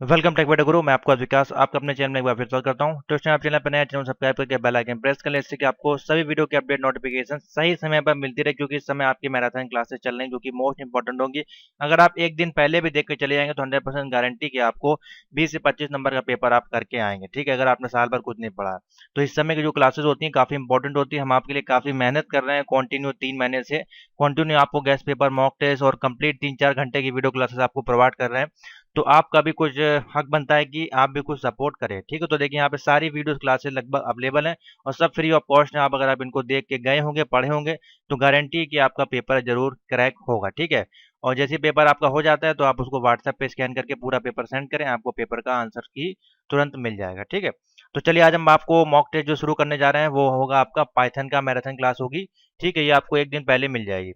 Welcome take बेटा गुरु। मैं आपका विकास आपका अपने चैनल में एक बार फिर स्वागत करता हूं। तो आप चैनल पर नया चैनल सब्सक्राइब करके बेल आइकन प्रेस कर लें, इससे कि आपको सभी वीडियो के अपडेट नोटिफिकेशन सही समय पर मिलती रहे, क्योंकि इस समय आपकी मैराथन क्लासेस चल रही हैं जो कि मोस्ट इंपॉर्टेंट होंगी। अगर आप एक दिन पहले भी देख के चले जाएंगे तो 100% गारंटी कि आपको 20 से 25 नंबर का पेपर आप करके आएंगे। ठीक है, अगर आपने साल भर कुछ नहीं पढ़ा। तो इस समय की जो क्लासेस होती हैं काफी इंपॉर्टेंट होती है। हम आपके लिए काफी मेहनत कर रहे हैं कंटिन्यू 3 महीने से। कंटिन्यू आपको गेस्ट पेपर, मॉक टेस्ट और कंप्लीट 3-4 घंटे की वीडियो क्लासेस आपको प्रोवाइड कर रहे हैं। तो आपका भी कुछ हक बनता है कि आप भी कुछ सपोर्ट करें। ठीक है, तो देखिए यहाँ पे सारी वीडियोस क्लासेस लगभग अवेलेबल हैं और सब फ्री ऑफ कॉस्ट है। आप अगर आप इनको देख के गए होंगे, पढ़े होंगे, तो गारंटी है कि आपका पेपर जरूर क्रैक होगा। ठीक है, और जैसे पेपर आपका हो जाता है तो आप उसको व्हाट्सएप पे स्कैन करके पूरा पेपर सेंड करें, आपको पेपर का आंसर की तुरंत मिल जाएगा। ठीक है, तो चलिए आज हम आपको मॉक टेस्ट जो शुरू करने जा रहे हैं वो होगा आपका पाइथन का मैराथन क्लास होगी। ठीक है, ये आपको एक दिन पहले मिल जाएगी।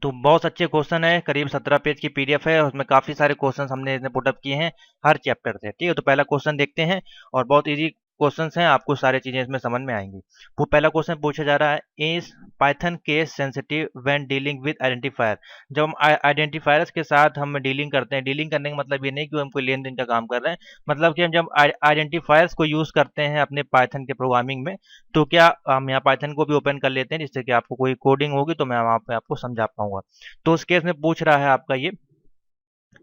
तो बहुत अच्छे क्वेश्चन है, करीब 17 पेज की पीडीएफ है, उसमें काफी सारे क्वेश्चन हमने इसमें पुटअप किए हैं हर चैप्टर से। ठीक है, तो पहला क्वेश्चन देखते हैं और बहुत इजी क्वेश्चंस हैं, आपको सारी चीजें इसमें समझ में आएंगी। वो पहला क्वेश्चन पूछा जा रहा है, is Python case sensitive when dealing with identifier. जब हम आइडेंटिफायर्स के साथ हम डीलिंग करते हैं, डीलिंग करने का मतलब ये नहीं कि हम कोई लेन देन का काम कर रहे हैं, मतलब कि हम जब आइडेंटिफायर्स को यूज करते हैं अपने पाइथन के प्रोग्रामिंग में, तो क्या हम यहाँ पाइथन को भी ओपन कर लेते हैं जिससे कि आपको कोई कोडिंग होगी तो मैं वहां पे आपको समझा पाऊंगा। तो उस केस में पूछ रहा है आपका ये,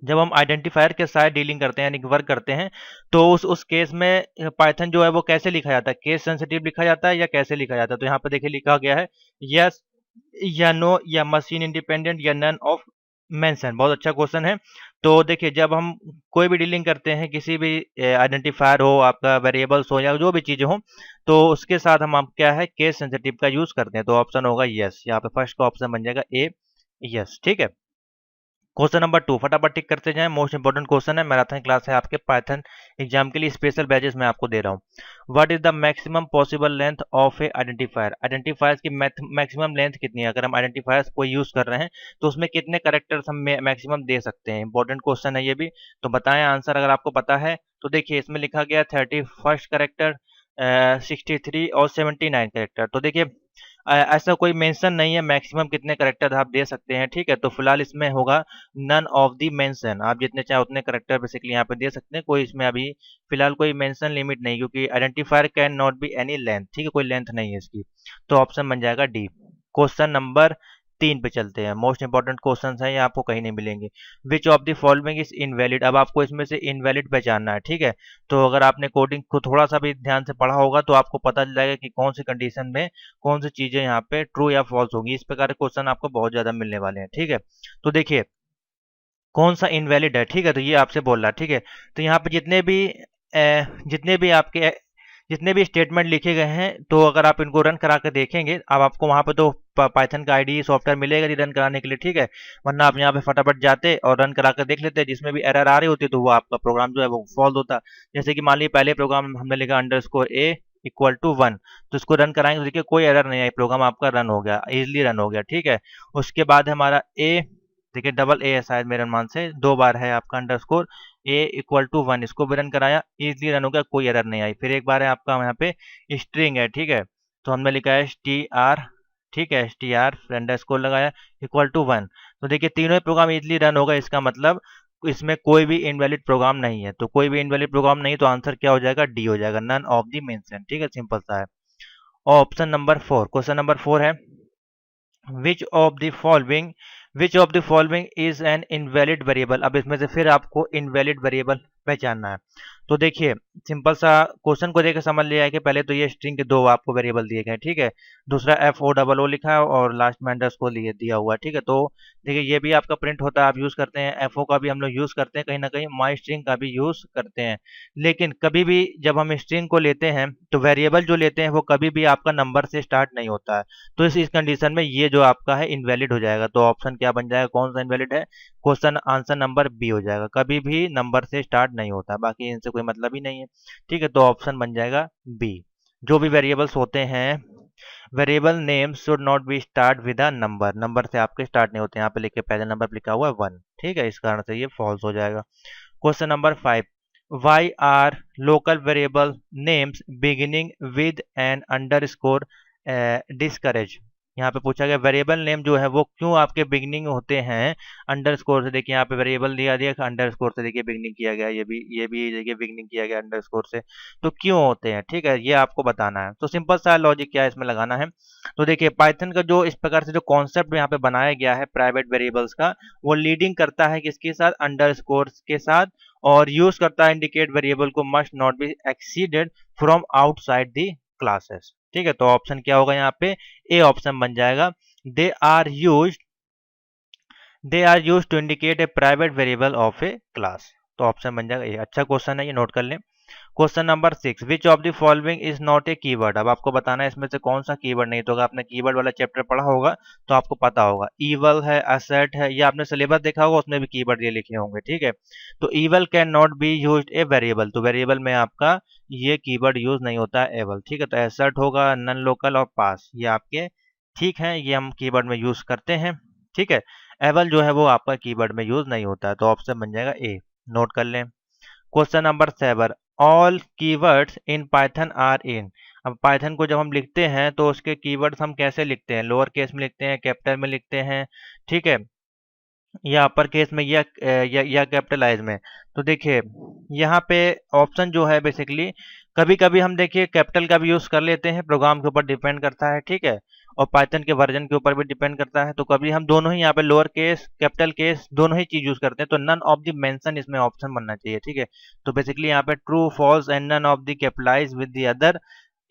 जब हम आइडेंटिफायर के साथ डीलिंग करते हैं यानी कि वर्क करते हैं, तो उस केस में पाइथन जो है वो कैसे लिखा जाता है, केस सेंसिटिव लिखा जाता है या कैसे लिखा जाता है। तो यहाँ पे देखिए लिखा गया है यस या नो या मशीन इंडिपेंडेंट या नन ऑफ मेंशन। बहुत अच्छा क्वेश्चन है। तो देखिए जब हम कोई भी डीलिंग करते हैं, किसी भी आइडेंटिफायर हो, आपका वेरिएबल्स हो या जो भी चीजें हो, तो उसके साथ हम आप क्या है केस सेंसिटिव का यूज करते हैं। तो ऑप्शन होगा यस, यहाँ पे फर्स्ट का ऑप्शन बन जाएगा ए, यस। ठीक है, क्वेश्चन नंबर 2 फटाफट टिक करते जाएं, मोस्ट इंपोर्टेंट क्वेश्चन है, मैराथन क्लास है आपके पाइथन एग्जाम के लिए, स्पेशल बैचेस मैं आपको दे रहा हूं। What is the maximum possible length of A identifier. Identifiers की मैक्सिमम लेंथ कितनी है, अगर हम आइडेंटिफायर्स को यूज कर रहे हैं तो उसमें कितने करेक्टर्स हम मैक्सिमम दे सकते हैं। इंपॉर्टेंट क्वेश्चन है ये भी, तो बताएं आंसर अगर आपको पता है। तो देखिए इसमें लिखा गया 31st करेक्टर, 63 और 79 करेक्टर। तो देखिए ऐसा कोई मेंशन नहीं है मैक्सिमम कितने करेक्टर आप दे सकते हैं। ठीक है, तो फिलहाल इसमें होगा नन ऑफ दी मेंशन, आप जितने चाहे उतने करेक्टर बेसिकली यहाँ पे दे सकते हैं, कोई इसमें अभी फिलहाल कोई मेंशन लिमिट नहीं, क्योंकि identifier can not be any length. ठीक है, कोई लेंथ नहीं है इसकी, तो ऑप्शन बन जाएगा डी। क्वेश्चन नंबर 3 पे चलते हैं, मोस्ट इंपॉर्टेंट क्वेश्चन है, ये आपको कहीं नहीं मिलेंगे। विच of the following is invalid. अब आपको इसमें से इनवैलिड पहचानना है। ठीक है, तो अगर आपने कोडिंग को थोड़ा सा भी ध्यान से पढ़ा होगा तो आपको पता चल जाएगा कि कौन सी कंडीशन में कौन सी चीजें यहाँ पे ट्रू या फॉल्स होंगी। इस प्रकार के क्वेश्चन आपको बहुत ज्यादा मिलने वाले हैं। ठीक है, तो देखिए कौन सा इनवैलिड है। ठीक है, तो ये आपसे बोल रहा है। ठीक है, तो यहाँ पे जितने भी स्टेटमेंट लिखे गए हैं, तो अगर आप इनको रन करा के देखेंगे, अब आपको वहां पे तो पाइथन का आईडी सॉफ्टवेयर मिलेगा नहीं रन कराने के लिए। ठीक है, वरना आप यहाँ पे फटाफट जाते और रन करा कर देख लेते, जिसमें भी एरर आ रही होती तो वो आपका प्रोग्राम जो है वो फॉल्स होता। जैसे कि मान लीजिए पहले प्रोग्राम हमने लिखा _a इक्वल टू 1, तो इसको रन कराएंगे तो देखिए कोई एरर नहीं आई, प्रोग्राम आपका रन हो गया, इजिली रन हो गया। ठीक है, उसके बाद हमारा ए, देखिए डबल ए है शायद मेरे अनुमान से, 2 बार है आपका _a इक्वल टू 1, इसको भी रन कराया, इजिली रन हो गया, कोई एरर नहीं आई। फिर एक बार है आपका यहाँ पे स्ट्रिंग है। ठीक है, तो हमने लिखा है str, ठीक है str अंडरस्कोर लगाया इक्वल टू 1, तो देखिए तीनों ही प्रोग्राम इजिली रन होगा। इसका मतलब इसमें कोई भी इनवैलिड प्रोग्राम नहीं है, तो कोई भी इनवैलिड प्रोग्राम नहीं, तो आंसर क्या हो जाएगा, डी हो जाएगा, नन ऑफ दी मेंशन। ठीक है, सिंपल सा है। और ऑप्शन नंबर 4, क्वेश्चन नंबर 4 है, which of the following which of the following is an invalid variable. अब इसमें से फिर आपको इनवैलिड वेरिएबल पहचानना है। तो देखिए सिंपल सा क्वेश्चन को देखकर समझ लिया है कि पहले तो ये स्ट्रिंग के 2 आपको वेरिएबल दिए गए। ठीक है, दूसरा FOOO लिखा है और लास्ट में अंडरस्कोर लिए दिया हुआ है। ठीक है, तो देखिए ये भी आपका प्रिंट होता है, आप यूज करते हैं, FO का भी हम लोग यूज करते हैं, कहीं ना कहीं माई स्ट्रिंग का भी यूज करते हैं। लेकिन कभी भी जब हम स्ट्रिंग को लेते हैं तो वेरिएबल जो लेते हैं वो कभी भी आपका नंबर से स्टार्ट नहीं होता है। तो इस कंडीशन में ये जो आपका है इनवैलिड हो जाएगा। तो ऑप्शन क्या बन जाएगा, कौन सा इनवैलिड है, क्वेश्चन आंसर नंबर बी हो जाएगा, कभी भी नंबर से स्टार्ट नहीं होता, बाकी इनसे कोई मतलब ही नहीं है। ठीक है, तो ऑप्शन बन जाएगा बी। जो भी वेरिएबल्स होते हैं, variable name should not be start with a number, number से आपके स्टार्ट नहीं होते। यहाँ पे लिखे पहले नंबर लिखा हुआ है 1। ठीक है, इस कारण से ये फॉल्स हो जाएगा। Question number 5, why are local variable names beginning with an underscore discourage. यहाँ पे पूछा गया वेरिएबल नेम जो है वो क्यों आपके बिगनिंग होते हैं अंडरस्कोर से। देखिए यहाँ पे वेरिएबल दिया अंडरस्कोर से देखिए बिगनिंग किया गया, ये भी देखिए बिगनिंग किया गया अंडरस्कोर से, तो क्यों होते हैं, ठीक है, ये आपको बताना है। तो सिंपल सा लॉजिक क्या है इसमें लगाना है। तो देखिए पाइथन का जो इस प्रकार से जो कॉन्सेप्ट यहाँ पे बनाया गया है प्राइवेट वेरिएबल्स का, वो लीडिंग करता है किसके साथ, अंडरस्कोर के साथ, और यूज करता है इंडिकेट वेरिएबल को must not be exceeded from outside the classes. ठीक है, तो ऑप्शन क्या होगा यहाँ पे, ए ऑप्शन बन जाएगा। They are used to indicate a private variable of a class, तो ऑप्शन बन जाएगा ये। अच्छा क्वेश्चन है, ये नोट कर लें। Question number 6, which of the following is not a keyword. अब आपको बताना है इसमें से कौन सा कीवर्ड नहीं। तो अगर आपने कीवर्ड वाला चैप्टर पढ़ा होगा तो आपको पता होगा, ईवल है, असेट है, या आपने सिलेबस देखा होगा उसमें भी कीवर्ड ये लिखे होंगे। ठीक है, तो evil can not be used a variable, तो वेरिएबल में आपका ये कीवर्ड यूज नहीं होता है एवल। ठीक है, तो एसेट होगा, नन लोकल और पास, ये आपके ठीक है, ये हम कीवर्ड में यूज करते हैं। ठीक है, एवल जो है वो आपका कीवर्ड में यूज नहीं होता है, तो ऑप्शन बन जाएगा ए। नोट कर लें। Question number 7, all keywords in Python are in. अब पाइथन को जब हम लिखते हैं तो उसके कीवर्ड्स हम कैसे लिखते हैं, लोअर केस में लिखते हैं, कैपिटल में लिखते हैं, ठीक है, या अपर केस में, या कैपिटलाइज में। तो देखिए यहाँ पे ऑप्शन जो है बेसिकली कभी कभी हम देखिए कैपिटल का भी यूज कर लेते हैं, प्रोग्राम के ऊपर डिपेंड करता है। ठीक है, और पाइथन के वर्जन के ऊपर भी डिपेंड करता है। तो कभी हम दोनों ही यहाँ पे लोअर केस कैपिटल केस दोनों ही चीज यूज करते हैं, तो नन ऑफ द मेंशन इसमें ऑप्शन बनना चाहिए। ठीक है, तो बेसिकली यहाँ पे true false and none of the capitalize with the other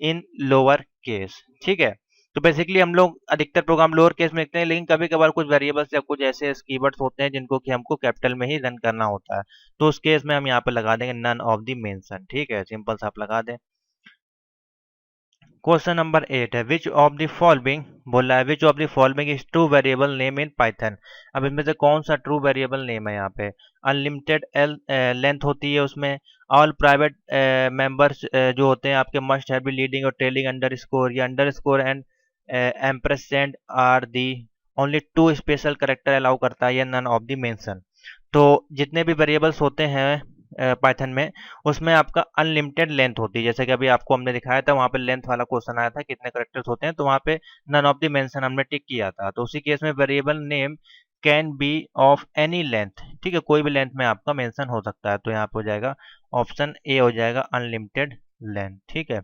in lower case. ठीक है, तो बेसिकली हम लोग अधिकतर प्रोग्राम लोअर केस में लिखते हैं, लेकिन कभी कभार कुछ वेरिएबल्स या कुछ ऐसे कीवर्ड्स होते हैं जिनको कि हमको कैपिटल में ही रन करना होता है, तो उस केस में हम यहाँ पे लगा देंगे नन ऑफ द मेंशन। ठीक है, सिंपल सा आप लगा दें। क्वेश्चन नंबर 8 है, विच ऑफ द फॉलोइंग, बोल रहा है which of the following is true variable name in Python. अब इनमें से कौन सा ट्रू वेरिएबल नेम है यहाँ पे। अनलिमिटेड लेंथ होती है उसमें, ऑल प्राइवेट मेंबर्स जो होते हैं आपके मस्ट हैव बी लीडिंग और ट्रेलिंग अंडरस्कोर, या underscore and ampersand are the only two special character allow करता है, या नन ऑफ द मेंशन। तो जितने भी वेरिएबल्स होते हैं पाइथन में, उसमें आपका अनलिमिटेड लेंथ होती है। जैसे कि अभी आपको हमने दिखाया था, वहां पे लेंथ वाला क्वेश्चन आया था कितने करेक्टर्स होते हैं, तो वहां पे नन ऑफ द मेंशन हमने टिक किया था। तो उसी केस में variable name can be of any length. ठीक है, कोई भी लेंथ में आपका मेंशन हो सकता है, तो यहाँ पे हो जाएगा ऑप्शन ए हो जाएगा अनलिमिटेड लेंथ। ठीक है,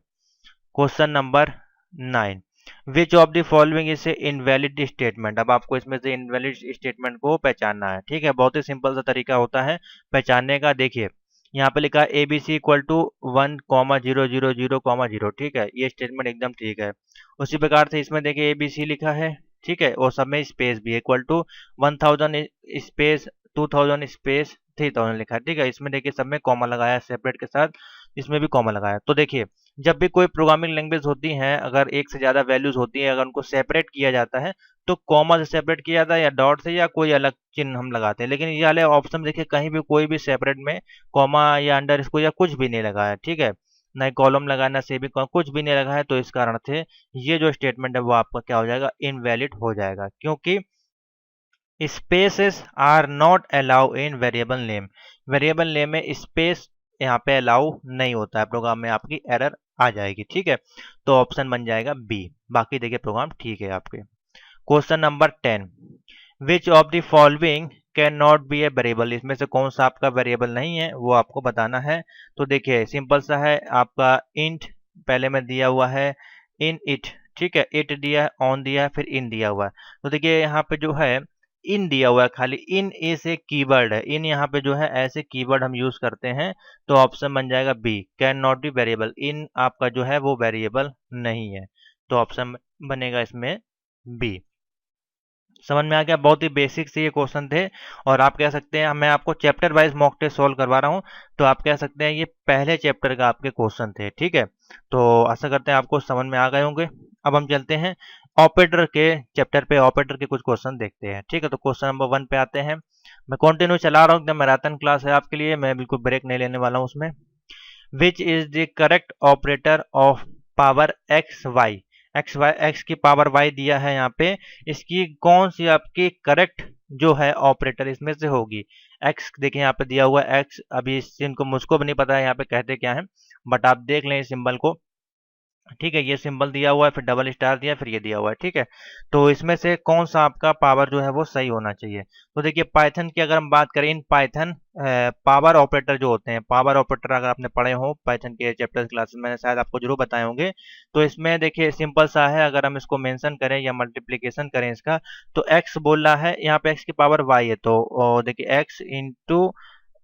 question number 9, which of the following is a invalid statement. अब आपको इसमें से इनवैलिड स्टेटमेंट को पहचानना है। ठीक है, बहुत ही सिंपल सा तरीका होता है पहचानने का। देखिए यहाँ पे लिखा है A B C equal to 1,0,0,0,0। ठीक है, ये स्टेटमेंट एकदम ठीक है। उसी प्रकार से इसमें देखिए ए बी सी लिखा है, ठीक है, और सब में स्पेस भी इक्वल टू 1000 स्पेस 2000 स्पेस 3000 लिखा है। ठीक है, इसमें देखिए सब में कॉमा लगाया है सेपरेट के साथ, इसमें भी कॉमा लगाया है। तो देखिए जब भी कोई प्रोग्रामिंग लैंग्वेज होती है, अगर एक से ज्यादा वैल्यूज होती है, अगर उनको सेपरेट किया जाता है तो कॉमा से सेपरेट किया जाता है, या डॉट से, या कोई अलग चिन्ह हम लगाते हैं। लेकिन ये वाले ऑप्शन देखिए कहीं भी कोई भी सेपरेट में कॉमा या अंडर स्कोर या कुछ भी नहीं लगा है। ठीक है, ना कॉलम लगा, ना सेमी कॉलम, कुछ भी नहीं लगा है। तो इस कारण से ये जो स्टेटमेंट है वो आपका क्या हो जाएगा, इनवैलिड हो जाएगा, क्योंकि spaces are not allow in variable name. Variable name में स्पेस यहाँ पे अलाउ नहीं होता है, प्रोग्राम में आपकी एरर आ जाएगी। ठीक है, तो ऑप्शन बन जाएगा बी। बाकी देखिए प्रोग्राम ठीक है आपके। Question number 10, which of the following can not B a variable. इसमें से कौन सा आपका वेरिएबल नहीं है वो आपको बताना है। तो देखिए सिंपल सा है आपका, इंट पहले में दिया हुआ है, इन इट, ठीक है, इट दिया है, ऑन दिया है, फिर इन दिया हुआ है। तो देखिए यहाँ पे जो है इन दिया हुआ है, खाली इन ऐसे कीवर्ड है, इन यहाँ पे जो है ऐसे कीवर्ड हम यूज करते हैं, तो ऑप्शन बन जाएगा B, can not be variable. इन आपका जो है वो वेरिएबल नहीं है, तो ऑप्शन बनेगा इसमें बी। समझ में आ गया, बहुत ही बेसिक से ये क्वेश्चन थे। और आप कह सकते हैं, मैं आपको chapter wise mock test solve करवा रहा हूँ, तो आप कह सकते हैं ये पहले चैप्टर का आपके क्वेश्चन थे। ठीक है, तो आशा करते हैं आपको समझ में आ गए होंगे। अब हम चलते हैं ऑपरेटर के चैप्टर पे, ऑपरेटर के कुछ क्वेश्चन देखते हैं। ठीक है, तो क्वेश्चन नंबर 1 पे आते हैं। मैं कंटिन्यू चला रहा हूँ, एकदम मैराथन क्लास है आपके लिए, मैं बिल्कुल ब्रेक नहीं लेने वाला हूँ उसमें। Which is the correct operator of power X Y. X की पावर वाई दिया है यहाँ पे, इसकी कौन सी आपकी करेक्ट जो है ऑपरेटर इसमें से होगी। एक्स देखिए यहाँ पे दिया हुआ है एक्स, अभी इनको मुझको भी नहीं पता है यहाँ पे कहते क्या है, बट आप देख लें इस सिंबल को। ठीक है, ये सिंबल दिया हुआ है, फिर डबल स्टार दिया, फिर ये दिया हुआ है। ठीक है, तो इसमें से कौन सा आपका पावर जो है वो सही होना चाहिए। तो देखिए पाइथन की अगर हम बात करें, इन पाइथन पावर ऑपरेटर जो होते हैं, पावर ऑपरेटर अगर आपने पढ़े हो पाइथन के चैप्टर क्लासेस में, शायद आपको जरूर बताए होंगे। तो इसमें देखिए सिंपल सा है, अगर हम इसको मेंशन करें या मल्टीप्लीकेशन करें इसका, तो एक्स बोल रहा है, यहाँ पे एक्स की पावर वाई है, तो देखिए एक्स इंटू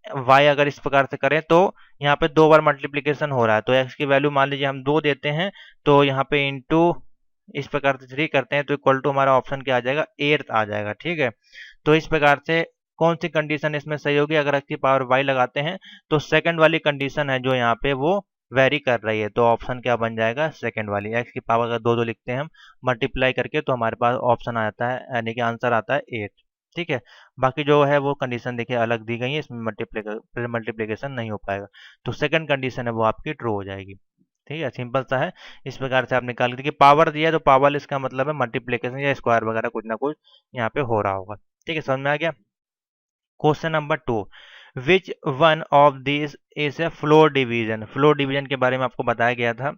वाई अगर इस प्रकार से करें तो यहाँ पे 2 बार मल्टीप्लीकेशन हो रहा है, तो एक्स की वैल्यू मान लीजिए हम 2 देते हैं, तो यहाँ पे इंटू इस प्रकार से 3 करते हैं, तो इक्वल टू हमारा ऑप्शन क्या आ जाएगा, 8 आ जाएगा। ठीक है, तो इस प्रकार से कौन सी कंडीशन इसमें सही होगी, अगर एक्स की पावर वाई लगाते हैं तो सेकंड वाली कंडीशन है जो यहाँ पे वो वेरी कर रही है, तो ऑप्शन क्या बन जाएगा, सेकंड वाली। एक्स की पावर अगर 2 लिखते हैं हम मल्टीप्लाई करके, तो हमारे पास ऑप्शन आता है, यानी कि आंसर आता है 8। ठीक है, बाकी जो है वो कंडीशन देखिए अलग दी गई है, इसमें मल्टीप्लिकेशन नहीं हो पाएगा, तो सेकंड कंडीशन है वो आपकी ट्रू हो जाएगी। ठीक है, सिंपल सा है, इस प्रकार से आप निकाल के देखिए, पावर दिया है तो पावर इसका मतलब है मल्टीप्लिकेशन या स्क्वायर वगैरह कुछ ना कुछ यहाँ पे हो रहा होगा। ठीक है, समझ में आ गया। Question number 2, which one of this is a floor division. Floor division के बारे में आपको बताया गया था।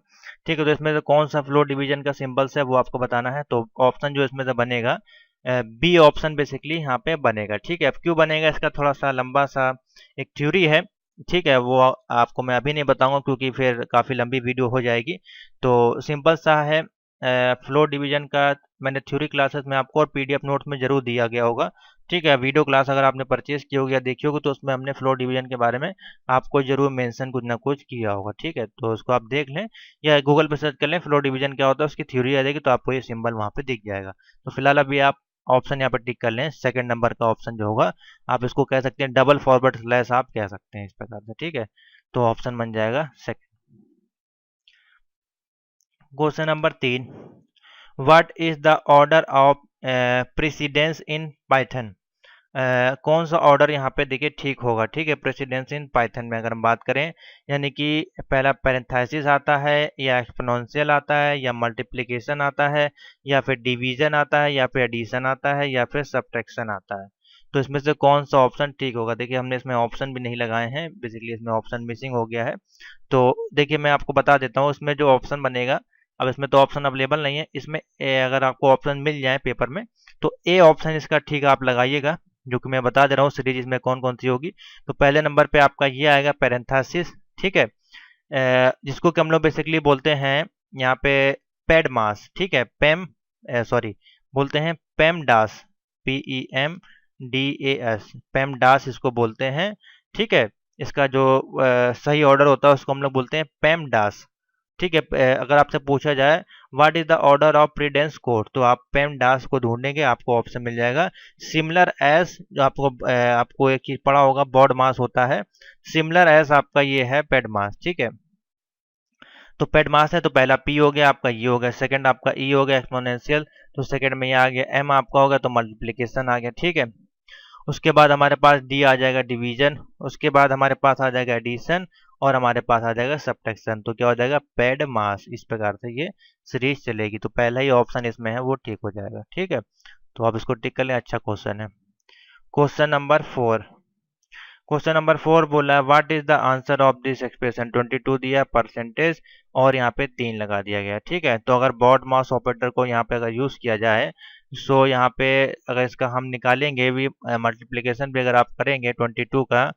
ठीक है, तो इसमें से कौन सा फ्लोर डिवीजन का सिंबल्स है वो आपको बताना है, तो ऑप्शन जो इसमें से बनेगा बी ऑप्शन बेसिकली यहाँ पे बनेगा। ठीक है, अब क्यों बनेगा इसका थोड़ा सा लंबा सा एक थ्योरी है। ठीक है, वो आपको मैं अभी नहीं बताऊंगा क्योंकि फिर काफ़ी लंबी वीडियो हो जाएगी। तो सिंपल सा है, फ्लोर डिवीजन का मैंने थ्योरी क्लासेस में आपको और पीडीएफ नोट्स में जरूर दिया गया होगा। ठीक है, वीडियो क्लास अगर आपने परचेज की होगी या देखी होगी तो उसमें हमने फ्लोर डिवीजन के बारे में आपको जरूर मेंशन कुछ ना कुछ किया होगा। ठीक है, तो उसको आप देख लें या गूगल पे सर्च कर लें फ्लोर डिवीजन क्या होता है, उसकी थ्योरी आ जाएगी, तो आपको ये सिंबल वहाँ पे दिख जाएगा। तो फिलहाल अभी आप ऑप्शन यहाँ पर टिक कर लें, सेकंड नंबर का ऑप्शन जो होगा, आप इसको कह सकते हैं डबल फॉरवर्ड स्लैश आप कह सकते हैं इस प्रकार से। ठीक है, तो ऑप्शन बन जाएगा second. Question number 3, what is the order of precedence in Python. कौन सा ऑर्डर यहाँ पे देखिए ठीक होगा। ठीक है, प्रेसिडेंस इन पाइथन में अगर हम बात करें, यानी कि पहला पैरेंथेसिस आता है या एक्सपोनेंशियल आता है या मल्टीप्लिकेशन आता है या फिर डिवीजन आता है या फिर एडिशन आता है या फिर सब्ट्रैक्शन आता है, तो इसमें से कौन सा ऑप्शन ठीक होगा। देखिए हमने इसमें ऑप्शन भी नहीं लगाए हैं, बेसिकली इसमें ऑप्शन मिसिंग हो गया है। तो देखिए मैं आपको बता देता हूँ इसमें जो ऑप्शन बनेगा, अब इसमें तो ऑप्शन अवेलेबल नहीं है, इसमें अगर आपको ऑप्शन मिल जाए पेपर में तो ए ऑप्शन इसका ठीक आप लगाइएगा, जो कि मैं बता दे रहा हूँ सीरीज इसमें कौन कौन सी होगी। तो पहले नंबर पे आपका ये आएगा पैरेंथेसिस। ठीक है, जिसको कि हम लोग बेसिकली बोलते हैं यहाँ पे पेड मास। ठीक है, पेम सॉरी बोलते हैं पेमडास, PEMDAS, पेमडास इसको बोलते हैं। ठीक है, इसका जो सही ऑर्डर होता है उसको हम लोग बोलते हैं पेमडास। ठीक है, अगर आपसे पूछा जाए what is the order of precedence code, तो आप पेमडास को ढूंढेंगे, आपको ऑप्शन मिल जाएगा सिमिलर एस, जो आपको एक चीज पढ़ा होगा बॉड मास होता है, सिमिलर एस आपका ये है पेड मास। ठीक है, तो पेड मास है तो पहला पी हो गया आपका, ये हो गया, सेकंड आपका ई हो गया एक्सपोनेंशियल, तो सेकंड में ये आ गया, एम आपका हो गया तो मल्टीप्लिकेशन आ गया। ठीक है, उसके बाद हमारे पास डी आ जाएगा डिवीजन, उसके बाद हमारे पास आ जाएगा एडिशन और हमारे पास आ जाएगा सब्ट्रैक्शन, तो क्या हो जाएगा पेड मास। इस प्रकार से ये सीरीज चलेगी, तो पहला ही ऑप्शन इसमें है वो ठीक हो जाएगा। ठीक है, तो आप इसको टिक कर लें, अच्छा क्वेश्चन है। क्वेश्चन नंबर 4, क्वेश्चन नंबर 4 बोला है what is the answer of this expression. 22 दिया परसेंटेज और यहाँ पे 3 लगा दिया गया। ठीक है, तो अगर बॉड मास ऑपरेटर को यहाँ पे अगर यूज किया जाए, सो यहाँ पे अगर इसका हम निकालेंगे भी मल्टीप्लिकेशन भी अगर आप करेंगे 22 का,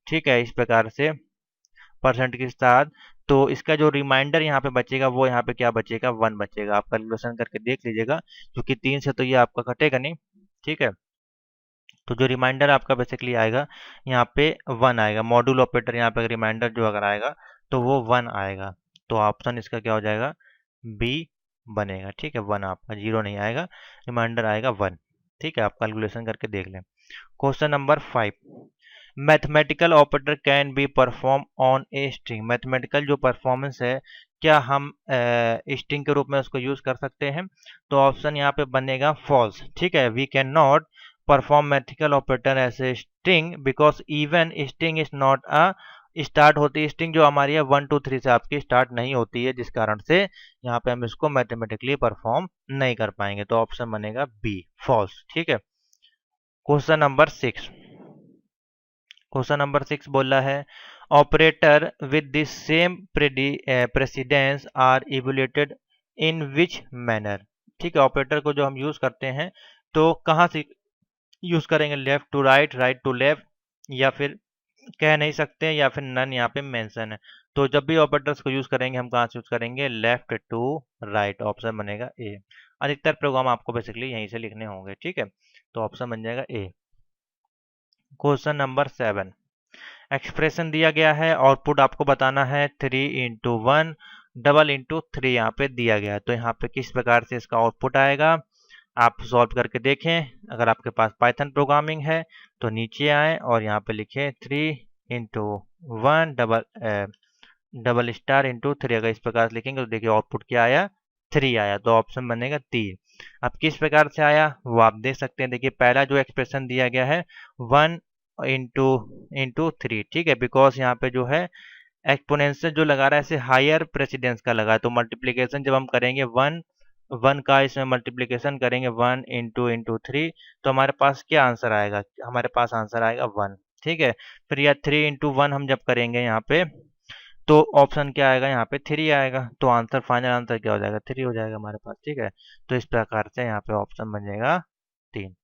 ठीक है, इस प्रकार से परसेंट के साथ, तो इसका जो रिमाइंडर यहाँ पे बचेगा वो यहाँ पे क्या बचेगा, 1 बचेगा। आप कैलकुलेशन करके देख लीजिएगा, क्योंकि 3 से तो ये आपका कटेगा नहीं। ठीक है, तो जो रिमाइंडर आपका बेसिकली आएगा यहाँ पे 1 आएगा, मॉड्यूल ऑपरेटर यहाँ पे रिमाइंडर जो अगर आएगा तो वो 1 आएगा, तो ऑप्शन इसका क्या हो जाएगा, बी बनेगा। ठीक है, 1 आपका, 0 नहीं आएगा, रिमाइंडर आएगा 1। ठीक है, आप कैलकुलेशन करके देख लें। Question number 5, mathematical operator can be perform on a string. Mathematical जो परफॉर्मेंस है क्या हम स्ट्रिंग के रूप में उसको यूज कर सकते हैं, तो ऑप्शन यहाँ पे बनेगा फॉल्स। ठीक है, we can not perform mathematical operator as a string because even string is not a start होती है, स्ट्रिंग जो हमारी है 1 2 3 से आपकी स्टार्ट नहीं होती है, जिस कारण से यहाँ पे हम इसको मैथमेटिकली परफॉर्म नहीं कर पाएंगे, तो ऑप्शन बनेगा बी फॉल्स। ठीक है, क्वेश्चन नंबर 6, क्वेश्चन नंबर 6 बोला है operator with the same precedence are evaluated in which manner. ठीक है, ऑपरेटर को जो हम यूज करते हैं तो कहाँ से यूज करेंगे, left to right, right to left, या फिर कह नहीं सकते, या फिर नन यहाँ पे मेंशन है। तो जब भी ऑपरेटर्स को यूज करेंगे हम कहाँ से यूज करेंगे, लेफ्ट टू राइट, ऑप्शन बनेगा ए। अधिकतर प्रोग्राम आपको बेसिकली यहीं से लिखने होंगे। ठीक है, तो ऑप्शन बन जाएगा ए। क्वेश्चन नंबर 7, एक्सप्रेशन दिया गया है, आउटपुट आपको बताना है 3 × 1 डबल × 3 यहाँ पे दिया गया है। तो यहाँ पे किस प्रकार से इसका आउटपुट आएगा आप सॉल्व करके देखें। अगर आपके पास पाइथन प्रोग्रामिंग है तो नीचे आए और यहाँ पे लिखें 3 × 1 डबल स्टार × 3। अगर इस प्रकार से लिखेंगे तो देखिए आउटपुट क्या आया, 3 आया। तो ऑप्शन बनेगा 3। अब किस प्रकार से आया वो आप देख सकते हैं। देखिए पहला जो एक्सप्रेशन दिया गया है 1 × 3, ठीक है, बिकॉज यहाँ पे जो है एक्सपोनेंशियल जो लगा रहा है ऐसे हायर प्रेसिडेंस का लगा है। तो मल्टीप्लीकेशन जब हम करेंगे 1 का इसमें मल्टीप्लीकेशन करेंगे 1 × 3, तो हमारे पास क्या आंसर आएगा, हमारे पास आंसर आएगा 1। ठीक है, फिर यह 3 × 1 हम जब करेंगे यहाँ पे तो ऑप्शन क्या आएगा, यहाँ पे 3 आएगा। तो आंसर, फाइनल आंसर क्या हो जाएगा, 3 हो जाएगा हमारे पास। ठीक है, तो इस प्रकार से यहाँ पे ऑप्शन बन जाएगा 3।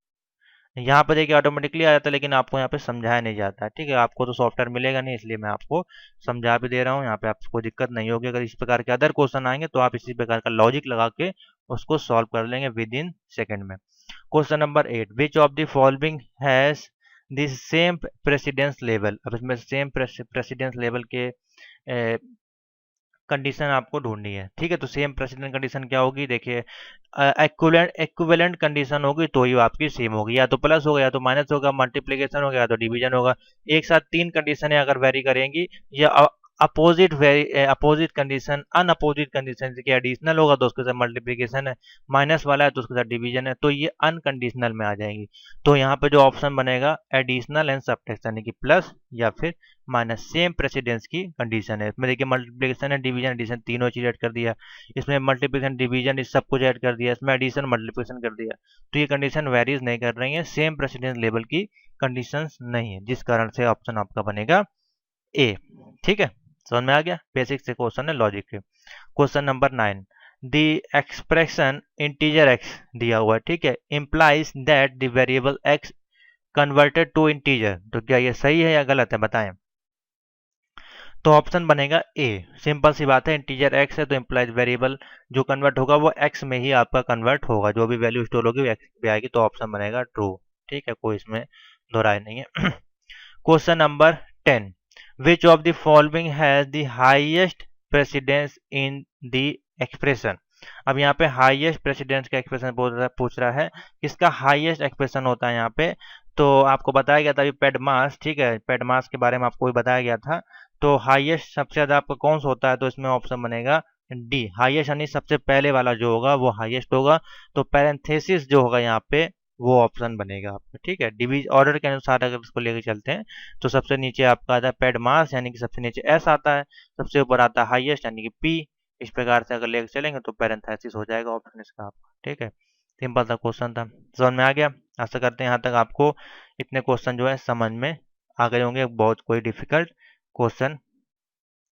यहाँ पे देखिए ऑटोमेटिकली आ जाता है, लेकिन आपको यहाँ पे समझाया नहीं जाता है। ठीक है, आपको तो सॉफ्टवेयर मिलेगा नहीं, इसलिए मैं आपको समझा भी दे रहा हूँ। यहाँ पे आपको कोई दिक्कत नहीं होगी। अगर इस प्रकार के अदर क्वेश्चन आएंगे तो आप इसी प्रकार का लॉजिक लगा के उसको सॉल्व कर लेंगे विद इन सेकेंड में। Question number 8, which of the following has this same precedence level. अब इसमें सेम प्रेसिडेंस लेवल के कंडीशन आपको ढूंढनी है। ठीक है, तो सेम प्रेसिडेंट कंडीशन क्या होगी, देखिए इक्विवेलेंट कंडीशन होगी तो ही आपकी सेम होगी, या तो प्लस होगा, या तो माइनस होगा, मल्टीप्लीकेशन होगा, या तो डिवीजन होगा। एक साथ 3 कंडीशन अगर वेरी करेंगी, या अपोजिट कंडीशन अनअपोजिट कंडीशन की एडिशनल होगा तो उसके साथ मल्टीप्लीकेशन है, माइनस वाला है तो उसके साथ डिवीजन है, तो ये अनकंडीशनल में आ जाएंगी। तो यहाँ पे जो ऑप्शन बनेगा एडिशनल एंड सब्ट्रैक्शन, यानी कि प्लस या फिर माइनस, सेम प्रेसिडेंस की कंडीशन है। इसमें देखिए मल्टीप्लिकेशन है, डिवीजन, एडिशन तीनों चीज ऐड कर दिया। इसमें मल्टीप्लिकेशन, डिवीजन, इस सब कुछ ऐड कर दिया। इसमें एडिशन, मल्टीप्लिकेशन कर दिया। तो ये कंडीशन वेरीज नहीं कर रही है, सेम प्रेसिडेंस लेवल की कंडीशंस नहीं है, जिस कारण से ऑप्शन आपका बनेगा ए। ठीक है, समझ में आ गया, बेसिक से क्वेश्चन है लॉजिक के। Question number 9, the expression integer X दिया हुआ है, ठीक है, implies that the variable X converted to integer. तो क्या ये सही है या गलत है, बताएं। तो ऑप्शन बनेगा ए। सिंपल सी बात है, इंटीजर एक्स है तो इंप्लाइज वेरिएबल जो कन्वर्ट होगा वो एक्स में ही आपका कन्वर्ट होगा, जो भी वैल्यू स्टोर होगी वो एक्स पे आएगी। तो ऑप्शन बनेगा ट्रू। ठीक है, कोई इसमें दो राय नहीं है। Question number 10, which of the following has the highest precedence in the expression. अब यहाँ पे हाईएस्ट प्रेसिडेंस का एक्सप्रेशन पूछ रहा है, किसका हाईएस्ट एक्सप्रेशन होता है यहाँ पे। तो आपको बताया गया था अभी पेडमास, ठीक है, पेडमास के बारे में आपको भी बताया गया था। तो हाईएस्ट सबसे ज्यादा आपका कौन सा होता है, तो इसमें ऑप्शन बनेगा डी, हाईएस्ट, यानी सबसे पहले वाला जो होगा वो हाईएस्ट होगा। तो पैरेंथेसिस जो होगा यहाँ पे वो ऑप्शन बनेगा आपका। ठीक है, डिवीज ऑर्डर के अनुसार अगर इसको लेके चलते हैं तो सबसे नीचे आपका आता है पेडमास, यानी कि सबसे नीचे एस आता है, सबसे ऊपर आता है हाईएस्ट यानी कि पी। इस प्रकार से अगर लेके चलेंगे तो पैरेंथेसिस हो जाएगा ऑप्शन इसका आपका। ठीक है, सिंपल सा क्वेश्चन था, समझ में आ गया। आशा करते हैं यहाँ तक आपको इतने क्वेश्चन जो है समझ में आ गए होंगे, बहुत कोई डिफिकल्ट क्वेश्चन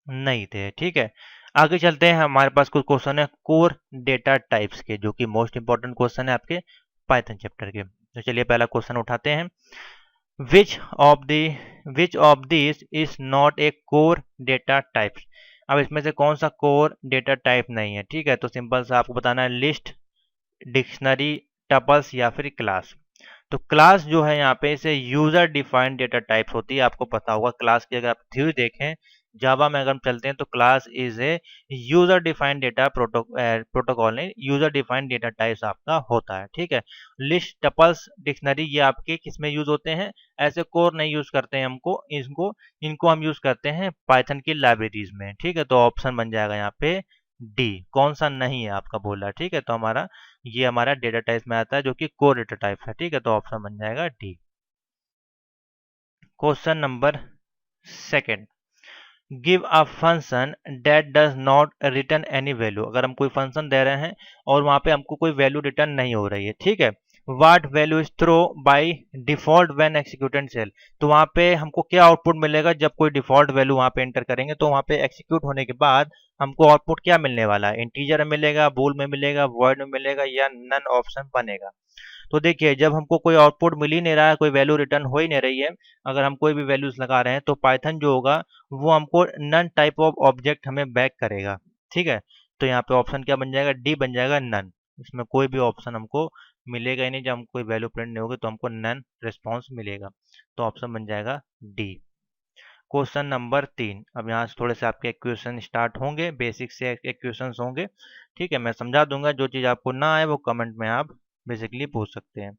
नहीं थे। ठीक है, आगे चलते हैं, हमारे पास कुछ क्वेश्चन है कोर डेटा टाइप्स के, जो कि मोस्ट इंपॉर्टेंट क्वेश्चन है आपके पाइथन चैप्टर के। तो चलिए पहला क्वेश्चन उठाते हैं, which of this is not a core data types. अब इसमें से कौन सा कोर डेटा टाइप नहीं है। ठीक है, तो सिंपल सा आपको बताना है, लिस्ट, डिक्शनरी, टपल्स या फिर क्लास। तो क्लास जो है यहाँ पे इसे यूजर डिफाइंड डेटा टाइप्स होती है, आपको पता होगा क्लास की अगर आप थ्योरी देखें जावा में अगर हम चलते हैं तो class is a user defined data protocol नहीं, यूजर डिफाइंड डेटा टाइप्स आपका होता है। ठीक है, लिस्ट, टपल्स, डिक्शनरी ये आपके किस में यूज होते हैं, ऐसे कोर नहीं यूज करते हैं हमको इनको हम यूज करते हैं पाइथन की लाइब्रेरीज में। ठीक है, तो ऑप्शन बन जाएगा यहाँ पे डी, कौन सा नहीं है आपका बोला। ठीक है, तो हमारा डेटा टाइप में आता है जो कि कोर डेटा टाइप है। ठीक है, तो ऑप्शन बन जाएगा D. Question number 2, give a function that does not return any value. अगर हम कोई फंक्शन दे रहे हैं और वहां पे हमको कोई वैल्यू रिटर्न नहीं हो रही है, ठीक है, what value is throw by default when executed cell. तो वहां पे हमको क्या आउटपुट मिलेगा जब कोई डिफॉल्ट वैल्यू वहां पे एंटर करेंगे, तो वहां पे एक्सिक्यूट होने के बाद हमको आउटपुट क्या मिलने वाला है, इंटीजर में मिलेगा, बूल में मिलेगा, वॉइड में मिलेगा, या नन ऑप्शन बनेगा। तो देखिए जब हमको कोई आउटपुट मिल ही नहीं रहा है, कोई वैल्यू रिटर्न हो ही नहीं रही है, अगर हम कोई भी वैल्यूज लगा रहे हैं, तो पाइथन जो होगा वो हमको नन टाइप ऑफ ऑब्जेक्ट हमें बैक करेगा। ठीक है, तो यहाँ पे ऑप्शन क्या बन जाएगा, डी बन जाएगा, नन। इसमें कोई भी ऑप्शन हमको मिलेगा ही नहीं, जब हम कोई वैल्यू प्रिंट नहीं होगी तो हमको नन रिस्पॉन्स मिलेगा। तो ऑप्शन बन जाएगा डी। क्वेश्चन नंबर 3, अब यहाँ से थोड़े से आपके क्वेश्चन स्टार्ट होंगे, बेसिक से क्वेश्चन होंगे। ठीक है, मैं समझा दूंगा, जो चीज़ आपको ना आए वो कमेंट में आप बेसिकली पूछ सकते हैं।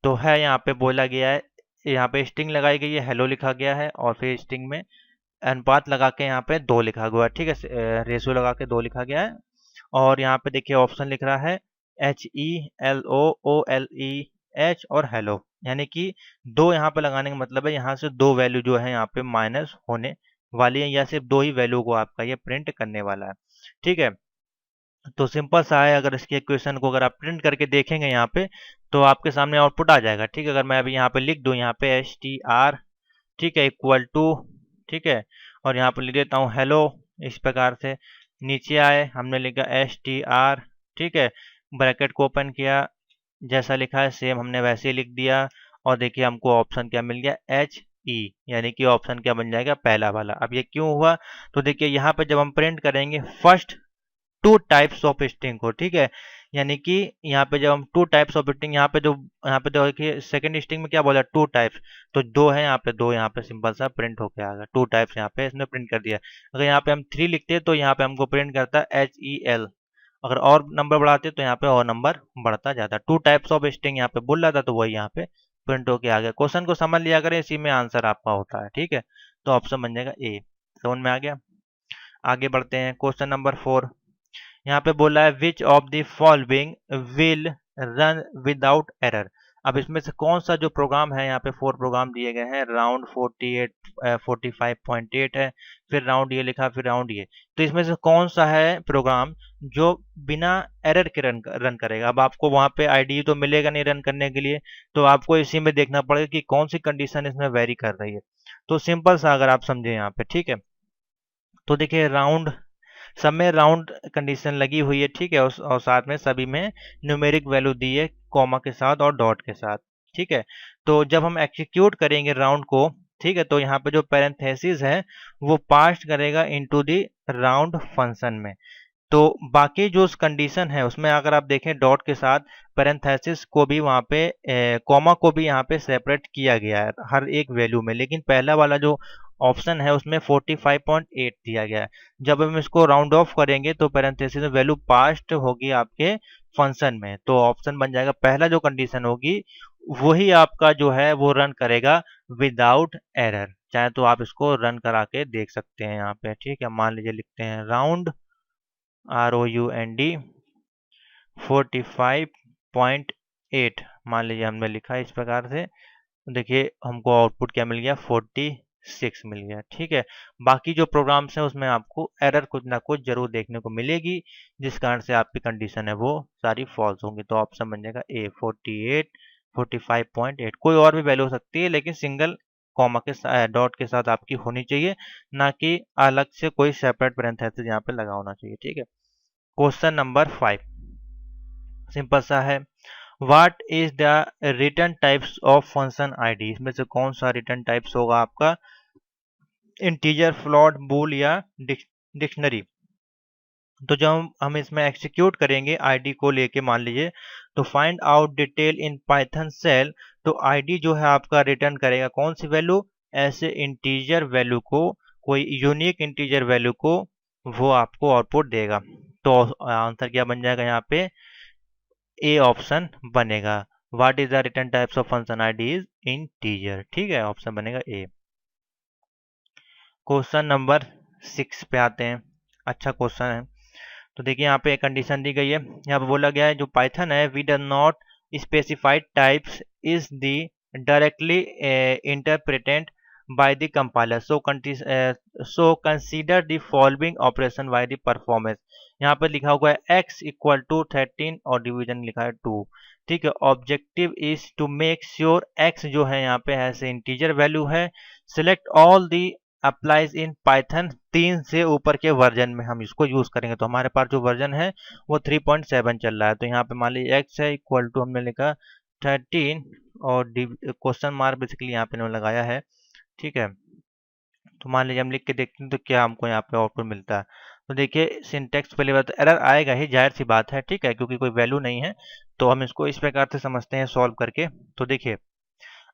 तो है यहाँ पे बोला गया है, यहाँ पे स्ट्रिंग लगाई गई है, हेलो लिखा गया है, और फिर स्ट्रिंग में अनुपात लगा के यहाँ पे 2 लिखा हुआ है। ठीक है, रेशियो लगा के 2 लिखा गया है। और यहाँ पे देखिए ऑप्शन लिख रहा है HELOOLEH और हेलो, यानी कि 2 यहाँ पे लगाने का मतलब है यहाँ से 2 वैल्यू जो है यहाँ पे माइनस होने वाली है, या सिर्फ 2 ही वैल्यू को आपका ये प्रिंट करने वाला है। ठीक है, तो सिंपल सा है, अगर इसके इक्वेशन को अगर आप प्रिंट करके देखेंगे यहाँ पे, तो आपके सामने आउटपुट आ जाएगा। ठीक है, अगर मैं अभी यहाँ पे लिख दूँ, यहाँ पे STR, ठीक है, इक्वल टू, ठीक है, और यहाँ पे लिख देता हूँ हेलो, इस प्रकार से नीचे आए, हमने लिखा STR, ठीक है, ब्रैकेट को ओपन किया, जैसा लिखा है सेम हमने वैसे ही लिख दिया, और देखिए हमको ऑप्शन क्या मिल गया, HE, यानी कि ऑप्शन क्या बन जाएगा, पहला वाला। अब ये क्यों हुआ, तो देखिए यहाँ पे जब हम प्रिंट करेंगे फर्स्ट 2 टाइप्स ऑफ स्ट्रिंग को, ठीक है, यानी कि यहाँ पे जब हम 2 टाइप्स ऑफ स्ट्रिंग, यहाँ पे जो यहाँ पे देखिए सेकंड स्ट्रिंग में क्या बोला, 2 टाइप्स, तो 2 है यहाँ पे, 2 यहाँ पे सिंपल सा प्रिंट होके आ गया, 2 टाइप्स यहाँ पे इसने प्रिंट कर दिया। अगर यहाँ पे हम 3 लिखते तो यहाँ पे हमको प्रिंट करता HEL, अगर और नंबर बढ़ाते तो यहाँ पे और नंबर बढ़ता जाता। 2 टाइप्स ऑफ स्ट्रिंग यहाँ पे बोल रहा था, तो वही यहाँ पे प्रिंट होके आ गया। क्वेश्चन को समझ लिया करें, इसी में आंसर आपका होता है। ठीक है, तो ऑप्शन बन जाएगा ए। समझ में आ गया, आगे बढ़ते हैं। क्वेश्चन नंबर 4, यहाँ पे बोला है which of the following will run without error. अब इसमें से कौन सा जो प्रोग्राम है, यहाँ पे 4 प्रोग्राम दिए गए हैं, राउंड 48 45.8 है, फिर राउंड ये लिखा, फिर राउंड ये, तो इसमें से कौन सा है प्रोग्राम जो बिना एरर के रन करेगा। अब आपको वहां पे आईडी तो मिलेगा नहीं रन करने के लिए, तो आपको इसी में देखना पड़ेगा कि कौन सी कंडीशन इसमें वेरी कर रही है। तो सिंपल सा अगर आप समझे यहाँ पे, ठीक है, तो देखिए राउंड, सब में राउंड कंडीशन लगी हुई है। ठीक है, और साथ में सभी में न्यूमेरिक वैल्यू दी है कॉमा के साथ और डॉट के साथ। ठीक है, तो जब हम एक्सिक्यूट करेंगे राउंड को, ठीक है, तो यहाँ पे जो पैरेंथेसिस है वो पास करेगा इनटू द राउंड फंक्शन में। तो बाकी जो कंडीशन है उसमें अगर आप देखें डॉट के साथ पैरेंथेसिस को भी वहाँ पे कॉमा को भी यहाँ पे सेपरेट किया गया है हर एक वैल्यू में, लेकिन पहला वाला जो ऑप्शन है उसमें 45.8 दिया गया है। जब हम इसको राउंड ऑफ करेंगे तो पैरेंथेसिस में वैल्यू पास्ट होगी आपके फंक्शन में, तो ऑप्शन बन जाएगा पहला जो कंडीशन होगी वही आपका जो है वो रन करेगा विदाउट एरर। चाहे तो आप इसको रन करा के देख सकते हैं यहाँ पे। ठीक है, मान लीजिए लिखते हैं राउंड ROUND 45.8, मान लीजिए हमने लिखा है इस प्रकार से, देखिए हमको आउटपुट क्या मिल गया, 46 मिल गया। ठीक है, बाकी जो प्रोग्राम्स हैं उसमें आपको एरर कुछ ना कुछ जरूर देखने को मिलेगी, जिस कारण से आपकी कंडीशन है वो सारी फॉल्स होंगी। तो ऑप्शन बन जाएगा ए, 48 45.8। कोई और भी वैल्यू हो सकती है, लेकिन सिंगल कॉमा के साथ डॉट के साथ आपकी होनी चाहिए, ना कि अलग से कोई सेपरेट पैरेंथेसिस यहाँ पे लगा होना चाहिए। ठीक है, क्वेश्चन नंबर 5 सिंपल सा है, what is the return types of function ID. इसमें से कौन सा रिटर्न टाइप्स होगा आपका, इंटीजर, फ्लोट, बूल या डिक्शनरी। तो जब हम इसमें एक्सिक्यूट करेंगे आईडी को लेके, मान लीजिए, तो find out detail in Python cell, तो आईडी जो है आपका रिटर्न करेगा कौन सी वैल्यू, ऐसे इंटीजर वैल्यू को, कोई यूनिक इंटीजर वैल्यू को वो आपको आउटपुट देगा। तो आंसर क्या बन जाएगा यहाँ पे, ए ऑप्शन बनेगा। What is the return types of function ID is integer. ठीक है, ऑप्शन बनेगा ए। क्वेश्चन नंबर 6 पे आते हैं, अच्छा क्वेश्चन है। तो देखिए यहाँ पे एक कंडीशन दी गई है, यहाँ पे बोला गया है जो पाइथन है, we does not specified types is the directly interpreted by the compiler. So consider the following operation by the performance. यहाँ पे लिखा हुआ है x इक्वल टू 13 और डिवीजन लिखा है 2। ठीक है, objective is to make sure x जो है यहाँ पे ऐसे इंटीजर वैल्यू है। Select all the applies in Python, 3 से ऊपर के वर्जन में हम इसको यूज करेंगे। तो हमारे पास जो वर्जन है वो 3.7 चल रहा है। तो यहाँ पे मान लीजिए x है इक्वल टू हमने लिखा 13 और क्वेश्चन मार्क बेसिकली यहाँ पे इन्होंने लगाया है। ठीक है, तो मान लीजिए हम लिख के देखते हैं तो क्या हमको यहाँ पे आउटपुट मिलता है। तो देखिए सिंटेक्स पहली बात तो एरर आएगा ही, जाहिर सी बात है। ठीक है, क्योंकि कोई वैल्यू नहीं है। तो हम इसको इस प्रकार से समझते हैं सॉल्व करके। तो देखिए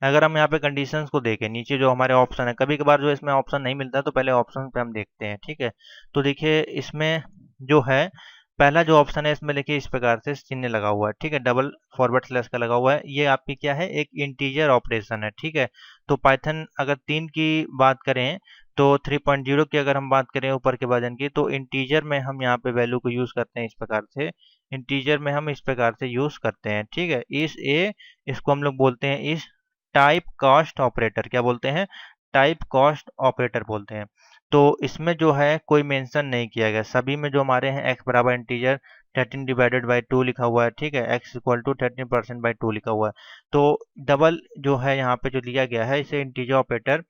अगर हम यहाँ पे कंडीशंस को देखें, नीचे जो हमारे ऑप्शन है, कभी कभार जो इसमें ऑप्शन नहीं मिलता तो पहले ऑप्शन पे हम देखते हैं। ठीक है, तो देखिए इसमें जो है पहला जो ऑप्शन है इसमें देखिए इस प्रकार से चिन्ह लगा हुआ है। ठीक है, डबल फॉरवर्ड स्लैश का लगा हुआ है। ये आपकी क्या है, एक इंटीजर ऑपरेशन है। ठीक है, तो पाइथन अगर 3 की बात करें तो 3.0 की अगर हम बात करें ऊपर के वर्जन की, तो इंटीजर में हम यहाँ पे वैल्यू को यूज करते हैं इस प्रकार से। इंटीजर में हम इस प्रकार से यूज करते हैं। ठीक है, इसको हम लोग बोलते हैं इस टाइप कास्ट ऑपरेटर। क्या बोलते हैं, टाइप कास्ट ऑपरेटर बोलते हैं। तो इसमें जो है कोई मेंशन नहीं किया गया, सभी में जो हमारे हैं x बराबर इंटीजर 13 डिवाइडेड बाई 2 लिखा हुआ है। ठीक है, x इक्वल टू 13% बाई 2 लिखा हुआ है। तो डबल जो है यहाँ पे जो लिया गया है इसे इंटीजर ऑपरेटर,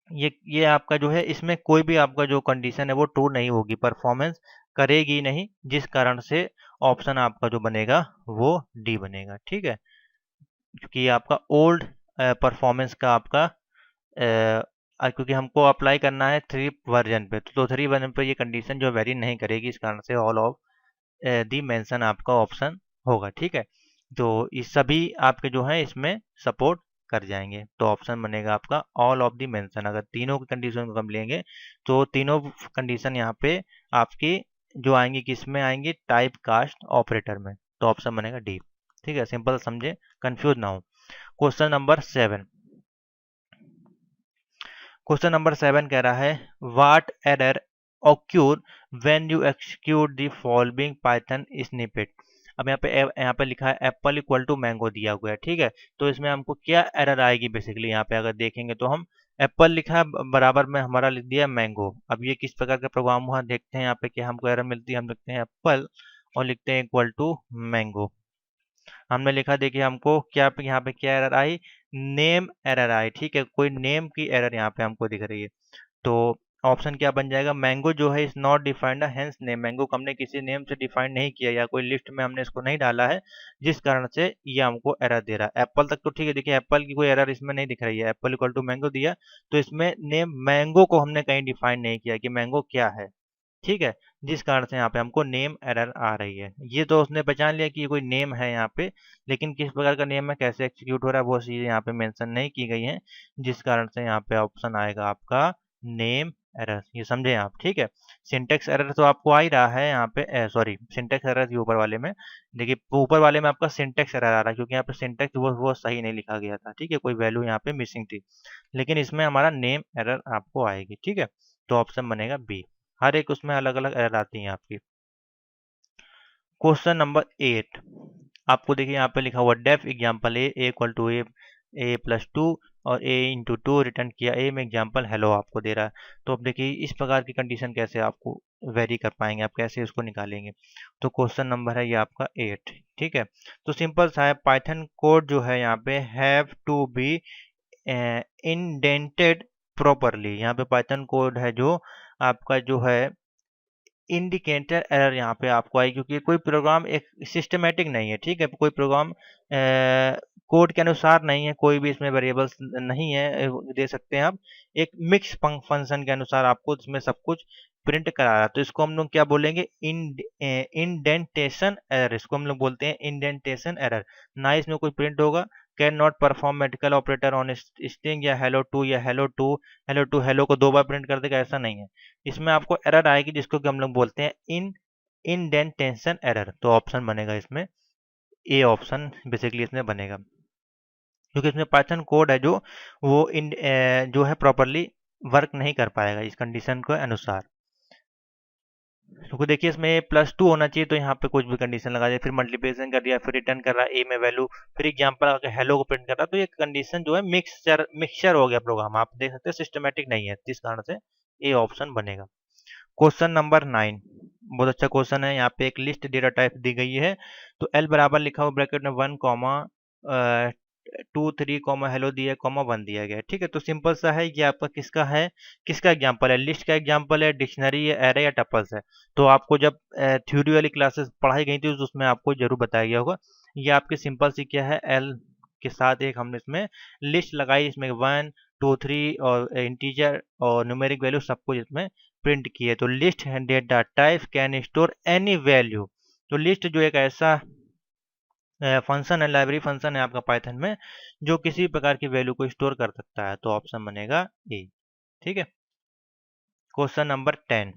ये आपका जो है इसमें कोई भी आपका जो कंडीशन है वो ट्रू नहीं होगी, परफॉर्मेंस करेगी नहीं, जिस कारण से ऑप्शन आपका जो बनेगा वो डी बनेगा। ठीक है, क्योंकि ये आपका ओल्ड परफॉर्मेंस का आपका क्योंकि हमको अप्लाई करना है 3 वर्जन पे, तो 3 वर्जन पे ये कंडीशन जो वेरी नहीं करेगी, इस कारण से ऑल ऑफ दी मेंशन आपका ऑप्शन होगा। ठीक है, तो ये सभी आपके जो है इसमें सपोर्ट कर जाएंगे। तो ऑप्शन बनेगा आपका ऑल ऑफ दी मेंशन। अगर तीनों की कंडीशन को हम लेंगे तो तीनों कंडीशन यहाँ पे आपकी जो आएंगी किस में आएंगी, टाइप कास्ट ऑपरेटर में। तो ऑप्शन बनेगा डी। ठीक है, सिंपल समझे, कंफ्यूज ना हो। Question number 7। क्वेश्चन नंबर 7 कह रहा है what error occur when you execute the following python snippet। अब यहाँ पे लिखा है एप्पल इक्वल टू मैंगो दिया हुआ है। ठीक है, तो इसमें हमको क्या एरर आएगी, बेसिकली यहाँ पे अगर देखेंगे तो हम एप्पल लिखा है बराबर में हमारा लिख दिया मैंगो। अब ये किस प्रकार का प्रोग्राम हुआ देखते हैं यहाँ पे क्या हमको एरर मिलती है। हम लिखते हैं एप्पल और लिखते हैं इक्वल टू मैंगो। हमने लिखा, देखिए हमको क्या यहाँ पे क्या एरर आई, नेम एरर आई। ठीक है, कोई नेम की एरर यहाँ पे हमको दिख रही है। तो ऑप्शन क्या बन जाएगा, मैंगो जो है is not defined hence name. Mango को हमने किसी नेम से डिफाइन नहीं किया या कोई लिस्ट में हमने इसको नहीं डाला है, जिस कारण से ये हमको एरर दे रहा है। एप्पल तक तो ठीक है, देखिए एप्पल की कोई एरर इसमें नहीं दिख रही है। एप्पल इक्वल टू मैंगो दिया तो इसमें नेम मैंगो को हमने कहीं डिफाइन नहीं किया कि मैंगो क्या है। ठीक है, जिस कारण से यहाँ पे हमको नेम एरर आ रही है। ये तो उसने पहचान लिया कि ये कोई नेम है यहाँ पे, लेकिन किस प्रकार का नेम है, कैसे एक्सिक्यूट हो रहा है, वो चीज़ यहाँ पे मेंशन नहीं की गई है, जिस कारण से यहाँ पे ऑप्शन आएगा आपका नेम एरर। ये समझे आप। ठीक है, सिंटेक्स एरर तो आपको आ ही रहा है यहाँ पे, सॉरी सिंटेक्स एरर थी ऊपर वाले में। देखिए ऊपर वाले में आपका सिंटेक्स एरर आ रहा है क्योंकि यहाँ पे सिंटेक्स वो सही नहीं लिखा गया था। ठीक है, कोई वैल्यू यहाँ पे मिसिंग थी, लेकिन इसमें हमारा नेम एरर आपको आएगी। ठीक है, तो ऑप्शन बनेगा बी। हर एक उसमें अलग अलग एरर आती हैं आपकी। क्वेश्चन नंबर 8 आपको देखिए यहाँ पे लिखा हुआ def example A equal to A plus 2 और ए इंटू 2 रिटर्न किया ए में एग्जाम्पल हेलो आपको दे रहा है। तो अब देखिए इस प्रकार की कंडीशन कैसे आपको वेरी कर पाएंगे, आप कैसे उसको निकालेंगे। तो क्वेश्चन नंबर है ये आपका 8। ठीक है, तो सिंपल सा है, पाइथन कोड जो है यहाँ पे have to be indented properly. यहाँ पे पाइथन कोड है जो आपका जो है इंडिकेटर एरर यहाँ पे आपको आई, क्योंकि कोई प्रोग्राम एक सिस्टमेटिक नहीं है। ठीक है, कोई प्रोग्राम कोड के अनुसार नहीं है, कोई भी इसमें वेरिएबल्स नहीं है दे सकते हैं आप। एक मिक्स फंक्शन के अनुसार आपको इसमें सब कुछ प्रिंट करा रहा है। तो इसको हम लोग क्या बोलेंगे, इंडेंटेशन एरर। इसको हम लोग बोलते हैं इंडेंटेशन एरर। ना इसमें कोई प्रिंट होगा, can not perform medical operator on string या हेलो टू या हेलो को 2 बार प्रिंट कर देगा, ऐसा नहीं है। इसमें आपको एरर आएगी जिसको कि हम लोग बोलते हैं इंडेंटेशन एरर। तो ऑप्शन बनेगा इसमें ए ऑप्शन बेसिकली इसमें बनेगा, क्योंकि इसमें पाइथन कोड है जो वो जो है प्रॉपरली वर्क नहीं कर पाएगा इस कंडीशन के अनुसार। तो देखिए इसमें +2 होना चाहिए, तो यहाँ पे कुछ भी कंडीशन लगा दिया, फिर मल्टीप्लिकेशन कर दिया, फिर रिटर्न कर रहा है ए में वैल्यू, फिर एग्जाम्पल आके हेलो को प्रिंट कर रहा है। तो ये कंडीशन जो है मिक्सचर हो गया प्रोग्राम, आप देख सकते हैं सिस्टमेटिक नहीं है, इस कारण से ए ऑप्शन बनेगा। क्वेश्चन नंबर 9 बहुत अच्छा क्वेश्चन है। यहाँ पे एक लिस्ट डेटा टाइप दी गई है, तो एल बराबर लिखा हुआ ब्रैकेट में 1 कॉमा 2 3 कॉमा हेलो दिया है कॉमा 1 दिया गया है। ठीक है, तो सिंपल सा है, ये आपका किसका है, किसका एग्जांपल है, लिस्ट का एग्जांपल है, डिक्शनरी है, एरे या टपल्स है। तो आपको जब थ्योरी वाली क्लासेस पढ़ाई गई थी तो उसमें आपको जरूर बताया गया होगा। ये आपकी सिंपल सी क्या है, एल के साथ एक हमने इसमें लिस्ट लगाई, इसमें 1 2 3 और इंटीजर और न्यूमेरिक वैल्यू सब कुछ इसमें प्रिंट की है। तो list data type can store any value. तो लिस्ट जो एक ऐसा फंक्शन है, लाइब्रेरी फंक्शन है आपका पाइथन में, जो किसी प्रकार की वैल्यू को स्टोर कर सकता है। तो ऑप्शन बनेगा ए। ठीक है, क्वेश्चन नंबर 10।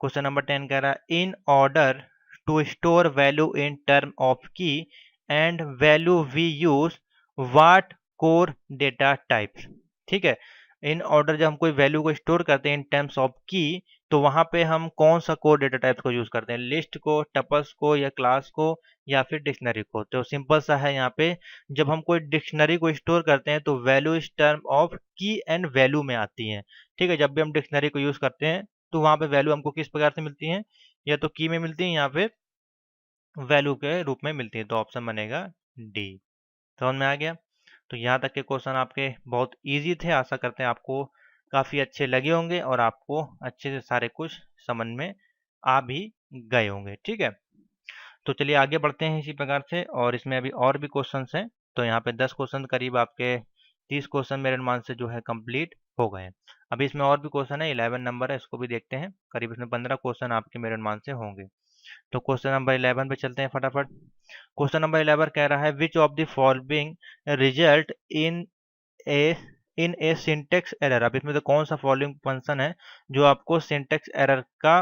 क्वेश्चन नंबर 10 कह रहा है in order to store value in term of key and value we use what core data types. ठीक है, इन ऑर्डर जब हम कोई वैल्यू को स्टोर करते हैं इन टर्म्स ऑफ की, तो वहां पे हम कौन सा कोर डेटा टाइप्स को यूज करते हैं, लिस्ट को, टपल्स को, या क्लास को, या फिर डिक्शनरी को। तो सिंपल सा है, यहाँ पे जब हम कोई डिक्शनरी को स्टोर करते हैं तो वैल्यू इस term of key and value में आती है। ठीक है, जब भी हम डिक्शनरी को यूज करते हैं तो वहां पे वैल्यू हमको किस प्रकार से मिलती है, या तो की में मिलती है या फिर वैल्यू के रूप में मिलती है। तो ऑप्शन बनेगा डी। समझ में आ गया। तो यहाँ तक के क्वेश्चन आपके बहुत इजी थे, आशा करते हैं आपको काफ़ी अच्छे लगे होंगे और आपको अच्छे से सारे कुछ समझ में आ भी गए होंगे। ठीक है, तो चलिए आगे बढ़ते हैं इसी प्रकार से, और इसमें अभी और भी क्वेश्चन हैं। तो यहाँ पे 10 क्वेश्चन करीब आपके 30 क्वेश्चन मेरे अनुमान से जो है कंप्लीट हो गए हैं। अभी इसमें और भी क्वेश्चन है, 11 नंबर है, इसको भी देखते हैं। करीब इसमें 15 क्वेश्चन आपके मेरे अनुमान से होंगे। तो क्वेश्चन नंबर 11 पे चलते हैं फटाफट। क्वेश्चन नंबर 11 कह रहा है which of the following result a in a syntax error. अब इसमें तो कौन सा फॉलोइंग फंक्शन है जो आपको सिंटेक्स एरर का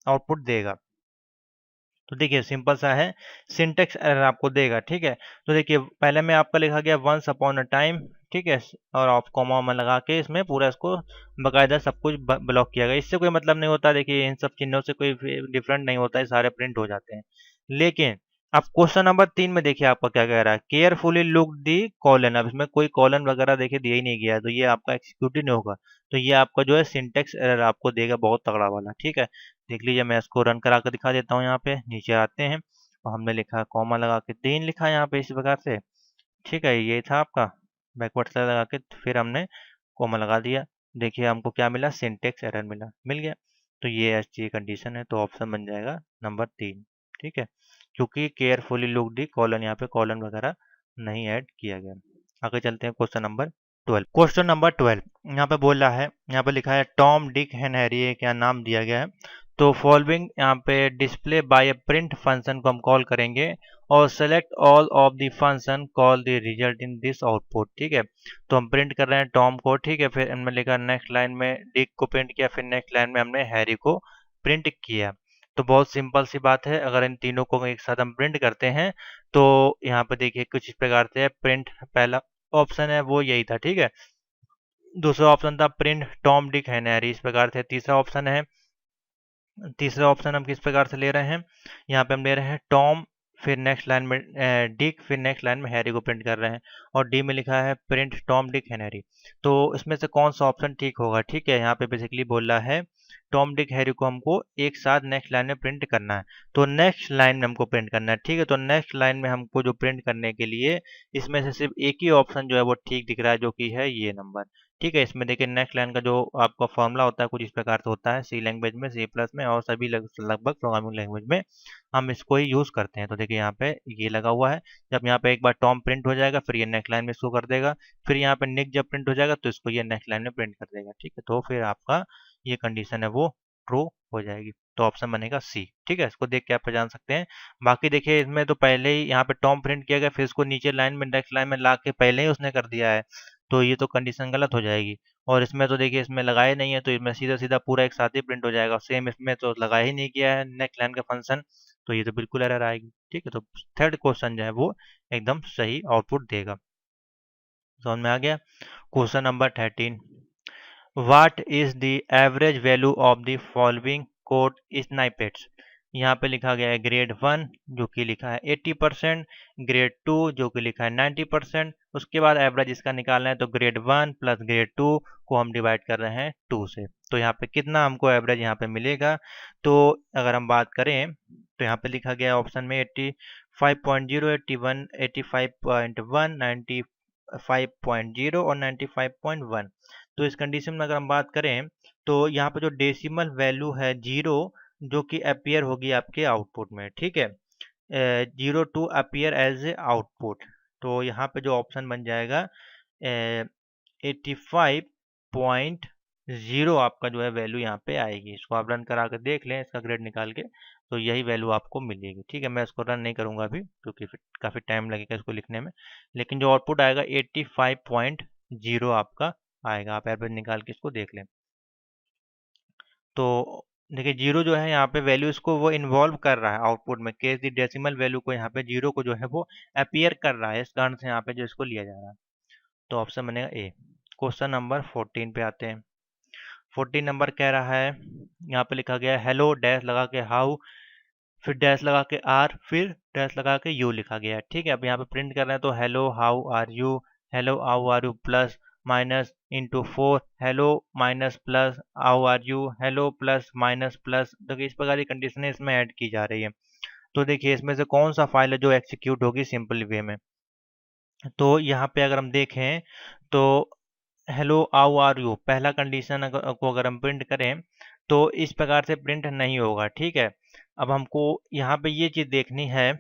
आउटपुट देगा। तो देखिए सिंपल सा है, सिंटेक्स एरर आपको देगा। ठीक है, तो देखिए पहले में आपका लिखा गया वंस अपॉन अ टाइम। ठीक है, और आप कॉमा में लगा के इसमें पूरा इसको बकायदा सब कुछ ब्लॉक किया गया। इससे कोई मतलब नहीं होता, देखिए इन सब चिन्हों से कोई डिफरेंट नहीं होता है, सारे प्रिंट हो जाते हैं। लेकिन अब क्वेश्चन नंबर 3 में देखिए आपका क्या कह रहा है, केयरफुली लुक दी कॉलन। अब इसमें कोई कॉलन वगैरह देखिए दिया ही नहीं गया है, तो ये आपका एग्जीक्यूटिव नहीं होगा। तो ये आपका जो है सिंटेक्स एरर आपको देगा बहुत तगड़ा वाला। ठीक है, देख लीजिए, मैं इसको रन करा कर दिखा देता हूँ। यहाँ पे नीचे आते हैं और हमने लिखा कॉमा लगा के 3 लिखा है यहाँ पे इस प्रकार से। ठीक है, ये था आपका बैकवर्ड स्लैश लगा के फिर हमने कॉमा लगा दिया। देखिए हमको क्या मिला, सिंटेक्स एरर मिल गया। तो ये ऐसी कंडीशन है, तो ऑप्शन बन जाएगा नंबर 3। ठीक है, क्योंकि केयरफुली लुक दी कॉलन, यहाँ पे कॉलन वगैरह नहीं ऐड किया गया। आगे चलते हैं क्वेश्चन नंबर 12। क्वेश्चन नंबर 12 यहाँ पे बोल रहा है, यहाँ पे लिखा है टॉम डिक एंड हैरी, ये क्या नाम दिया गया है। तो फॉलोइंग यहाँ पे डिस्प्ले बाय ए प्रिंट फंक्शन को हम कॉल करेंगे और select all of the function call the result in this output. ठीक है, तो हम प्रिंट कर रहे हैं टॉम को। ठीक है, फिर हमने लिखा नेक्स्ट लाइन में डिक को प्रिंट किया, फिर नेक्स्ट लाइन में हमने हैरी को प्रिंट किया। तो बहुत सिंपल सी बात है, अगर इन तीनों को एक साथ हम प्रिंट करते हैं तो यहाँ पे देखिए कुछ इस प्रकार से प्रिंट, पहला ऑप्शन है वो यही था। ठीक है, दूसरा ऑप्शन था print Tom Dick and Harry, इस प्रकार से। तीसरा ऑप्शन हम किस प्रकार से ले रहे हैं, यहाँ पे हम ले रहे हैं टॉम, फिर नेक्स्ट लाइन में डिक, फिर नेक्स्ट लाइन में हैरी को प्रिंट कर रहे हैं, और डी में लिखा है print Tom Dick and Harry. तो इसमें से कौन सा ऑप्शन ठीक होगा। ठीक है, यहाँ पे बेसिकली बोल रहा है टॉम डिक हैरी को हमको एक साथ नेक्स्ट लाइन में प्रिंट करना है, तो नेक्स्ट लाइन में हमको प्रिंट करना है। ठीक है, तो नेक्स्ट लाइन में हमको जो प्रिंट करने के लिए इसमें से सिर्फ एक ही ऑप्शन जो है वो ठीक दिख रहा है, जो कि है ये नंबर। ठीक है, इसमें देखिए नेक्स्ट लाइन का जो आपका फॉर्मूला होता है कुछ इस प्रकार से होता है, सी लैंग्वेज में, सी प्लस में और सभी लगभग प्रोग्रामिंग लैंग्वेज में हम इसको ही यूज़ करते हैं। तो देखिए यहाँ पे ये लगा हुआ है, जब यहाँ पे एक बार टॉम प्रिंट हो जाएगा फिर ये नेक्स्ट लाइन में इसको कर देगा, फिर यहाँ पे निक जब प्रिंट हो जाएगा तो इसको ये नेक्स्ट लाइन में प्रिंट कर देगा। ठीक है, तो फिर आपका ये कंडीशन है वो ट्रू हो जाएगी। तो ऑप्शन बनेगा सी। ठीक है, इसको देख के आप पहचान सकते हैं। बाकी देखिए इसमें तो पहले ही यहाँ पे टॉम प्रिंट किया गया, फिर इसको नीचे लाइन में नेक्स्ट लाइन में ला के पहले ही उसने कर दिया है, तो ये तो कंडीशन गलत हो जाएगी। और इसमें तो देखिए इसमें लगाया नहीं है, तो इसमें सीधा सीधा पूरा एक साथ ही प्रिंट हो जाएगा। सेम इसमें तो लगाया ही नहीं किया है नेक्स्ट लाइन का फंक्शन, तो ये तो बिल्कुल एरर आएगी। ठीक है, तो थर्ड क्वेश्चन जो है वो एकदम सही आउटपुट देगा। समझ में आ गया। Question number 13 what is the average value of the following code snippets. यहाँ पे लिखा गया है ग्रेड 1 जो कि लिखा है 80%, ग्रेड 2 जो कि लिखा है 90%। उसके बाद एवरेज इसका निकालना है तो ग्रेड 1 प्लस ग्रेड 2 को हम डिवाइड कर रहे हैं 2 से। तो यहाँ पे कितना हमको एवरेज यहाँ पे मिलेगा, तो अगर हम बात करें तो यहाँ पे लिखा गया ऑप्शन में 85.0, 81, 85.1, 95.0 और 95.1। तो इस कंडीशन में अगर हम बात करें तो यहाँ पे जो डेसिमल वैल्यू है 0 जो कि अपीयर होगी आपके आउटपुट में, ठीक है, 0 to appear as a output. तो यहाँ पे जो ऑप्शन बन जाएगा 85.0 आपका जो है वैल्यू यहाँ पे आएगी। इसको आप रन करा कर देख लें इसका ग्रेड निकाल के, तो यही वैल्यू आपको मिलेगी। ठीक है, मैं इसको रन नहीं करूँगा अभी क्योंकि फिर काफ़ी टाइम लगेगा इसको लिखने में, लेकिन जो आउटपुट आएगा 85.0 आपका आएगा। आप एवरेज निकाल के इसको देख लें। तो देखिए जीरो जो है यहाँ पे वैल्यू इसको वो इन्वॉल्व कर रहा है आउटपुट में, केस दी डेसिमल वैल्यू को यहाँ पे जीरो को जो है वो अपीयर कर रहा है, इस कारण से यहाँ पे जो इसको लिया जा रहा है। तो ऑप्शन बनेगा ए। क्वेश्चन नंबर 14 पे आते हैं। 14 नंबर कह रहा है, यहाँ पे लिखा गया है हेलो डैश लगा के हाउ, फिर डैश लगा के आर, फिर डैश लगा के यू लिखा गया है। ठीक है, अब यहाँ पे प्रिंट कर रहे हैं तो hello how are you, hello how are you plus minus into 4, hello minus plus how are you, hello plus minus plus. देखिए इस प्रकार की कंडीशन इसमें ऐड की जा रही है। तो देखिए इसमें से कौन सा फाइल है जो एग्जीक्यूट होगी सिंपल वे में। तो यहाँ पे अगर हम देखें तो हेलो हाउ आर यू पहला कंडीशन को अगर हम प्रिंट करें तो इस प्रकार से प्रिंट नहीं होगा। ठीक है, अब हमको यहाँ पे ये चीज़ देखनी है,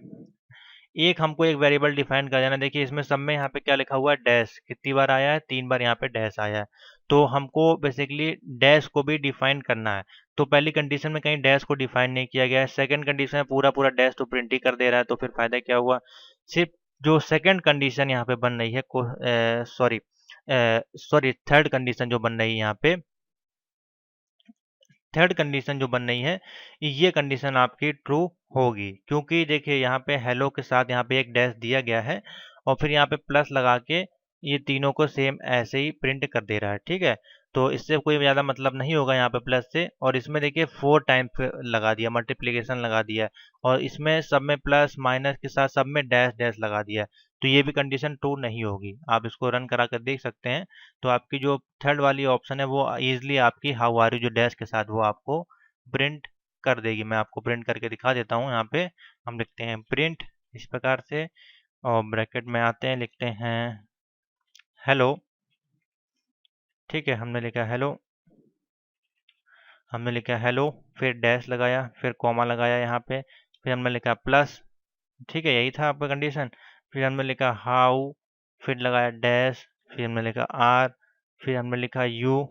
एक हमको एक वेरिएबल डिफाइन कर देना। देखिए इसमें सब में यहाँ पे क्या लिखा हुआ है डैश, कितनी बार आया है, 3 बार यहाँ पे डैश आया है। तो हमको बेसिकली डैश को भी डिफाइन करना है। तो पहली कंडीशन में कहीं डैश को डिफाइन नहीं किया गया है, सेकंड कंडीशन में पूरा पूरा डैश तो प्रिंट ही कर दे रहा है, तो फिर फायदा क्या हुआ। सिर्फ जो सेकंड कंडीशन यहाँ पे बन रही है सॉरी थर्ड कंडीशन जो बन रही है यहाँ पे, थर्ड कंडीशन जो बन रही है ये कंडीशन आपकी ट्रू होगी, क्योंकि देखिए यहाँ पे हेलो के साथ यहाँ पे एक डैश दिया गया है और फिर यहाँ पे प्लस लगा के ये तीनों को सेम ऐसे ही प्रिंट कर दे रहा है। ठीक है, तो इससे कोई ज़्यादा मतलब नहीं होगा यहाँ पे प्लस से, और इसमें देखिए 4 टाइम्स लगा दिया, मल्टीप्लिकेशन लगा दिया, और इसमें सब में प्लस माइनस के साथ सब में डैश डैश लगा दिया। तो ये भी कंडीशन ट्रू नहीं होगी। आप इसको रन करा कर देख सकते हैं, तो आपकी जो थर्ड वाली ऑप्शन है वो ईजिली आपकी हाउ आर यू जो डैश के साथ वो आपको प्रिंट कर देगी। मैं आपको प्रिंट करके दिखा देता हूँ। यहाँ पे हम लिखते हैं प्रिंट इस प्रकार से, और ब्रैकेट में आते हैं, लिखते हैं हेलो। ठीक है, हमने लिखा हेलो, हमने लिखा हेलो, फिर डैश लगाया, फिर कॉमा लगाया यहाँ पे, फिर हमने लिखा प्लस। ठीक है, यही था आपका कंडीशन। फिर हमने लिखा हाउ, फिर लगाया डैश, फिर हमने लिखा आर, फिर हमने लिखा यू,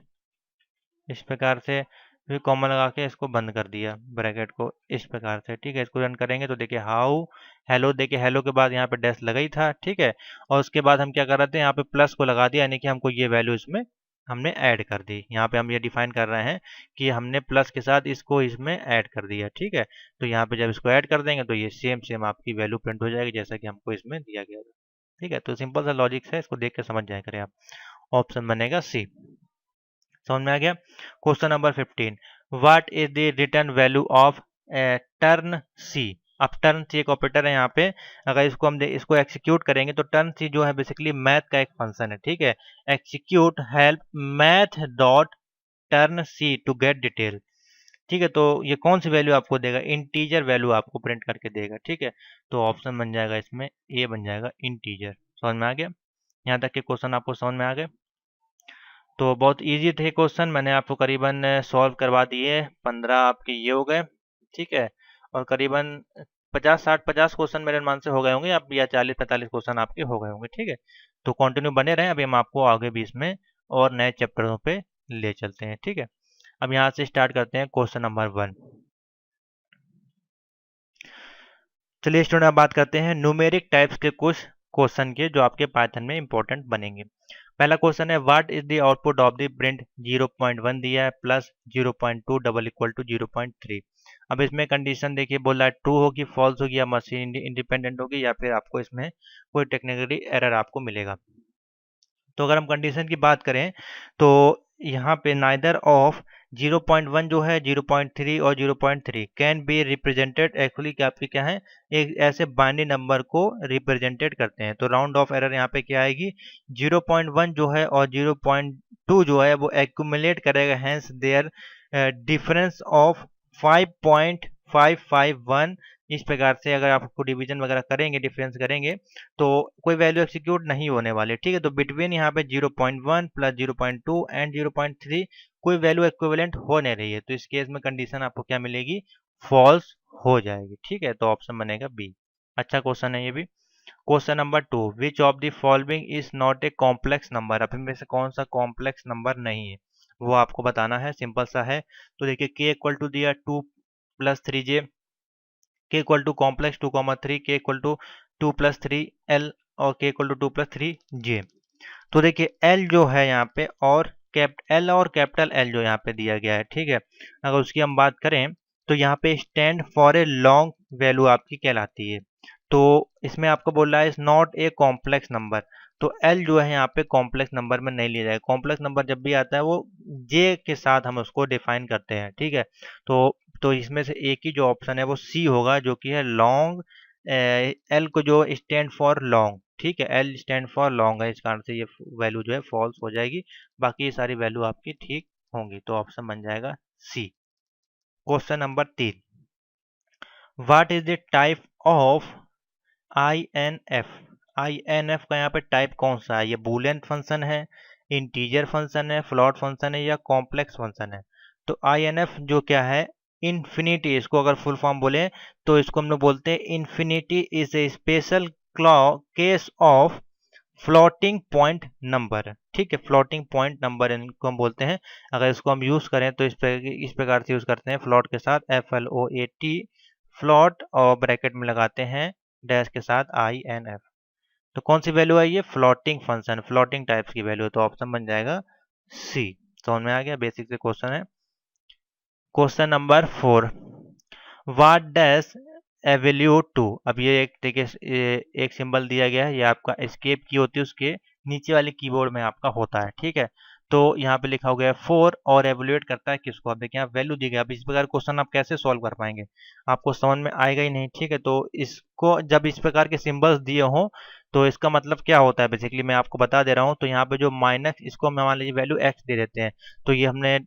इस प्रकार से, फिर कॉमा लगा के इसको बंद कर दिया ब्रैकेट को इस प्रकार से। ठीक है, इसको रन करेंगे तो देखिए हाउ हेलो, देखिए हेलो के बाद यहाँ पे डैश लगा ही था। ठीक है, और उसके बाद हम क्या कर रहे थे, यहाँ पे प्लस को लगा दिया, यानी कि हमको ये वैल्यू इसमें हमने ऐड कर दी। यहाँ पे हम ये डिफाइन कर रहे हैं कि हमने प्लस के साथ इसको इसमें ऐड कर दिया। ठीक है, तो यहाँ पे जब इसको ऐड कर देंगे तो ये सेम सेम आपकी वैल्यू प्रिंट हो जाएगी जैसा कि हमको इसमें दिया गया था। ठीक है, तो सिंपल सा लॉजिक है, इसको देख के समझ जाया करें आप। ऑप्शन बनेगा सी। समझ में आ गया। Question number 15, what is the return value of turn C. अब टर्न सी एक ऑपरेटर है यहाँ पे, अगर इसको हम इसको एक्सिक्यूट करेंगे तो टर्न सी जो है बेसिकली मैथ का एक फंक्शन है। ठीक है, execute help math dot turn C to get detail. ठीक है, तो ये कौन सी वैल्यू आपको देगा, इंटीजर वैल्यू आपको प्रिंट करके देगा। ठीक है, तो ऑप्शन बन जाएगा इसमें ए बन जाएगा इंटीजर। समझ में आ गया, यहाँ तक के क्वेश्चन आपको समझ में आ गए। तो बहुत इजी थे क्वेश्चन, मैंने आपको करीबन सॉल्व करवा दिए, 15 आपके ये हो गए। ठीक है, और करीबन 50 क्वेश्चन मेरे अनुमान से हो गए होंगे, आप या 40-45 क्वेश्चन आपके हो गए होंगे। ठीक है, तो कंटिन्यू बने रहें, अभी हम आपको आगे भी इसमें और नए चैप्टरों पे ले चलते हैं। ठीक है, अब यहाँ से स्टार्ट करते हैं क्वेश्चन नंबर 1। चलिए स्टूडेंट अब बात करते हैं न्यूमेरिक टाइप्स के कुछ क्वेश्चन के जो आपके पाइथन में इंपॉर्टेंट बनेंगे। पहला क्वेश्चन है what is the output of the print 0.1 दिया है प्लस 0.2 डबल इक्वल टू 0.3। अब इसमें कंडीशन देखिए बोल रहा है ट्रू होगी, फॉल्स होगी, या मशीन इंडिपेंडेंट होगी, या फिर आपको इसमें कोई टेक्निकली एरर आपको मिलेगा। तो अगर हम कंडीशन की बात करें तो यहाँ पे नाइदर ऑफ 0.1 जो है 0.3 और 0.3 कैन बी रिप्रेजेंटेड, एक्चुअली क्या आपके क्या है, एक ऐसे बाइनरी नंबर को रिप्रेजेंटेड करते हैं। तो राउंड ऑफ एरर यहाँ पे क्या आएगी, 0.1 जो है और 0.2 जो है वो एक्यूमुलेट करेगा, हैंस देयर डिफरेंस ऑफ 5.551। इस प्रकार से अगर आपको डिवीजन वगैरह करेंगे, डिफरेंस करेंगे, तो कोई वैल्यू एक्सिक्यूट नहीं होने वाली, ठीक है। तो बिटवीन यहाँ पे 0.1 प्लस 0.2 एंड 0.3 कोई वैल्यू इक्विवेलेंट हो नहीं रही है, तो इस केस में कंडीशन आपको क्या मिलेगी, फॉल्स हो जाएगी, ठीक है। तो ऑप्शन बनेगा बी। अच्छा क्वेश्चन है ये भी। Question number 2, which of the following is not a complex number. अब इनमें से कौन सा कॉम्प्लेक्स नंबर नहीं है वो आपको बताना है, सिंपल सा है। तो देखिए k इक्वल टू दिया 2 plus 3j, k equal to complex 2,3, k equal to 2 plus 3l और k equal to 2 plus 3j। तो देखिए l जो है यहाँ पे और L और कैपिटल L जो यहाँ पे दिया गया है, ठीक है। अगर उसकी हम बात करें तो यहाँ पे stand for a long value आपकी कहलाती है। तो इसमें आपको बोल रहा है is not a complex number, तो L जो है यहाँ पे कॉम्प्लेक्स नंबर में नहीं लिया जाएगा। कॉम्प्लेक्स नंबर जब भी आता है वो J के साथ हम उसको डिफाइन करते हैं, ठीक है। तो इसमें से एक ही जो ऑप्शन है वो सी होगा, जो कि है लॉन्ग। एल को जो स्टैंड फॉर लॉन्ग, ठीक है, एल स्टैंड फॉर लॉन्ग है, इस कारण से ये वैल्यू जो है फॉल्स हो जाएगी। बाकी ये सारी वैल्यू आपकी ठीक होंगी, तो ऑप्शन बन जाएगा C. Question number 3, what is the type of INF। INF का यहाँ पे टाइप कौन सा है, ये बूलियन फंक्शन है, इंटीजर फंक्शन है, फ्लोट फंक्शन है, या कॉम्प्लेक्स फंक्शन है। तो INF जो क्या है, इन्फिनिटी, इसको अगर फुल फॉर्म बोले तो इसको हम लोग बोलते हैं infinity is a special case of floating point number, ठीक है। फ्लोटिंग पॉइंट नंबर इनको हम बोलते हैं। अगर इसको हम यूज करें तो इस प्रकार से यूज करते हैं, फ्लोट के साथ FLOAT, फ्लोट, और ब्रैकेट में लगाते हैं डैश के साथ INF। तो कौन सी वैल्यू है ये, फ्लोटिंग फंक्शन, फ्लोटिंग टाइप्स की वैल्यू, तो ऑप्शन बन जाएगा सी। समझ में आ गया, बेसिक से क्वेश्चन है। Question number 4, what dash evaluate to. अब ये एक देखिए एक सिंबल दिया गया है, ये आपका एस्केप की होती है, उसके नीचे वाले कीबोर्ड में आपका होता है, ठीक है। तो यहाँ पे लिखा हो गया 4 और एवल्यूएट करता है किसको। अब देखिए यहाँ वैल्यू दी गई, अब इस प्रकार क्वेश्चन आप कैसे सॉल्व कर पाएंगे, आपको समझ में आएगा ही नहीं, ठीक है। तो इसको जब इस प्रकार के सिंबल्स दिए हों तो इसका मतलब क्या होता है, बेसिकली मैं आपको बता दे रहा हूँ। तो यहाँ पे जो माइनस, इसको हम मान लीजिए वैल्यू एक्स दे देते हैं, तो ये हमने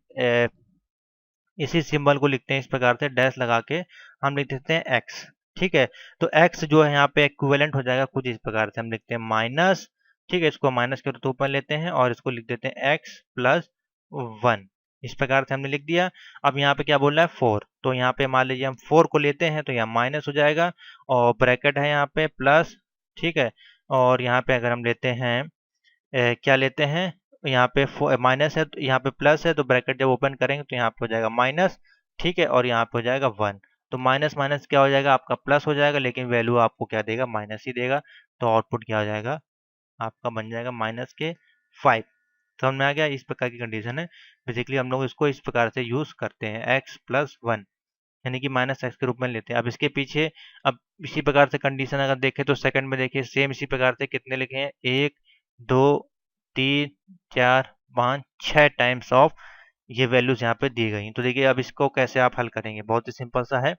इसी सिंबल को लिखते हैं इस प्रकार से डैश लगा के, हम लिख देते हैं एक्स, ठीक है। तो एक्स जो है यहाँ पे इक्विवेलेंट हो जाएगा कुछ इस प्रकार से, हम लिखते हैं माइनस, ठीक है, इसको माइनस के रूप में लेते हैं और इसको लिख देते हैं एक्स प्लस 1। इस प्रकार से हमने लिख दिया। अब यहाँ पे क्या बोल रहा है 4, तो यहाँ पे मान लीजिए हम 4 को लेते हैं तो यहाँ माइनस हो जाएगा और ब्रैकेट है यहाँ पे प्लस, ठीक है। और यहाँ पे अगर हम लेते हैं क्या लेते हैं, यहाँ पे माइनस है तो यहाँ पे प्लस है, तो ब्रैकेट जब ओपन करेंगे तो यहाँ पे हो जाएगा माइनस, ठीक है, और यहाँ पे हो जाएगा 1। तो माइनस माइनस क्या हो जाएगा आपका प्लस हो जाएगा, लेकिन वैल्यू आपको क्या देगा, माइनस ही देगा। तो आउटपुट क्या हो जाएगा आपका, बन जाएगा माइनस के 5। समझ में आ गया, इस प्रकार की कंडीशन है। बेसिकली हम लोग इसको इस प्रकार से यूज करते हैं, एक्स प्लस 1 यानी कि माइनस एक्स के रूप में लेते हैं। अब इसके पीछे, अब इसी प्रकार से कंडीशन अगर देखें तो सेकंड में देखिए सेम इसी प्रकार से कितने लिखे हैं, 1 2 3 4 5 6 टाइम्स ऑफ ये वैल्यूज यहाँ पे दी गई। तो देखिए अब इसको कैसे आप हल करेंगे, बहुत ही सिंपल सा है।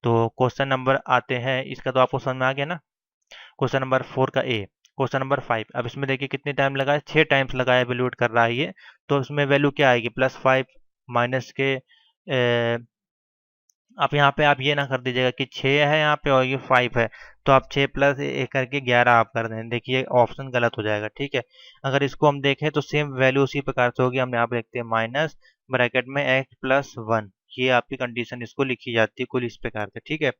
तो क्वेश्चन नंबर आते हैं इसका, तो आपको समझ में आ गया ना। क्वेश्चन नंबर 4 का ए। क्वेश्चन नंबर 5, अब इसमें देखिए कितने टाइम लगा है, 6 टाइम्स लगा है, एवेल्यूएट कर रहा है ये। तो इसमें वैल्यू क्या आएगी, +5 माइनस के अब यहाँ पे आप ये ना कर दीजिएगा कि 6 है यहाँ पे और ये 5 है, तो आप 6 प्लस 1 करके 11 आप कर दें, देखिए ऑप्शन गलत हो जाएगा, ठीक है। अगर इसको हम देखें तो सेम वैल्यू उसी प्रकार से होगी, हम यहाँ पे लिखते हैं माइनस ब्रैकेट में x प्लस 1, ये आपकी कंडीशन इसको लिखी जाती है कुल इस प्रकार से, ठीक है।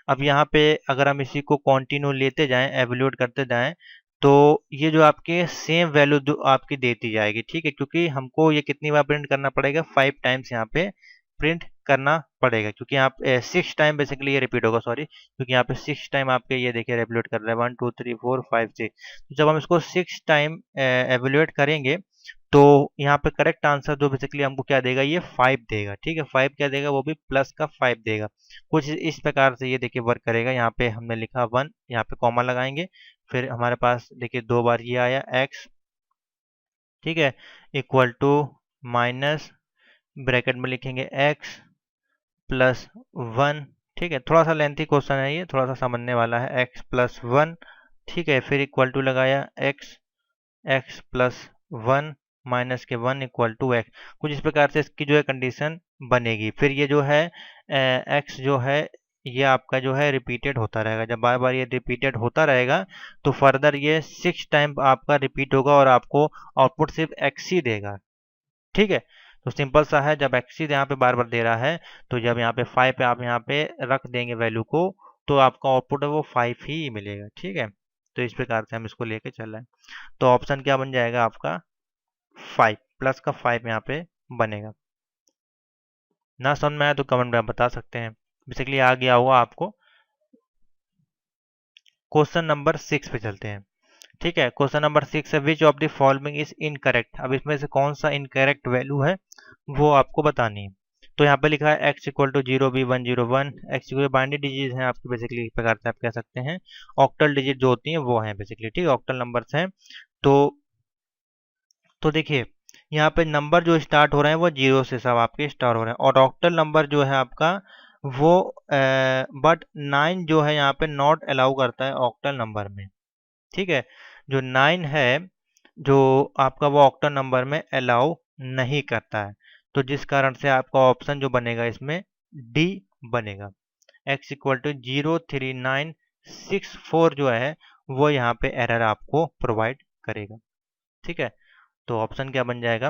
अब यहाँ पे अगर हम इसी को कंटिन्यू लेते जाएं, एवेल्यूएट करते जाएं, तो ये जो आपके सेम वैल्यू जो आपकी देती जाएगी, ठीक है, क्योंकि हमको ये कितनी बार प्रिंट करना पड़ेगा, 5 टाइम्स यहाँ पे प्रिंट करना पड़ेगा, क्योंकि यहाँ पे 6 टाइम बेसिकली ये रिपीट होगा, सॉरी, क्योंकि यहाँ पे 6 टाइम आपके ये देखिए एवेल्यूएट कर रहा है, 1 2 3 4 5 6। तो जब हम इसको 6 टाइम एवेल्यूएट करेंगे तो यहाँ पे करेक्ट आंसर जो बेसिकली हमको क्या देगा, ये 5 देगा, ठीक है। 5 क्या देगा, वो भी प्लस का 5 देगा। कुछ इस प्रकार से ये देखिए वर्क करेगा। यहाँ पे हमने लिखा 1, यहाँ पे कॉमा लगाएंगे, फिर हमारे पास देखिए 2 बार ये आया x, ठीक है, इक्वल टू माइनस ब्रैकेट में लिखेंगे x प्लस 1। ठीक है, थोड़ा सा लेंथी क्वेश्चन है ये, थोड़ा सा समझने वाला है। x प्लस 1, ठीक है, फिर इक्वल टू लगाया x प्लस 1 माइनस के 1 इक्वल टू x। कुछ इस प्रकार से इसकी जो है कंडीशन बनेगी। फिर ये जो है x जो है ये आपका जो है रिपीटेड होता रहेगा। जब बार बार ये रिपीटेड होता रहेगा तो फर्दर ये 6 टाइम आपका रिपीट होगा और आपको आउटपुट सिर्फ x ही देगा। ठीक है, तो सिंपल सा है, जब x ही यहाँ पे बार बार दे रहा है तो जब यहाँ पे 5 पे आप यहाँ पे रख देंगे वैल्यू को तो आपका आउटपुट है वो 5 ही मिलेगा। ठीक है, तो इस प्रकार से हम इसको लेके चल रहे हैं। तो ऑप्शन क्या बन जाएगा आपका 5, प्लस का 5 यहाँ पे बनेगा। ना समझ में आया तो कमेंट में आप बता सकते हैं। बेसिकली आ गया हुआ आपको। क्वेश्चन नंबर 6 पे चलते हैं। ठीक है, क्वेश्चन नंबर 6 है which of the following is incorrect. अब इसमें से कौन सा इनकरेक्ट वैल्यू है वो आपको बतानी है। तो यहाँ पे लिखा है x equal to 0b101। x equal binary digit हैं आपके, बेसिकली इस प्रकार से आप कह सकते हैं। ऑक्टल डिजिट जो होती हैं वो हैं बेसिकली, ठीक है, ऑक्टल नंबर्स हैं। तो देखिए यहाँ पे नंबर जो स्टार्ट हो रहे हैं वो 0 से सब आपके स्टार्ट हो रहे हैं और ऑक्टल नंबर जो है आपका वो बट 9 जो है यहाँ पे नॉट अलाउ करता है ऑक्टल नंबर में। ठीक है, जो 9 है जो आपका वो ऑक्टल नंबर में अलाउ नहीं करता है। तो जिस कारण से आपका ऑप्शन जो बनेगा इसमें डी बनेगा। x इक्वल टू 03964 जो है वो यहाँ पे एरर आपको प्रोवाइड करेगा। ठीक है, तो ऑप्शन क्या बन जाएगा,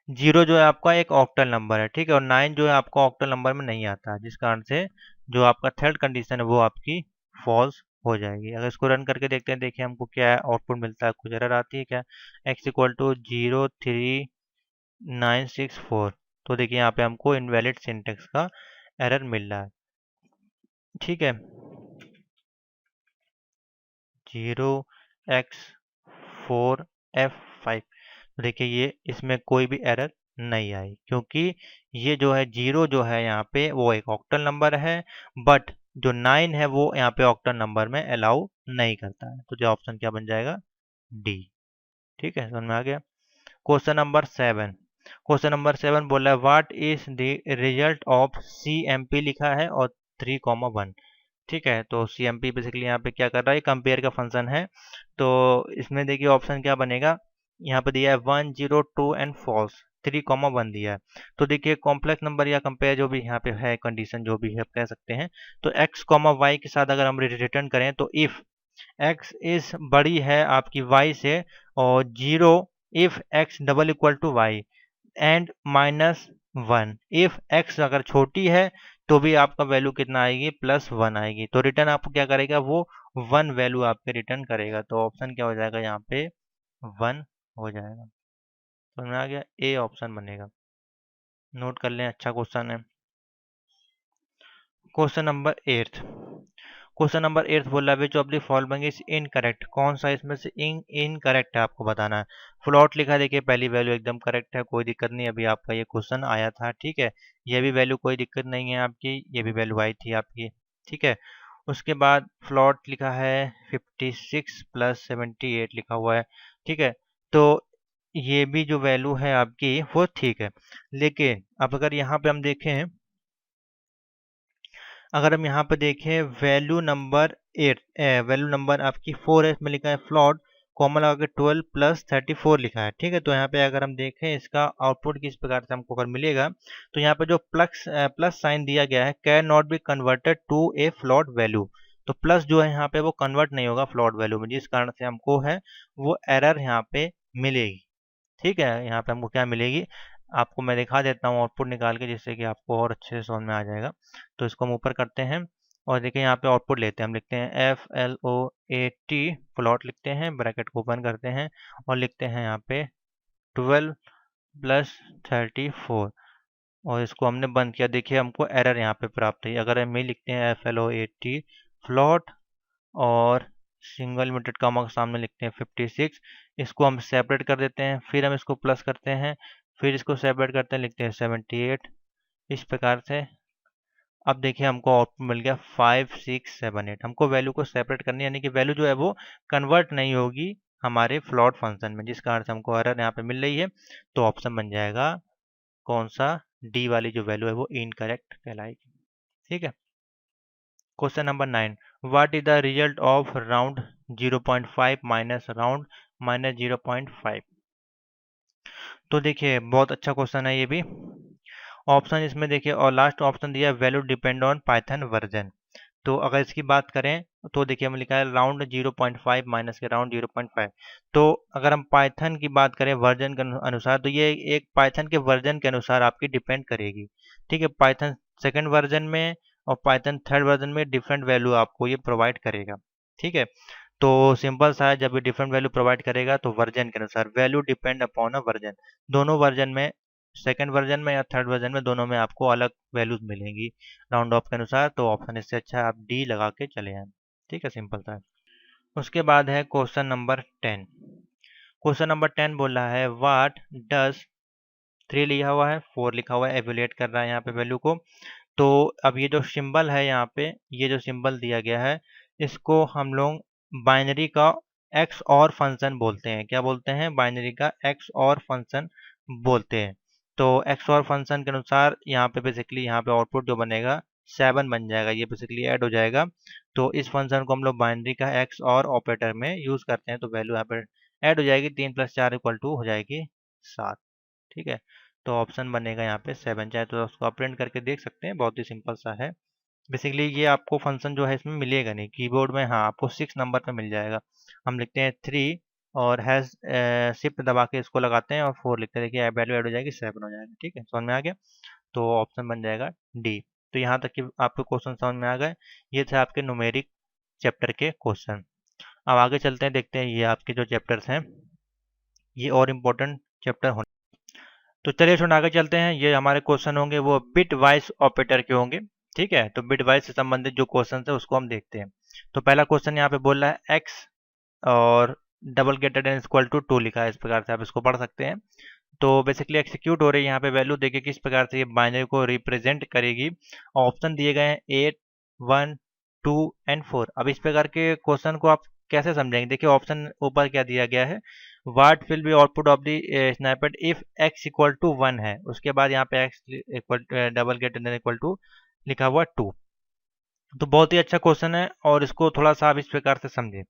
0 जो है आपका एक ऑक्टल नंबर है। ठीक है, और 9 जो है आपका ऑक्टल नंबर में नहीं आता है, जिस कारण से जो आपका थर्ड कंडीशन है वो आपकी फॉल्स हो जाएगी। अगर इसको रन करके देखते हैं, देखिए हमको क्या आउटपुट मिलता है, कुछ एरर आती है क्या, x इक्वल टू 03964। तो देखिए यहाँ पे हमको इनवैलिड सिंटेक्स का एरर मिल रहा है। ठीक है, 0x4f5। तो देखिए ये इसमें कोई भी एरर नहीं आई क्योंकि ये जो है 0 जो है यहाँ पे वो एक ऑक्टल नंबर है, बट जो 9 है वो यहाँ पे ऑक्टल नंबर में अलाउ नहीं करता है। तो जो ऑप्शन क्या बन जाएगा, डी। ठीक है, समझ में आ गया। Question number 7। क्वेश्चन नंबर 7 बोल रहा है what is the result of CMP लिखा है और 3,1। ठीक है, तो CMP बेसिकली यहाँ पे क्या कर रहा है, कंपेयर का फंक्शन है। तो इसमें देखिए ऑप्शन क्या बनेगा, यहाँ पे दिया है 1 0 2 एंड फॉल्स, 3,1 दिया है। तो देखिए कॉम्प्लेक्स नंबर या कंपेयर जो भी यहाँ पे है कंडीशन जो भी है आप कह सकते हैं। तो x y के साथ अगर हम रिटर्न करें तो इफ x इज बड़ी है आपकी y से और 0 if x double equal to y and -1 if x अगर छोटी है तो भी आपका वैल्यू कितना आएगी, +1 आएगी। तो रिटर्न आपको क्या करेगा, वो 1 वैल्यू आपके रिटर्न करेगा। तो ऑप्शन क्या हो जाएगा यहाँ पे 1 हो जाएगा। समझ में आ गया, ए ऑप्शन बनेगा। नोट कर लें, अच्छा क्वेश्चन है। Question number 8। क्वेश्चन नंबर 8 बोल रहा है which of the following is incorrect. कौन सा इसमें से इनकरेक्ट है आपको बताना है। फ्लॉट लिखा है, देखिए पहली वैल्यू एकदम करेक्ट है, कोई दिक्कत नहीं। अभी आपका ये क्वेश्चन आया था, ठीक है, ये भी वैल्यू कोई दिक्कत नहीं है आपकी, ये भी वैल्यू आई थी आपकी। ठीक है, उसके बाद फ्लॉट लिखा है 56 + 78 लिखा हुआ है। ठीक है, तो ये भी जो वैल्यू है आपकी वो ठीक है। लेकिन अब अगर यहाँ पे हम देखें, अगर हम यहाँ पे देखें वैल्यू नंबर 8, वैल्यू नंबर आपकी 4 है, इसमें लिखा है फ्लॉट, कॉमन लगा के 12 + 34 लिखा है। ठीक है, तो यहाँ पे अगर हम देखें इसका आउटपुट किस प्रकार से हमको अगर मिलेगा, तो यहाँ पे जो प्लस साइन दिया गया है, can not be converted to a float value. तो प्लस जो है यहाँ पे वो कन्वर्ट नहीं होगा फ्लॉट वैल्यू में, जिस कारण से हमको है वो एरर यहाँ पे मिलेगी। ठीक है, यहाँ पे हमको क्या मिलेगी, आपको मैं दिखा देता हूँ आउटपुट निकाल के, जिससे कि आपको और अच्छे से समझ में आ जाएगा। तो इसको हम ऊपर करते हैं और देखिए यहाँ पे आउटपुट लेते हैं, हम लिखते हैं FLOAT प्लॉट लिखते हैं, ब्रैकेट को ओपन करते हैं और लिखते हैं यहाँ पे 12 + 34 और इसको हमने बंद किया। देखिए हमको एरर यहाँ पे प्राप्त हुई। अगर हम ये लिखते हैं FLOAT फ्लॉट और सिंगल इन्वर्टेड कॉमा के सामने लिखते हैं 56, इसको हम सेपरेट कर देते हैं, फिर हम इसको प्लस करते हैं, फिर इसको सेपरेट करते हैं, लिखते हैं 78। इस प्रकार से अब देखिए हमको आउटपुट मिल गया 5678। हमको वैल्यू को सेपरेट करनी है, यानी कि वैल्यू जो है वो कन्वर्ट नहीं होगी हमारे फ्लॉट फंक्शन में, जिस कारण से हमको एरर यहाँ पे मिल रही है। तो ऑप्शन बन जाएगा कौन सा, डी वाली जो वैल्यू है वो इनकरेक्ट कहलाएगी। ठीक है। Question number 9, what is the result of round 0.5 minus round minus 0.5। तो देखिए बहुत अच्छा क्वेश्चन है ये भी। ऑप्शन इसमें देखिए, और लास्ट ऑप्शन दिया value depend on Python version. तो अगर इसकी बात करें तो देखिए हमें लिखा है राउंड 0.5 माइनस के राउंड 0.5। तो अगर हम पाइथन की बात करें वर्जन के अनुसार, तो ये एक पाइथन के वर्जन के अनुसार आपकी डिपेंड करेगी। ठीक है, पाइथन सेकंड वर्जन में और पाइथन थर्ड वर्जन में डिफरेंट वैल्यू आपको ये प्रोवाइड करेगा। ठीक है, तो सिंपल सा है, जब ये डिफरेंट वैल्यू प्रोवाइड करेगा तो वर्जन के अनुसार value depend upon a version. दोनों वर्जन में, सेकंड वर्जन में या थर्ड वर्जन में, दोनों में आपको अलग वैल्यूज मिलेंगी राउंड ऑफ के अनुसार। तो ऑप्शन इससे अच्छा है आप डी लगा के चले आए। ठीक है, सिंपल सा है। उसके बाद है क्वेश्चन नंबर 10। क्वेश्चन नंबर 10 बोल रहा है व्हाट डज 3 लिखा हुआ है, 4 लिखा हुआ है, एवेल्युएट कर रहा है यहाँ पे वैल्यू को। तो अब ये जो सिंबल है यहाँ पे, ये जो सिंबल दिया गया है, इसको हम लोग बाइनरी का एक्स और फंक्शन बोलते हैं। क्या बोलते हैं? बाइनरी का एक्स और फंक्शन बोलते हैं। तो एक्स और फंक्शन के अनुसार यहाँ पे बेसिकली यहाँ पे आउटपुट जो बनेगा 7 बन जाएगा, ये बेसिकली ऐड हो जाएगा। तो इस फंक्शन को हम लोग बाइनरी का एक्स और ऑपरेटर में यूज करते हैं, तो वैल्यू यहाँ पे ऐड हो जाएगी, 3 + 4 = हो जाएगी 7। ठीक है, तो ऑप्शन बनेगा यहाँ पे 7। चाहे तो उसको आप प्रिंट करके देख सकते हैं, बहुत ही सिंपल सा है। बेसिकली ये आपको फंक्शन जो है इसमें मिलेगा नहीं कीबोर्ड में, हाँ आपको 6 नंबर पे मिल जाएगा। हम लिखते हैं 3 और हैश शिफ्ट दबा के इसको लगाते हैं और 4 लिखते हैं, देखिए वैल्यू ऐड हो जाएगी 7 हो जाएगा। ठीक है, समझ में आ गया। तो ऑप्शन बन जाएगा डी। तो यहाँ तक कि आपके क्वेश्चन समझ में आ गए। ये थे आपके न्यूमेरिक चैप्टर के क्वेश्चन। अब आगे चलते हैं, देखते हैं ये आपके जो चैप्टर्स हैं ये और इम्पोर्टेंट चैप्टर होने। तो चलिए थोड़ा आगे चलते हैं। ये हमारे क्वेश्चन होंगे वो बिट वाइज ऑपरेटर के होंगे। ठीक है, तो बिट वाइज से संबंधित जो क्वेश्चन है उसको हम देखते हैं। तो पहला क्वेश्चन यहाँ पे बोल रहा है एक्स और double greater than equal to 2 लिखा है, इस प्रकार से आप इसको पढ़ सकते हैं। तो बेसिकली एक्सिक्यूट हो रही है यहाँ पे वैल्यू, देखिए किस प्रकार से ये बाइनरी को रिप्रेजेंट करेगी। ऑप्शन दिए गए हैं 8, 1, 2 एंड 4। अब इस प्रकार के क्वेश्चन को आप कैसे समझेंगे? देखिए ऑप्शन ऊपर क्या दिया गया है, what will be output of the snippet if x = 1 है, उसके बाद यहाँ पे x equal double greater than equal to लिखा हुआ 2। तो बहुत ही अच्छा क्वेश्चन है और इसको थोड़ा सा आप इस प्रकार से समझें।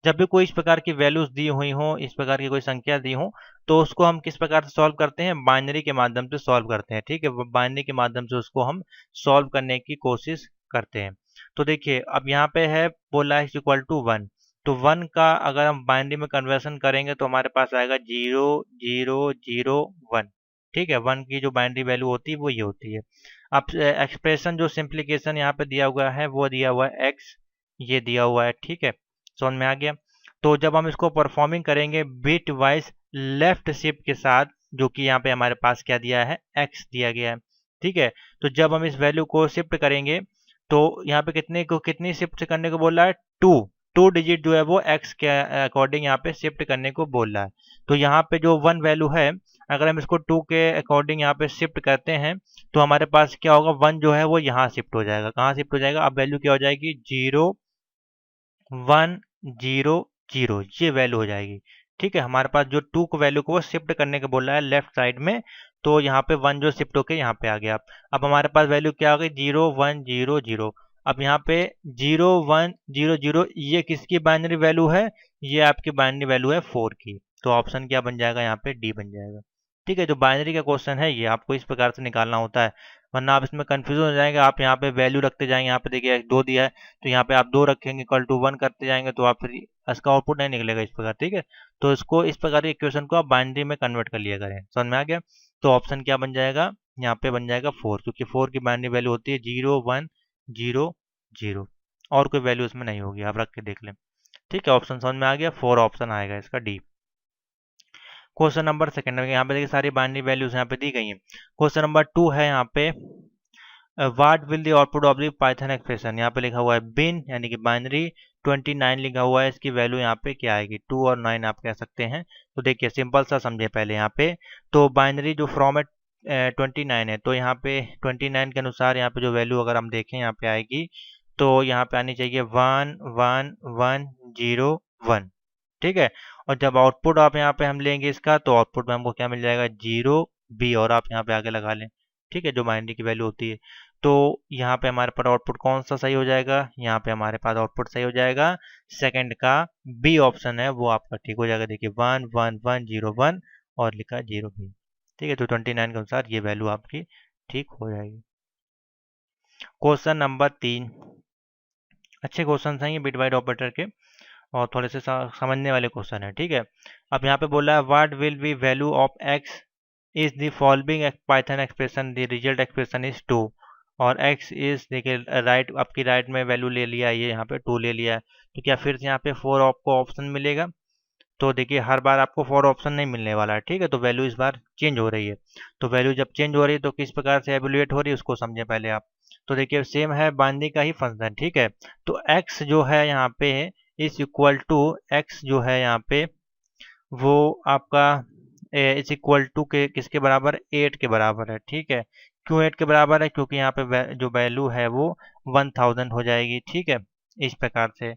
जब भी कोई इस प्रकार की वैल्यूज दी हुई हो, इस प्रकार की कोई संख्या दी हो, तो उसको हम किस प्रकार से सॉल्व करते हैं? बाइनरी के माध्यम से सॉल्व करते हैं। ठीक है, बाइनरी के माध्यम से उसको हम सॉल्व करने की कोशिश करते हैं। तो देखिए अब यहाँ पे है बोला है =1। तो 1 का अगर हम बाइनरी में कन्वर्सन करेंगे तो हमारे पास आएगा 0 0 0 1। ठीक है, 1 की जो बाइनरी वैल्यू होती है वो ये होती है। अब एक्सप्रेशन जो सिंप्लीकेशन यहाँ पे दिया हुआ है वो दिया हुआ है x, ये दिया हुआ है। ठीक है, समझ में आ गया। तो जब हम इसको परफॉर्मिंग करेंगे बिट वाइज लेफ्ट शिफ्ट के साथ, जो कि यहाँ पे हमारे पास क्या दिया है, x दिया गया है। ठीक है, तो जब हम इस वैल्यू को शिफ्ट करेंगे तो यहाँ पे कितनी शिफ्ट करने को बोल रहा है? 2 डिजिट जो है वो x के अकॉर्डिंग यहाँ पे शिफ्ट करने को बोल रहा है। तो यहाँ पे जो 1 वैल्यू है, अगर हम इसको 2 के अकॉर्डिंग यहाँ पे शिफ्ट करते हैं तो हमारे पास क्या होगा, 1 जो है वो यहाँ शिफ्ट हो जाएगा। कहाँ शिफ्ट हो जाएगा? अब वैल्यू क्या हो जाएगी? 0 1 0 0, ये वैल्यू हो जाएगी। ठीक है, हमारे पास जो 2 को वैल्यू को वो शिफ्ट करने को बोल रहा है लेफ्ट साइड में, तो यहाँ पे 1 जो शिफ्ट होके यहाँ पे आ गया। अब हमारे पास वैल्यू क्या आ गई? 0 1 0 0। अब यहाँ पे 0 1 0 0 ये किसकी बाइनरी वैल्यू है? ये आपकी बाइनरी वैल्यू है 4 की। तो ऑप्शन क्या बन जाएगा? यहाँ पे डी बन जाएगा। ठीक है, जो बाइनरी का क्वेश्चन है ये आपको इस प्रकार से निकालना होता है, वरना आप इसमें कंफ्यूजन हो जाएंगे। आप यहाँ पे वैल्यू रखते जाएंगे, यहाँ पे देखिए 2 दिया है तो यहाँ पे आप 2 रखेंगे =1 करते जाएंगे तो आप फिर इसका आउटपुट नहीं निकलेगा इस प्रकार। ठीक है, तो इसको इस प्रकार के इक्वेशन को आप बाइनरी में कन्वर्ट कर लिया करें। समझ में आ गया। तो ऑप्शन क्या बन जाएगा? यहाँ पे बन जाएगा 4, क्योंकि 4 की बाइनरी वैल्यू होती है 0 1 0 0, और कोई वैल्यू इसमें नहीं होगी, आप रख के देख लें। ठीक है, ऑप्शन समझ में आ गया, 4 ऑप्शन आएगा इसका डी। क्वेश्चन नंबर सेकंड में यहाँ पे देखिए सारी बाइनरी वैल्यूज यहाँ पे दी गई हैं। क्वेश्चन नंबर 2 है यहाँ पे what will the output of the Python expression, यहाँ पे लिखा हुआ है बिन यानी कि बाइनरी 29 लिखा हुआ है, इसकी वैल्यू यहाँ पे क्या आएगी? 2 और 9 आप कह सकते हैं। तो देखिए सिंपल सा समझे पहले यहाँ पे, तो बाइनरी जो फॉर्मेट 29 है, तो यहाँ पे 29 के अनुसार यहाँ पे जो वैल्यू अगर हम देखें यहाँ पे आएगी, तो यहाँ पे आनी चाहिए 1 1 1 0 1। ठीक है, और जब आउटपुट आप यहाँ पे हम लेंगे इसका, तो आउटपुट में हमको क्या मिल जाएगा, 0 B, और आप यहाँ पे आगे लगा लें, ठीक है, जो बाइनरी की वैल्यू होती है। तो यहाँ पे हमारे पास आउटपुट कौन सा सही हो जाएगा, यहाँ पे हमारे पास आउटपुट सही हो जाएगा सेकंड का बी ऑप्शन है वो आपका ठीक हो जाएगा। देखिए 1 1 1 0 1 और लिखा 0 B, ठीक है। तो 29 के अनुसार ये वैल्यू आपकी ठीक हो जाएगी। क्वेश्चन नंबर 3, अच्छे क्वेश्चन हैं ये बिट वाइड ऑपरेटर के, और थोड़े से समझने वाले क्वेश्चन है, ठीक है। अब यहाँ पे बोला है what will B value of x is the following Python expression, the result expression is 2, और x इज, देखिए राइट, आपकी राइट में वैल्यू ले लिया है, ये यहाँ पे 2 ले लिया है, तो क्या फिर से यहाँ पे 4 आपको ऑप्शन मिलेगा। तो देखिए हर बार आपको 4 ऑप्शन नहीं मिलने वाला है, ठीक है। तो वैल्यू इस बार चेंज हो रही है। तो वैल्यू जब चेंज हो रही है तो किस प्रकार से एवेल्युएट हो रही है उसको समझे पहले आप। तो देखिए सेम है बाइनरी का ही फंक्शन, ठीक है। तो x जो है यहाँ पे इज इक्वल टू, x जो है यहाँ पे वो आपका इज इक्वल टू के किसके बराबर, 8 के बराबर है, ठीक है। क्यों 8 के बराबर है, क्योंकि यहाँ पे जो वैल्यू है वो 1000 हो जाएगी, ठीक है, इस प्रकार से।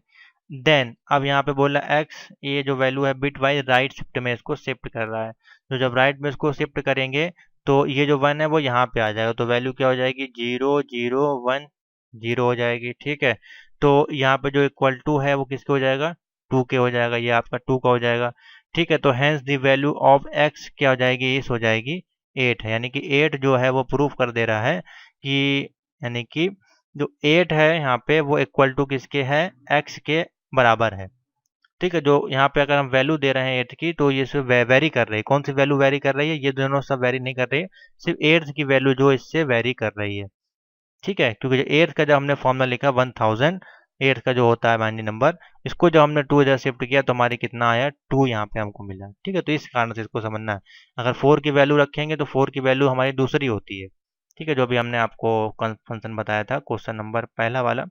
देन अब यहाँ पे बोला x, ये जो वैल्यू है बिट वाइज राइट शिफ्ट में इसको शिफ्ट कर रहा है, तो जब राइट में इसको शिफ्ट करेंगे तो ये जो 1 है वो यहाँ पे आ जाएगा, तो वैल्यू क्या हो जाएगी, 0 0 1 0 हो जाएगी, ठीक है। तो यहाँ पे जो इक्वल टू है वो किसके हो जाएगा, 2 के हो जाएगा, ये आपका 2 का हो जाएगा, ठीक है। तो hence the value of x क्या हो जाएगी, इस हो जाएगी 8 है, यानी कि 8 जो है वो प्रूफ कर दे रहा है कि, यानी कि जो 8 है यहाँ पे वो इक्वल टू किसके है, x के बराबर है, ठीक है। जो यहाँ पे अगर हम वैल्यू दे रहे हैं 8 की, तो ये सिर्फ वेरी कर रही है, कौन सी वैल्यू वेरी कर रही है, ये दोनों सब वेरी नहीं कर रही है, सिर्फ 8 की वैल्यू जो इससे वेरी कर रही है, ठीक है। क्योंकि जो 8 का जब हमने फॉर्मूला लिखा 1000, 8 का जो होता है बाइनरी नंबर, इसको जब हमने 2 इधर शिफ्ट किया तो हमारी कितना आया, 2 यहाँ पे हमको मिला, ठीक है। तो इस कारण से इसको समझना है। अगर 4 की वैल्यू रखेंगे तो 4 की वैल्यू हमारी दूसरी होती है, ठीक है, जो भी हमने आपको फंक्शन बताया था क्वेश्चन नंबर पहला वाला।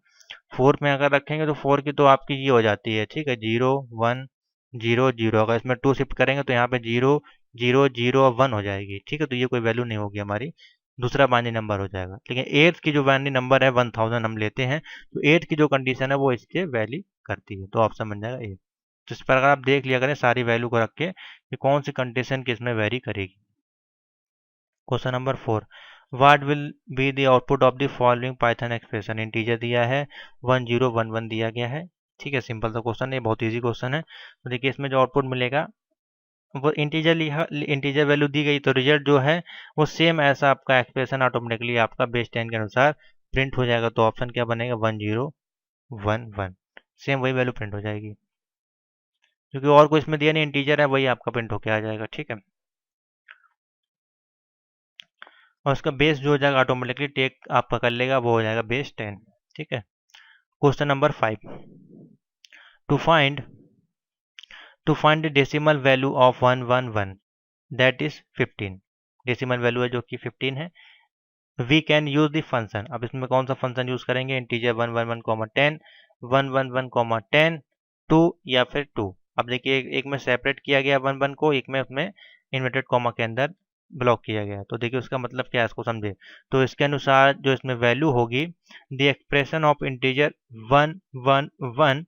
4 में अगर रखेंगे तो 4 की तो आपकी ये हो जाती है, ठीक है, 0 1 0 0। अगर इसमें 2 शिफ्ट करेंगे तो यहाँ पे 0 0 0 1 हो जाएगी, ठीक है। तो ये कोई वैल्यू नहीं होगी हमारी, दूसरा बाइनरी नंबर हो जाएगा। लेकिन 8 की जो बाइनरी नंबर है 1000 हम लेते हैं, तो 8 की जो कंडीशन है वो इसके वैली करती है, तो ऑप्शन बन जाएगा ए। तो इस पर अगर आप देख लिया करें सारी वैल्यू को रख के कि कौन सी कंडीशन किसमें वेरी करेगी। Question number 4, what will be the output of the following Python expression, integer दिया है 1011 दिया गया है, ठीक है। सिंपल सा क्वेश्चन है, बहुत ईजी क्वेश्चन है। तो देखिए इसमें जो आउटपुट मिलेगा वो इंटीजर लिखा, इंटीजर वैल्यू दी गई, तो रिजल्ट जो है वो सेम ऐसा आपका एक्सप्रेशन ऑटोमेटिकली आपका बेस 10 के अनुसार प्रिंट हो जाएगा। तो ऑप्शन क्या बनेगा, 1011, सेम वही वैल्यू प्रिंट हो जाएगी, क्योंकि और कोई इसमें दिया नहीं, इंटीजर है, वही आपका प्रिंट होके आ जाएगा, ठीक है। और उसका बेस जो हो जाएगा ऑटोमेटिकली टेक आपका कर लेगा, वो हो जाएगा बेस 10, ठीक है। Question number 5, to find the decimal value of 111 that is 15, decimal value है जो कि 15 है। We can use the function, अब इसमें कौन सा फंक्शन यूज करेंगे, इंटीजर 111, 111, 2 या फिर 2। अब देखिए एक में सेपरेट किया गया 11 को, एक में उसमें इन्वर्टेड कॉमा के अंदर ब्लॉक किया गया। तो देखिए उसका मतलब क्या है, इसको समझे। तो इसके अनुसार जो इसमें वैल्यू होगी, the expression of integer 111,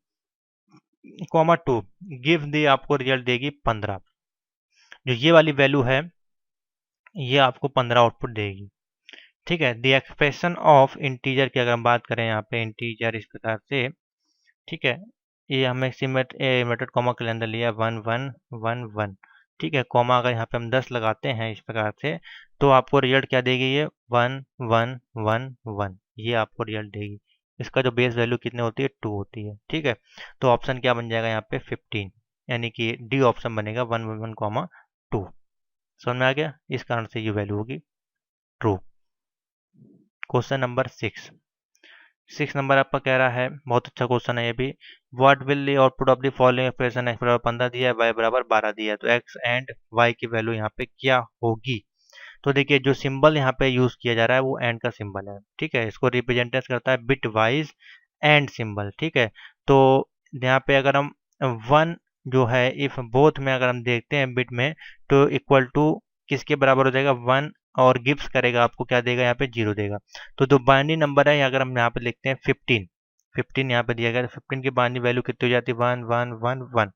2 give दी आपको रिजल्ट देगी 15। जो ये वाली वैल्यू है ये आपको 15 आउटपुट देगी, ठीक है। द एक्सप्रेशन ऑफ इंटीजर की अगर हम बात करें, यहाँ पे इंटीजर इस प्रकार से, ठीक है, ये हमें इन्वर्टेड कॉमा के अंदर लिया 1111, ठीक है। कॉमा अगर यहाँ पे हम 10 लगाते हैं इस प्रकार से, तो आपको रिजल्ट क्या देगी, ये 1111, ये आपको रिजल्ट देगी। इसका जो बेस वैल्यू कितनी होती है, 2 होती है, ठीक है। तो ऑप्शन क्या बन जाएगा यहाँ पे 15, यानी कि डी ऑप्शन बनेगा 111,2। समझ में आ गया, इस कारण से ये वैल्यू होगी ट्रू। क्वेश्चन नंबर 6 नंबर आपका कह रहा है, बहुत अच्छा क्वेश्चन है ये भी। What will the output of the following expression, x बराबर 15 दिया है, वाई बराबर 12 दिया है, तो एक्स एंड वाई की वैल्यू यहाँ पे क्या होगी। तो देखिए जो सिंबल यहाँ पे यूज किया जा रहा है वो एंड का सिंबल है, ठीक है। इसको रिप्रेजेंटेशन करता है बिट वाइज एंड सिंबल, ठीक है। तो यहाँ पे अगर हम 1 जो है इफ बोथ में अगर हम देखते हैं बिट में, तो इक्वल टू किसके बराबर हो जाएगा, 1, और गिव्स करेगा आपको क्या देगा, यहाँ पे 0 देगा। तो जो बाइनरी नंबर है अगर हम यहाँ पे लिखते हैं 15 यहाँ पे दिया गया, तो 15 की बाइनरी वैल्यू कितनी हो जाती है, 1 1 1 1।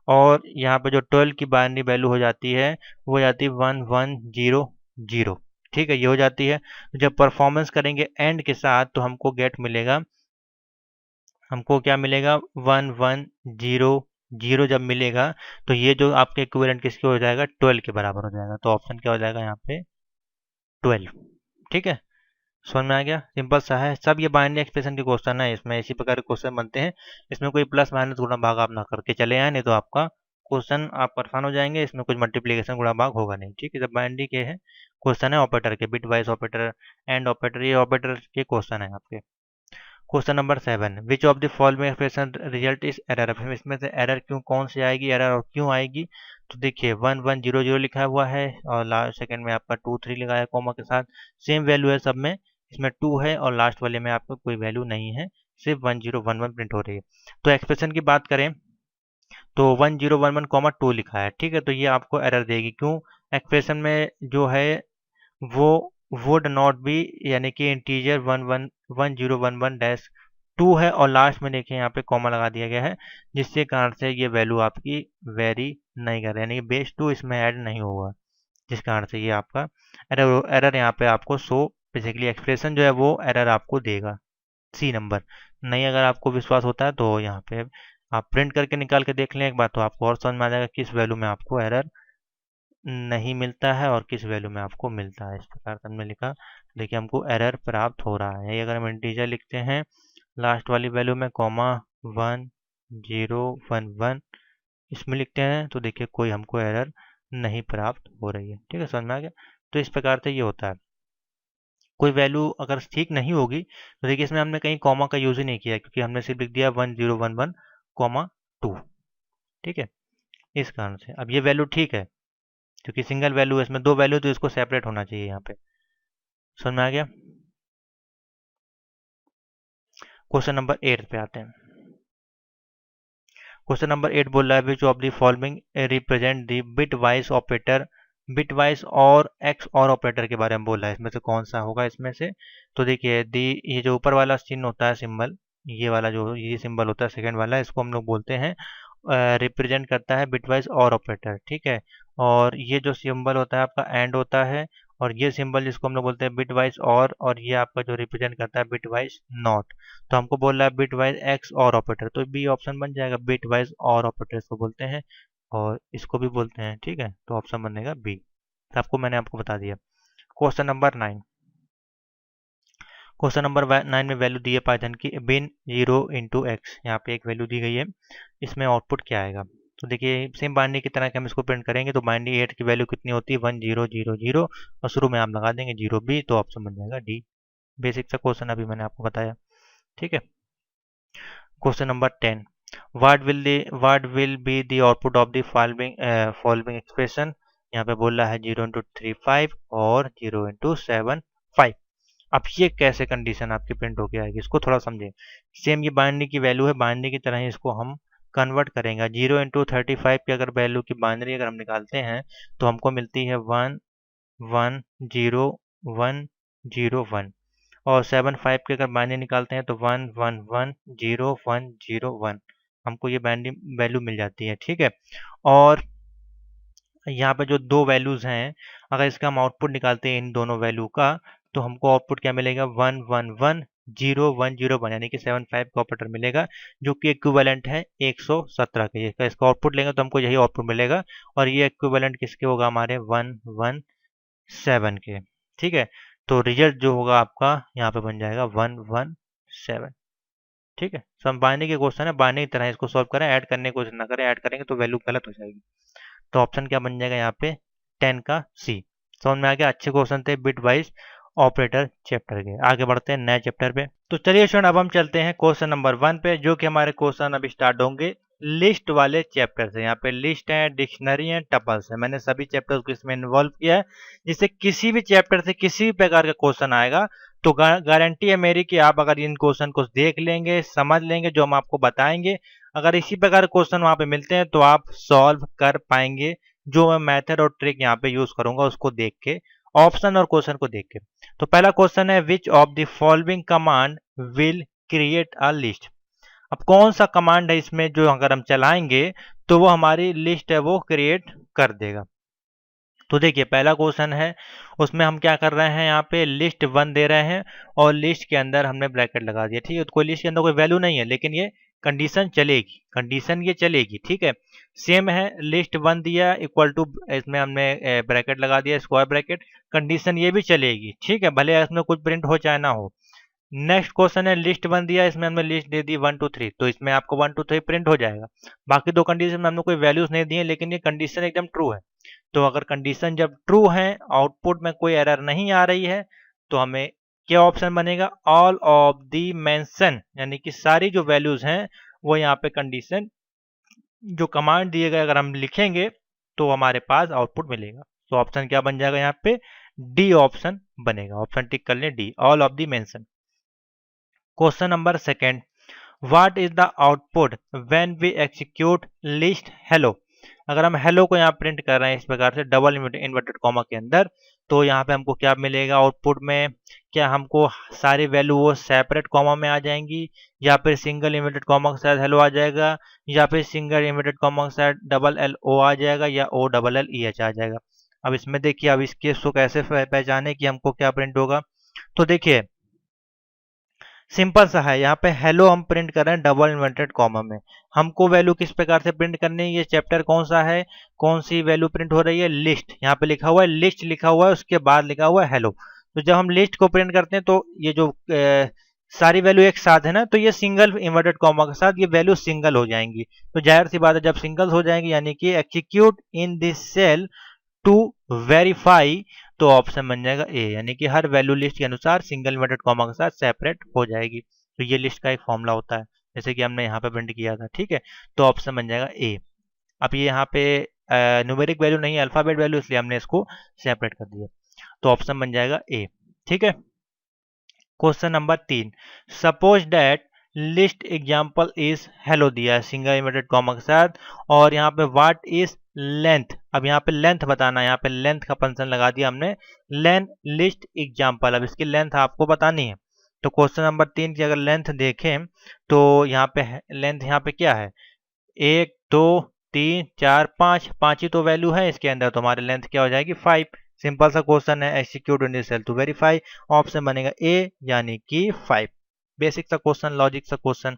और यहाँ पे जो 12 की बाइनरी वैल्यू हो जाती है वो हो जाती है 1100। ठीक है, ये हो जाती है। जब परफॉर्मेंस करेंगे एंड के साथ तो हमको गेट मिलेगा, हमको क्या मिलेगा 1100 जब मिलेगा तो ये जो आपके इक्विवेलेंट किसके हो जाएगा 12 के बराबर हो जाएगा। तो ऑप्शन क्या हो जाएगा यहाँ पे 12। ठीक है, समझ में आ गया, सिंपल सा है। सब ये बाइनरी एक्सप्रेशन के क्वेश्चन है, इसमें इसी प्रकार के क्वेश्चन बनते हैं। इसमें कोई प्लस माइनस गुणा भाग आप ना करके चले आए, नहीं तो आपका क्वेश्चन आप परेशान हो जाएंगे। इसमें कुछ मल्टीप्लिकेशन गुणा भाग होगा नहीं। ठीक है, जब बाइनरी के है क्वेश्चन है ऑपरेटर के, bit wise operator, and operator, ये ऑपरेटर के क्वेश्चन है आपके। Question number 7, which of the following expression result is error. अब इसमें से एरर क्यों, कौन सी आएगी एरर और क्यों आएगी। तो देखिए 1100 लिखा हुआ है और लास्ट सेकंड में आपका 23 लिखा है कॉमा के साथ, सेम वैल्यू है सब में, इसमें 2 है और लास्ट वाले में आपको कोई वैल्यू नहीं है, सिर्फ 1011 प्रिंट हो रही है। तो एक्सप्रेशन की बात करें तो 1011 कॉमा 2 लिखा है। ठीक है, तो ये आपको एरर देगी। क्यों, एक्सप्रेशन में जो है वो वुड नॉट बी, यानी कि इंटीजर 1011-2 है और लास्ट में देखिए यहाँ पे कॉमा लगा दिया गया है, जिसके कारण से ये वैल्यू आपकी वेरी नहीं कर रही, यानी कि बेस 2 इसमें ऐड नहीं होगा, जिस कारण से ये आपका एरर एरर यहाँ पे आपको शो, बेसिकली एक्सप्रेशन जो है वो एरर आपको देगा। C number. नहीं, अगर आपको विश्वास होता है तो यहाँ पे आप प्रिंट करके निकाल के देख लें एक बार, तो आपको और समझ में आ जाएगा किस वैल्यू में आपको एरर नहीं मिलता है और किस वैल्यू में आपको मिलता है। इस प्रकार से हमने लिखा, देखिए हमको एरर प्राप्त हो रहा है। ये अगर हम इंटीजर लिखते हैं लास्ट वाली वैल्यू में कॉमा 1011 इसमें लिखते हैं तो देखिए कोई हमको एरर नहीं प्राप्त हो रही है। ठीक है, समझ में आ गया। तो इस प्रकार से ये होता है। कोई वैल्यू अगर ठीक नहीं होगी तो देखिए इसमें हमने कहीं कॉमा का यूज ही नहीं किया, क्योंकि हमने सिर्फ लिख दिया 1011, 2। ठीक है, इस कारण से अब ये वैल्यू ठीक है, क्योंकि सिंगल वैल्यू है, इसमें 2 वैल्यू तो इसको सेपरेट होना चाहिए यहाँ पे। समझ में आ गया। क्वेश्चन नंबर 8 पे आते हैं। क्वेश्चन नंबर 8 बोल रहा है which of the following represent the bit wise operator. Bit wise और एक्स और ऑपरेटर के बारे में बोल रहा है, इसमें से कौन सा होगा इसमें से। तो देखिए दी, ये जो ऊपर वाला चिन्ह होता है सिंबल, ये वाला जो ये सिंबल होता है सेकंड वाला, इसको हम लोग बोलते हैं रिप्रेजेंट करता है बिटवाइज और ऑपरेटर। ठीक है, और ये जो सिंबल होता है आपका एंड होता है, और ये सिंबल जिसको हम लोग बोलते हैं बिटवाइज और ये आपका जो रिप्रेजेंट करता है बिटवाइज नॉट। तो हमको बोल रहा है बिटवाइज एक्स और ऑपरेटर, तो बी ऑप्शन बन जाएगा, बिटवाइज और ऑपरेटर इसको बोलते हैं और इसको भी बोलते हैं। ठीक है, तो ऑप्शन बनेगा बी। तो आपको मैंने आपको बता दिया। Question number 9। क्वेश्चन नंबर 9 में वैल्यू दी है पाइथन की बिन 0 × x। यहाँ पे एक वैल्यू दी गई है, इसमें आउटपुट क्या आएगा। तो देखिए सेम बाइनरी की तरह कि हम इसको प्रिंट करेंगे, तो बाइनरी 8 की वैल्यू कितनी होती है 1000 और शुरू में आप लगा देंगे 0b, तो ऑप्शन बन जाएगा डी। बेसिक सा क्वेश्चन अभी मैंने आपको बताया। ठीक है, question number 10, what will be the output of the following expression. यहाँ पे बोल रहा है 0 × 3 5 और 0 × 7 5। अब ये कैसे कंडीशन आपकी प्रिंट होके आएगी, इसको थोड़ा समझें। सेम ये बाइनरी की वैल्यू है, बाइनरी की तरह ही इसको हम कन्वर्ट करेंगे। 0 × 35 की अगर वैल्यू की बाइनरी अगर हम निकालते हैं तो हमको मिलती है 1 1 0 1 0 1, और 7 5 के अगर बाइनरी निकालते हैं तो 1 1 1 0 1 0 1, हमको ये बाइनरी वैल्यू मिल जाती है। ठीक है, और यहाँ पे जो दो वैल्यूज हैं, अगर इसका हम आउटपुट निकालते हैं इन दोनों वैल्यू का, तो हमको आउटपुट क्या मिलेगा 1 1 1 0 1 0 1, यानी कि 7 5 का ऑपरेटर मिलेगा, जो कि इक्विवेलेंट है 117 के। इसका आउटपुट लेंगे तो हमको यही आउटपुट मिलेगा, और ये इक्विवेलेंट किसके होगा हमारे 1 1 7 के। ठीक है, तो रिजल्ट जो होगा आपका यहाँ पे बन जाएगा 1 1 7। ठीक है, सब बाइनरी के क्वेश्चन है, बाइनरी की तरह इसको सॉल्व करें, ऐड करने की कोशिश ना करें, ऐड करेंगे तो वैल्यू गलत हो जाएगी। तो ऑप्शन क्या बन जाएगा यहाँ पे 10 का सी। समझ में आ गया। अच्छे क्वेश्चन थे बिट वाइज ऑपरेटर चैप्टर के। आगे बढ़ते हैं नए चैप्टर पे। तो चलिए स्टूडेंट अब हम चलते हैं क्वेश्चन नंबर 1 पे, जो कि हमारे क्वेश्चन अभी स्टार्ट होंगे लिस्ट वाले चैप्टर से। यहाँ पे लिस्ट है, डिक्शनरी है, टपल्स है। मैंने सभी चैप्टर्स को इसमें इन्वॉल्व किया है, जिससे किसी भी चैप्टर से किसी भी प्रकार का क्वेश्चन आएगा तो गारंटी है मेरी कि आप अगर इन क्वेश्चन को देख लेंगे, समझ लेंगे जो हम आपको बताएंगे, अगर इसी प्रकार क्वेश्चन वहां पे मिलते हैं तो आप सॉल्व कर पाएंगे। जो मैं मेथड और ट्रिक यहाँ पे यूज करूंगा उसको देख के, ऑप्शन और क्वेश्चन को देख के। तो पहला क्वेश्चन है which of the following command will create a list. अब कौन सा कमांड है इसमें जो अगर हम चलाएंगे तो वो हमारी लिस्ट है वो क्रिएट कर देगा। तो देखिए पहला क्वेश्चन है, उसमें हम क्या कर रहे हैं, यहाँ पे लिस्ट 1 दे रहे हैं और लिस्ट के अंदर हमने ब्रैकेट लगा दिया, ठीक है। तो कोई लिस्ट के अंदर कोई वैल्यू नहीं है, लेकिन ये कंडीशन चलेगी, कंडीशन ये चलेगी, ठीक है। सेम है, लिस्ट 1 दिया इक्वल टू, इसमें हमने ब्रैकेट लगा दिया, स्क्वायर ब्रैकेट, कंडीशन ये भी चलेगी, ठीक है, भले इसमें कुछ प्रिंट हो चाहे ना हो। नेक्स्ट क्वेश्चन है, लिस्ट 1 दिया, इसमें हमने लिस्ट दे दी 1 2 3, तो इसमें आपको 1 2 3 प्रिंट हो जाएगा। बाकी दो कंडीशन में हमने कोई वैल्यूज नहीं दी है, लेकिन ये कंडीशन एकदम ट्रू है। तो अगर कंडीशन जब ट्रू है, आउटपुट में कोई एरर नहीं आ रही है, तो हमें क्या ऑप्शन बनेगा, ऑल ऑफ दी मेंशन, यानी कि सारी जो वैल्यूज हैं वो यहाँ पे कंडीशन जो कमांड दिए गए अगर हम लिखेंगे तो हमारे पास आउटपुट मिलेगा। तो ऑप्शन क्या बन जाएगा, यहाँ पे डी ऑप्शन बनेगा। ऑप्शन टिक कर लें, D, all of the mention. Question number second, what is the output when we execute list hello. अगर हम हेलो को यहाँ प्रिंट कर रहे हैं इस प्रकार से डबल इन्वर्टेड कॉमा के अंदर, तो यहाँ पे हमको क्या मिलेगा आउटपुट में, क्या हमको सारी वैल्यू वो सेपरेट कॉमा में आ जाएंगी, या फिर सिंगल इन्वर्टेड कॉमा के साथ हेलो आ जाएगा, या फिर सिंगल इन्वर्टेड कॉमा के साथ डबल एल ओ आ जाएगा, या O double L E H आ जाएगा। अब इसमें देखिए, अब इस केस को कैसे पहचाने कि हमको क्या प्रिंट होगा। तो देखिए सिंपल सा है, यहाँ पे हेलो हम प्रिंट कर रहे हैं डबल इन्वर्टेड कॉमा में। हमको वैल्यू किस प्रकार से प्रिंट करनी है, ये चैप्टर कौन सा है, कौन सी वैल्यू प्रिंट हो रही है, लिस्ट। यहाँ पे लिखा हुआ है लिस्ट, लिखा हुआ है, उसके बाद लिखा हुआ है हेलो। तो जब हम लिस्ट को प्रिंट करते हैं तो ये जो सारी वैल्यू एक साथ है ना, तो ये सिंगल इन्वर्टेड कॉमा के साथ ये वैल्यू सिंगल हो जाएंगी। तो जाहिर सी बात है, जब सिंगल हो जाएंगी यानी कि execute in this cell to verify, तो ऑप्शन बन जाएगा ए, यानी कि हर वैल्यू लिस्ट के अनुसार सिंगल इन्वर्टेड कॉमा के साथ सेपरेट हो जाएगी। तो ये लिस्ट का एक फॉर्मूला होता है, जैसे कि हमने यहाँ पे प्रिंट किया था, ठीक है। तो ऑप्शन बन जाएगा ए। अब ये यहाँ पे न्यूमेरिक वैल्यू नहीं है, अल्फाबेट वैल्यू, इसलिए हमने इसको सेपरेट कर दिया। तो ऑप्शन बन जाएगा ए, ठीक है। Question number 3, suppose that list example is hello दिया है सिंगल इन्वर्टेड कॉमा के साथ, और यहाँ पे व्हाट इज लेंथ। अब यहाँ पे लेंथ बताना है, यहाँ पे लेंथ का फंक्शन लगा दिया हमने, लेंथ लिस्ट एग्जाम्पल। अब इसकी लेंथ आपको बतानी है। तो क्वेश्चन नंबर 3 की अगर लेंथ देखें तो यहाँ पे लेंथ यहाँ पे क्या है, 1 2 3 4 5, 5 ही तो वैल्यू है इसके अंदर, तो हमारी लेंथ क्या हो जाएगी 5। सिंपल सा क्वेश्चन है, execute in this cell to verify, option बनेगा ए, यानी कि 5। बेसिक सा क्वेश्चन, लॉजिक सा क्वेश्चन,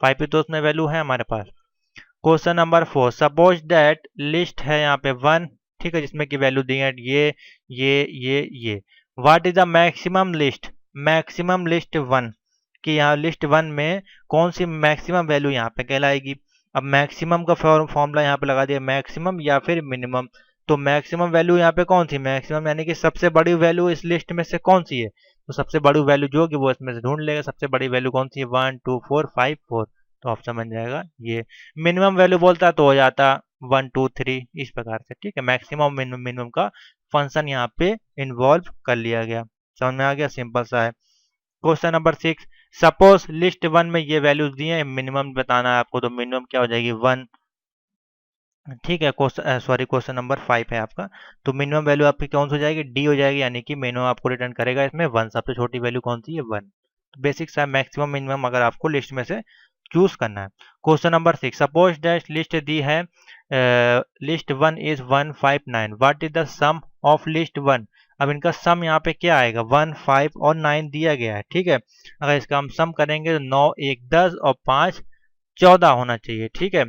5 ही तो उसमें वैल्यू है हमारे पास। Question number 4, suppose that list है यहाँ पे 1, ठीक है, जिसमें की वैल्यू दी है ये। What is the maximum list, maximum list 1 कि यहाँ लिस्ट 1 में कौन सी मैक्सिमम वैल्यू यहाँ पे कहलाएगी। अब मैक्सिमम का फॉर्मूला यहाँ पे लगा दिया, मैक्सिमम या फिर मिनिमम। तो मैक्सिमम वैल्यू यहाँ पे कौन सी, मैक्सिमम यानी कि सबसे बड़ी वैल्यू इस लिस्ट में से कौन सी है, तो सबसे बड़ी वैल्यू जो होगी वो इसमें से ढूंढ लेगा, सबसे बड़ी वैल्यू कौन सी है, 1 2 4 5 4। तो ऑप्शन बन जाएगा ये। मिनिमम वैल्यू बोलता तो हो जाता 1 2 3 इस प्रकार से, ठीक है। मैक्सिमम मिनिमम का फंक्शन यहाँ पे इन्वॉल्व कर लिया गया, समझ में आ गया, सिंपल सा है। क्वेश्चन नंबर 6, सपोज लिस्ट 1 में ये वैल्यूज दी है, मिनिमम बताना है आपको, तो मिनिमम क्या हो जाएगी 1, ठीक है। क्वेश्चन नंबर 5 है आपका। तो मिनिमम वैल्यू आपकी कौन सी हो जाएगी, डी हो जाएगी, यानी कि मिनिमम आपको रिटर्न करेगा इसमें 1, सबसे छोटी वैल्यू कौन सी है 1। तो बेसिक सा मैक्सिमम मिनिमम अगर आपको लिस्ट में से चूज करना है। Question number 6, suppose that list दी है list 1 is 159, what is the sum of list 1। अब इनका सम यहाँ पे क्या आएगा, 1 5 और 9 दिया गया है, ठीक है। अगर इसका हम सम करेंगे तो 9 1 10 और 5 14 होना चाहिए, ठीक है।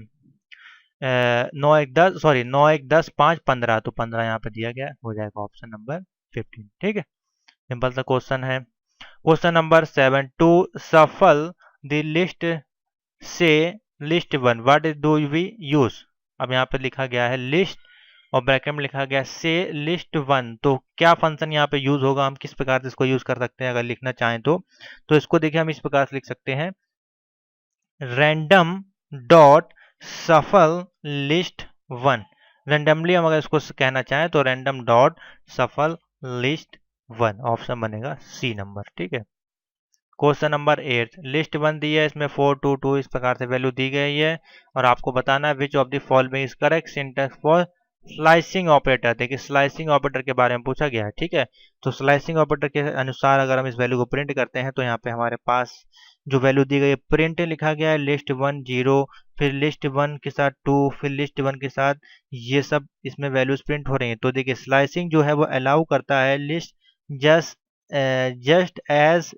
9 1 10 सॉरी 9 1 10 5 15, तो 15 यहाँ पे दिया गया, हो जाएगा ऑप्शन नंबर 15, ठीक है। सिंपल सा क्वेश्चन है। Question number 7, to shuffle the list से list 1, what do we use. अब यहाँ पे लिखा गया है लिस्ट और ब्रैकेट में लिखा गया से लिस्ट 1, तो क्या फंक्शन यहाँ पे यूज होगा, हम किस प्रकार से इसको यूज कर सकते हैं अगर लिखना चाहें तो इसको देखिए हम इस प्रकार से लिख सकते हैं, रैंडम डॉट सफल लिस्ट 1। रैंडमली हम अगर इसको कहना चाहें तो रैंडम डॉट सफल लिस्ट 1, ऑप्शन बनेगा सी नंबर, ठीक है। क्वेश्चन नंबर 8, लिस्ट 1 दी है, इसमें 4 2 2 इस प्रकार से वैल्यू दी गई है, और आपको बताना है which of the following is correct syntax for slicing operator. देखिए स्लाइसिंग ऑपरेटर के बारे में पूछा गया है, ठीक है। तो स्लाइसिंग ऑपरेटर के अनुसार अगर हम इस वैल्यू को प्रिंट करते हैं तो यहाँ पे हमारे पास जो वैल्यू दी गई है प्रिंट लिखा गया है लिस्ट 1 0, फिर लिस्ट 1 के साथ 2, फिर लिस्ट 1 के साथ ये सब इसमें वैल्यूज प्रिंट हो रही हैं। तो देखिए स्लाइसिंग जो है वो अलाउ करता है list just just as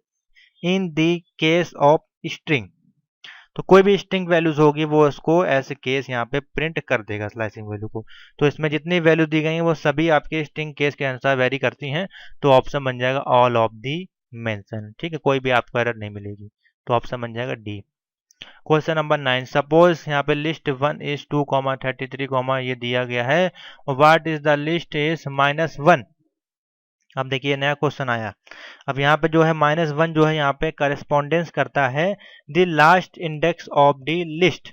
in the case of string. तो कोई भी स्ट्रिंग वैल्यूज होगी वो उसको एज ए केस यहाँ पे प्रिंट कर देगा स्लाइसिंग वैल्यू को। तो इसमें जितनी वैल्यू दी गई है वो सभी आपके स्ट्रिंग केस के अनुसार वेरी करती हैं। तो ऑप्शन बन जाएगा ऑल ऑफ दी मेंशन। ठीक है, कोई भी आपको एरर नहीं मिलेगी। तो ऑप्शन बन जाएगा डी। क्वेश्चन नंबर 9, सपोज यहाँ पे लिस्ट 1 इज 2,33, ये दिया गया है। What is the list is -1। अब देखिए नया क्वेश्चन आया। अब यहाँ पे जो है -1 जो है यहाँ पे करस्पॉन्डेंस करता है the last index of the list.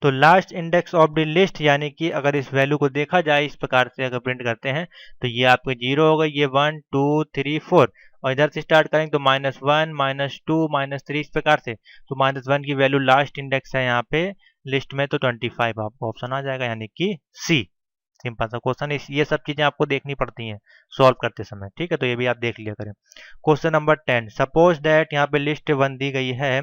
तो last index of the list यानी कि अगर इस वैल्यू को देखा जाए इस प्रकार से अगर प्रिंट करते हैं तो ये आपके 0 होगा, ये 1 2 3 4, और इधर से स्टार्ट करेंगे तो -1 -2 -3 इस प्रकार से। तो -1 की वैल्यू लास्ट इंडेक्स है यहाँ पे लिस्ट में, तो 25 आपको ऑप्शन आ जाएगा यानी कि सी। सिंपल सा क्वेश्चन, ये सब चीजें आपको देखनी पड़ती हैं सॉल्व करते समय। ठीक है, तो ये भी आप देख लिया करें। क्वेश्चन नंबर 10, सपोज दैट यहाँ पे लिस्ट 1 दी गई है,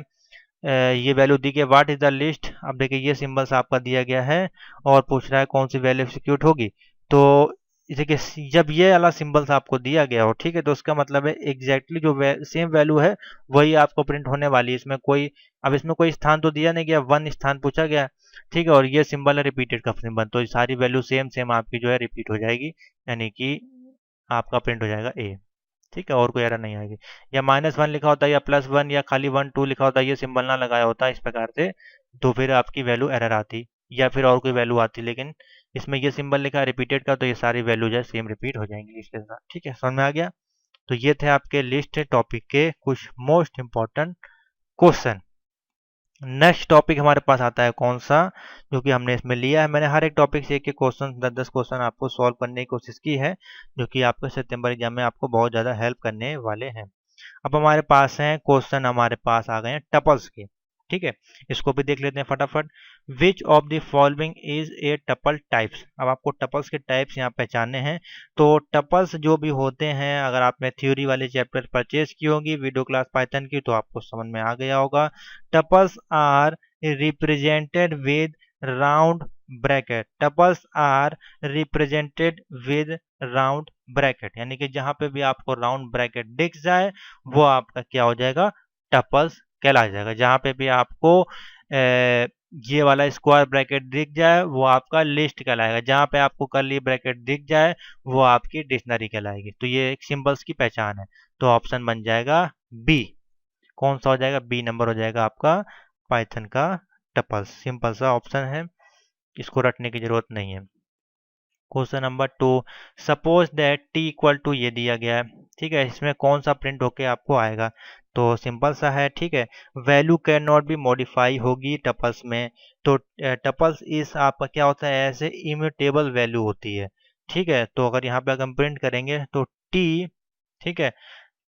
ये वैल्यू दी गई, व्हाट इज द लिस्ट। अब देखिए ये सिंबल्स आपका दिया गया है और पूछ रहा है कौन सी वैल्यू एग्जीक्यूट होगी। तो देखिए जब ये वाला सिंबल्स आपको दिया गया हो, ठीक है, तो उसका मतलब है एग्जैक्टली जो सेम वैल्यू है वही आपको प्रिंट होने वाली है। इसमें कोई, अब इसमें कोई स्थान तो दिया नहीं गया, 1 स्थान पूछा गया, ठीक है, और ये सिंबल है रिपीटेड का सिंबल, तो ये सारी वैल्यू सेम सेम आपकी जो है रिपीट हो जाएगी, यानी कि आपका प्रिंट हो जाएगा ए। ठीक है, और कोई एरर नहीं आएगी। या -1 लिखा होता है या +1 या खाली 1 2 लिखा होता है, ये सिंबल ना लगाया होता इस प्रकार से, तो फिर आपकी वैल्यू एरर आती या फिर और कोई वैल्यू आती। लेकिन इसमें ये सिंबल लिखा है रिपीटेड का, तो ये सारी वैल्यू जो है सेम रिपीट हो जाएंगी इसके साथ। ठीक है, समझ में आ गया। तो ये थे आपके लिस्ट टॉपिक के कुछ most important question. Next topic हमारे पास आता है कौन सा, जो कि हमने इसमें लिया है। मैंने हर एक टॉपिक से एक एक क्वेश्चन 10-10 क्वेश्चन आपको सॉल्व करने की कोशिश की है, जो कि आपके सितंबर एग्जाम में आपको बहुत ज़्यादा हेल्प करने वाले हैं। अब हमारे पास हैं क्वेश्चन, हमारे पास आ गए हैं टपल्स के। ठीक है, इसको भी देख लेते हैं फटाफट। विच of the following is a tuple types. अब आपको टपल्स के टाइप्स यहाँ पहचानने हैं। तो टपल्स जो भी होते हैं, अगर आपने थ्योरी वाले चैप्टर परचेज की होगी वीडियो क्लास पाइथन की, तो आपको समझ में आ गया होगा। Tuples are represented with round bracket. Tuples are represented with round bracket, यानी कि जहां पे भी आपको राउंड ब्रैकेट दिख जाए वो आपका क्या हो जाएगा, टपल्स कहला जाएगा। जहां पे भी आपको ये वाला स्क्वायर ब्रैकेट दिख जाए वो आपका लिस्ट कहलाएगा। जहां पे आपको कर्ली ब्रैकेट दिख जाए वो आपकी डिक्शनरी कहलाएगी। तो ये एक सिंबल्स की पहचान है। तो ऑप्शन बन जाएगा बी। कौन सा हो जाएगा, बी नंबर हो जाएगा आपका पाइथन का टपल्स। सिंपल सा ऑप्शन है, इसको रटने की जरूरत नहीं है। Question number 2, suppose that T equal to, ये दिया गया है, ठीक है, इसमें कौन सा प्रिंट होके आपको आएगा। तो सिंपल सा है, ठीक है, value can not B modify होगी टपल्स में। तो टपल्स इस आपका क्या होता है, ऐसे इम्यूटेबल वैल्यू होती है। ठीक है, तो अगर यहाँ पे अगर हम प्रिंट करेंगे तो टी, ठीक है,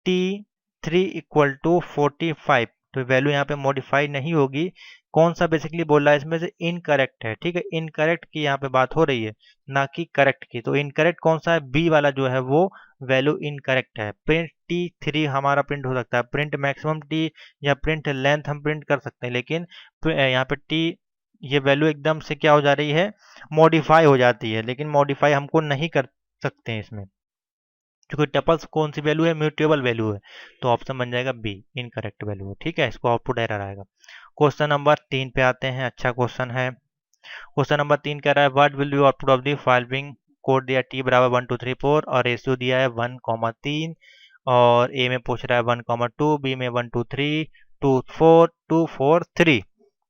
T3 इक्वल टू 45, तो वैल्यू यहाँ पे मॉडिफाई नहीं होगी। कौन सा बेसिकली बोल रहा है इसमें से, इनकरेक्ट है। ठीक है, इनकरेक्ट की यहाँ पे बात हो रही है, ना कि करेक्ट की। तो इनकरेक्ट कौन सा है, बी वाला जो है वो वैल्यू इनकरेक्ट है। प्रिंट T3 हमारा प्रिंट हो सकता है, प्रिंट मैक्सिमम टी या प्रिंट लेंथ हम प्रिंट कर सकते हैं, लेकिन यहाँ पे टी ये वैल्यू एकदम से क्या हो जा रही है, मॉडिफाई हो जाती है, लेकिन मॉडिफाई हमको नहीं कर सकते हैं इसमें, क्योंकि टपल्स कौन सी वैल्यू है, म्यूटेबल वैल्यू है। तो ऑप्शन बन जाएगा बी, इनकरेक्ट वैल्यू है। ठीक है, इसको आउटपुट एरर आएगा। क्वेश्चन नंबर 3 पे आते हैं, अच्छा क्वेश्चन है। क्वेश्चन नंबर 3 कह रहा है what will be output of the following. Code दिया टी बराबर 1 2 3 4 और रेशियो दिया है 1,3, और ए में पूछ रहा है 1,2, बी में 1 2 3 2 4 2 4 3।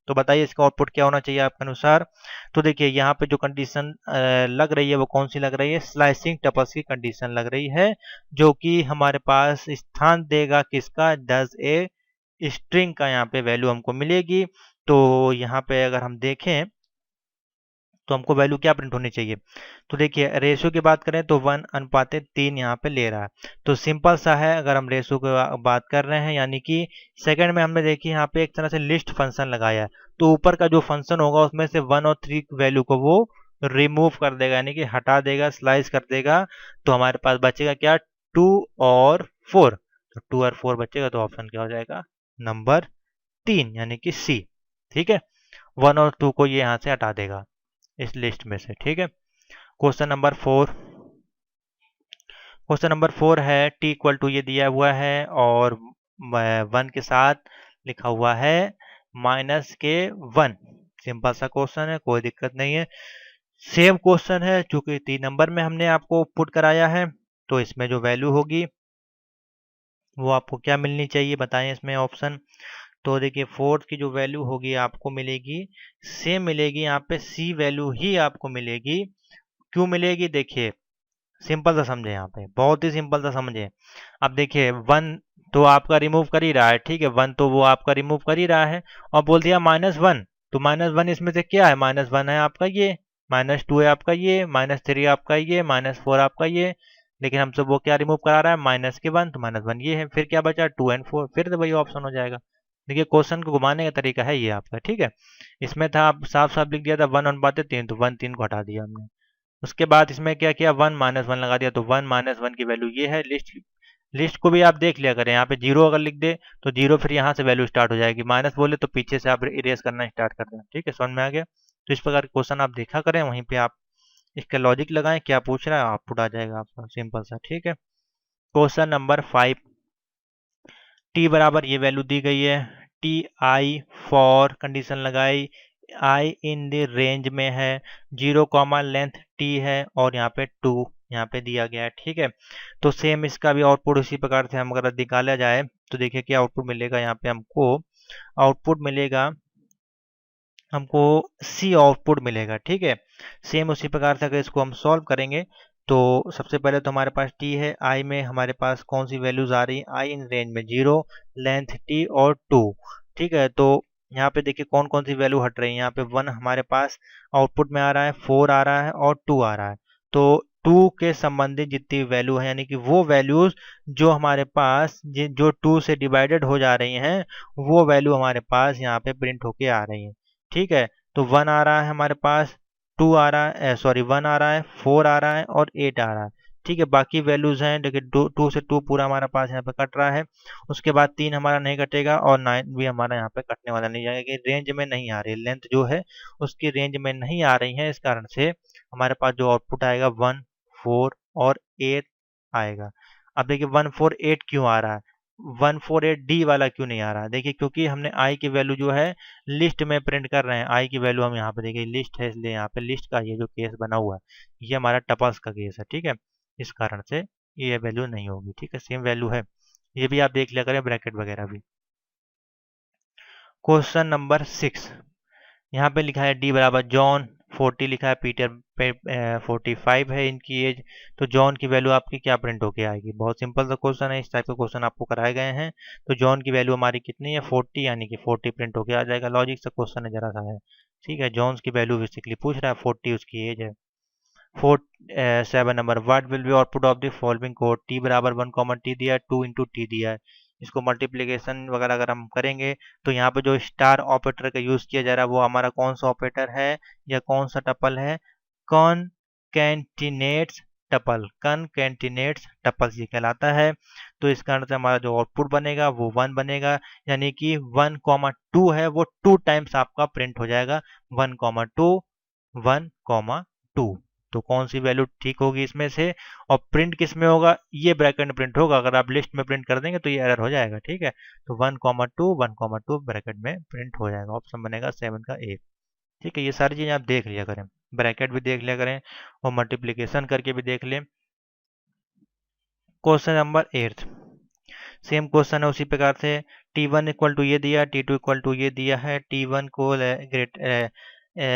तो बताइए इसका आउटपुट क्या होना चाहिए आपके अनुसार। तो देखिए यहाँ पे जो कंडीशन लग रही है वो कौन सी लग रही है, स्लाइसिंग टपल्स की कंडीशन लग रही है, जो कि हमारे पास स्थान देगा किसका, डज ए स्ट्रिंग का यहाँ पे वैल्यू हमको मिलेगी। तो यहाँ पे अगर हम देखें तो हमको वैल्यू क्या प्रिंट होनी चाहिए। तो देखिए रेशियो की बात करें तो 1:3 यहाँ पे ले रहा है। तो सिंपल सा है, अगर हम रेशियो की बात कर रहे हैं, यानी कि सेकंड में हमने देखी यहाँ पे एक तरह से लिस्ट फंक्शन लगाया है, तो ऊपर का जो फंक्शन होगा उसमें से 1 और 3 वैल्यू को वो रिमूव कर देगा, यानी कि हटा देगा, स्लाइस कर देगा। तो हमारे पास बचेगा क्या, 2 और 4। तो 2 और 4 बचेगा, तो ऑप्शन क्या हो जाएगा, नंबर 3 यानी कि सी। ठीक है, 1 और 2 को ये यहाँ से हटा देगा इस लिस्ट में से। ठीक है, क्वेश्चन नंबर 4 है टी इक्वल टू ये दिया हुआ है और 1 के साथ लिखा हुआ है -के 1। सिंपल सा क्वेश्चन है, कोई दिक्कत नहीं है। सेम क्वेश्चन है, चूंकि 3 नंबर में हमने आपको पुट कराया है तो इसमें जो वैल्यू होगी वो आपको क्या मिलनी चाहिए बताएं इसमें ऑप्शन। तो देखिए फोर्थ की जो वैल्यू होगी आपको मिलेगी, सेम मिलेगी, यहाँ पे सी वैल्यू ही आपको मिलेगी। क्यों मिलेगी देखिए, सिंपल सा समझे, यहाँ पे बहुत ही सिंपल सा समझे। अब देखिए 1 तो आपका रिमूव कर ही रहा है, ठीक है, 1 तो वो आपका रिमूव कर ही रहा है और बोल दिया -1, तो -1 इसमें से क्या है, -1 है आपका ये, -2 है आपका ये, -3 आपका ये, -4 आपका ये, लेकिन हमसे वो क्या रिमूव करा रहा है, -1, तो -1 ये है, फिर क्या बचा 2 एंड 4, फिर तो वही ऑप्शन हो जाएगा। देखिए क्वेश्चन को घुमाने का तरीका है ये आपका। ठीक है, इसमें था आप साफ साफ लिख दिया था 1 बातें 3, तो 1 3 को हटा दिया हमने। उसके बाद इसमें क्या किया, 1 -1 लगा दिया, तो 1 -1 की वैल्यू ये है। लिस्ट लिस्ट को भी आप देख लिया करें, यहाँ पे 0 अगर लिख दे तो 0 फिर यहाँ से वैल्यू स्टार्ट हो जाएगी, माइनस बोले तो पीछे से आप इरेज करना स्टार्ट कर दें। ठीक है, समझ में आ गया। तो इस प्रकार क्वेश्चन आप देखा करें, वहीं पे आप इसका लॉजिक लगाएं, क्या पूछ रहा है आउटपुट आ जाएगा आपका, सिंपल सा। ठीक है, क्वेश्चन नंबर 5, टी बराबर ये वैल्यू दी गई है, टी आई फॉर कंडीशन लगाई, आई इन द रेंज में है, 0 लेंथ टी है और यहाँ पे 2 यहाँ पे दिया गया है। ठीक है, तो सेम इसका भी आउटपुट उसी प्रकार से हम अगर निकाला जाए तो देखिए क्या आउटपुट मिलेगा, यहाँ पे हमको आउटपुट मिलेगा, हमको सी आउटपुट मिलेगा। ठीक है, सेम उसी प्रकार से अगर इसको हम सॉल्व करेंगे तो सबसे पहले तो हमारे पास टी है, आई में हमारे पास कौन सी वैल्यूज आ रही है, आई इन रेंज में 0, लेंथ टी और 2। ठीक है, तो यहाँ पे देखिए कौन कौन सी वैल्यू हट रही है, यहाँ पे 1 हमारे पास आउटपुट में आ रहा है, 4 आ रहा है और 2 आ रहा है। तो 2 के संबंधित जितनी वैल्यू है यानी कि वो वैल्यूज जो हमारे पास जो 2 से डिवाइडेड हो जा रही हैं वो वैल्यू हमारे पास यहाँ पे प्रिंट होके आ रही है। ठीक है, तो 1 आ रहा है हमारे पास, 2 आ रहा है, सॉरी 1 आ रहा है, 4 आ रहा है और 8 आ रहा है। ठीक है, बाकी वैल्यूज हैं, देखिए 2 से 2 पूरा हमारा पास यहाँ पे कट रहा है, उसके बाद 3 हमारा नहीं कटेगा और 9 भी हमारा यहाँ पे कटने वाला नहीं जाएगा, रेंज में नहीं आ रही, लेंथ जो है उसकी रेंज में नहीं आ रही है, इस कारण से हमारे पास जो आउटपुट आएगा 1 4 और 8 आएगा। अब देखिए 148 क्यों आ रहा है, 148 डी वाला क्यों नहीं आ रहा है, देखिए क्योंकि हमने आई की वैल्यू जो है लिस्ट में प्रिंट कर रहे हैं, आई की वैल्यू हम यहाँ पे देखिए लिस्ट है, इसलिए यहाँ पे लिस्ट का ये जो केस बना हुआ है ये हमारा टपल्स का केस है। ठीक है, इस कारण से ये वैल्यू नहीं होगी। ठीक है, सेम वैल्यू है, ये भी आप देख लिया करें ब्रैकेट वगैरह भी। क्वेश्चन नंबर 6, यहाँ पे लिखा है डी बराबर जॉन 40 लिखा है, पीटर पे 45 है इनकी एज, तो जॉन की वैल्यू आपकी क्या प्रिंट होके आएगी। बहुत सिंपल सा क्वेश्चन है, इस टाइप का क्वेश्चन आपको कराए गए हैं। तो जॉन की वैल्यू हमारी कितनी है 40, यानी कि 40 प्रिंट होके आ जाएगा। लॉजिक से क्वेश्चन है, जरा सा है। ठीक है, जॉन्स की वैल्यू बेसिकली पूछ रहा है, 40 उसकी एज है। 7 number, what will be output of the following code, T बराबर 1 टी दिया है, 2 इंटू टी दिया है, इसको मल्टीप्लीकेशन वगैरह अगर हम करेंगे तो यहाँ पे जो स्टार ऑपरेटर का यूज किया जा रहा है वो हमारा कौन सा ऑपरेटर है या कौन सा टपल है, कॉनकैटिनेट्स टपल, कॉनकैटिनेट्स टपल्स ये कहलाता है। तो इस कारण से हमारा जो आउटपुट बनेगा वो 1 बनेगा, यानी कि 1, 2 है वो 2 टाइम्स आपका प्रिंट हो जाएगा, 1, 2 1, 2। तो कौन सी वैल्यू ठीक होगी इसमें से, और प्रिंट किस में होगा, ये ब्रैकेट में प्रिंट होगा, अगर आप लिस्ट में प्रिंट कर देंगे तो ये एरर हो जाएगा। ठीक है, तो 1, 2 ब्रैकेट में प्रिंट हो जाएगा, ऑप्शन बनेगा 7 का ए। ठीक है, ये सारी चीजें आप देख लिया करें, ब्रैकेट भी देख लिया करें और मल्टीप्लीकेशन करके भी देख लें। क्वेश्चन नंबर 8, सेम क्वेश्चन है उसी प्रकार से, T1 इक्वल टू ये दिया, T2 इक्वल टू ये दिया है, T1 को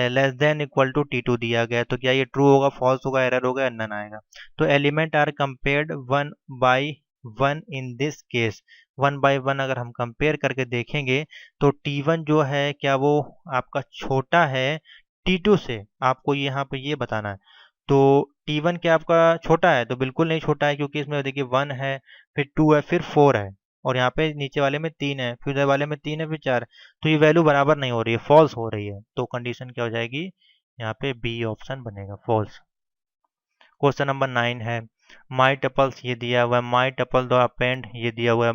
less than equal to T2 दिया गया, तो क्या ये ट्रू होगा, फॉल्स होगा, एरर होगा या नन आएगा। तो element are compared 1 by 1 in this case, 1 by 1 अगर हम कंपेयर करके देखेंगे तो T1 जो है क्या वो आपका छोटा है T2 से, आपको यहाँ पे ये बताना है। तो T1 क्या आपका छोटा है, तो बिल्कुल नहीं छोटा है, क्योंकि इसमें देखिए 1 है, फिर 2 है, फिर 4 है, और यहाँ पे नीचे वाले में 3 है, फिर उधर वाले में 3 है, फिर 4, तो ये वैल्यू बराबर नहीं हो रही है, फॉल्स हो रही है, तो कंडीशन क्या हो जाएगी, यहाँ पे बी ऑप्शन बनेगा, फॉल्स। क्वेश्चन नंबर 9 है, माई टपल्स ये दिया हुआ है, माई टपल द अपेंड ये दिया हुआ है,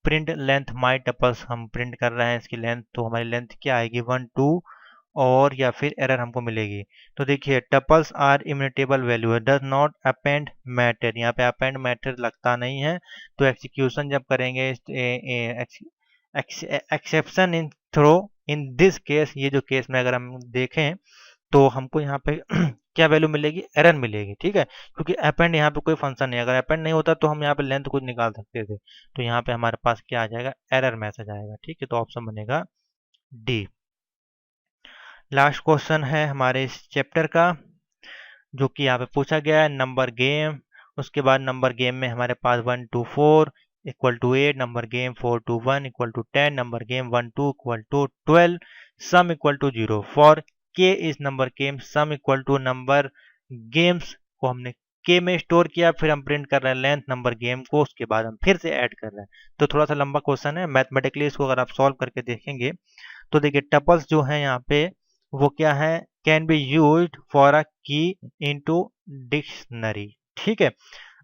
प्रिंट लेंथ माई टपल्स, हम प्रिंट कर रहे हैं इसकी लेंथ, तो हमारी लेंथ क्या आएगी 1 2, और या फिर एरर हमको मिलेगी। तो देखिए tuples are immutable value, does not append matter, यहाँ पे अपेंड मैटर लगता नहीं है। तो एक्सिक्यूशन जब करेंगे, exception in throw, in this case, ये जो केस में अगर हम देखें तो हमको यहाँ पे क्या वैल्यू मिलेगी, एरर मिलेगी। ठीक है, क्योंकि अपेंड यहाँ पे कोई फंक्शन नहीं, अगर अपेंड नहीं होता तो हम यहाँ पे लेंथ कुछ निकाल सकते थे। तो यहाँ पे हमारे पास क्या आ जाएगा, एरर मैसेज आएगा। ठीक है, तो ऑप्शन बनेगा डी। लास्ट क्वेश्चन है हमारे इस चैप्टर का, जो कि यहाँ पे पूछा गया है नंबर गेम। उसके बाद नंबर गेम में हमारे पास 1 2 4 equal to 8, number game 4 2 1 equal to 10, number game 1 2 equal to 12, sum equal to 0 for K is number game, sum equal to number games को हमने के में स्टोर किया, फिर हम प्रिंट कर रहे हैं लेंथ नंबर गेम को, उसके बाद हम फिर से ऐड कर रहे हैं। तो थोड़ा सा लंबा क्वेश्चन है मैथमेटिकली, इसको अगर आप सॉल्व करके देखेंगे तो देखिए टपल्स जो है यहाँ पे वो क्या है, can be used for a की इनटू डिक्शनरी। ठीक है,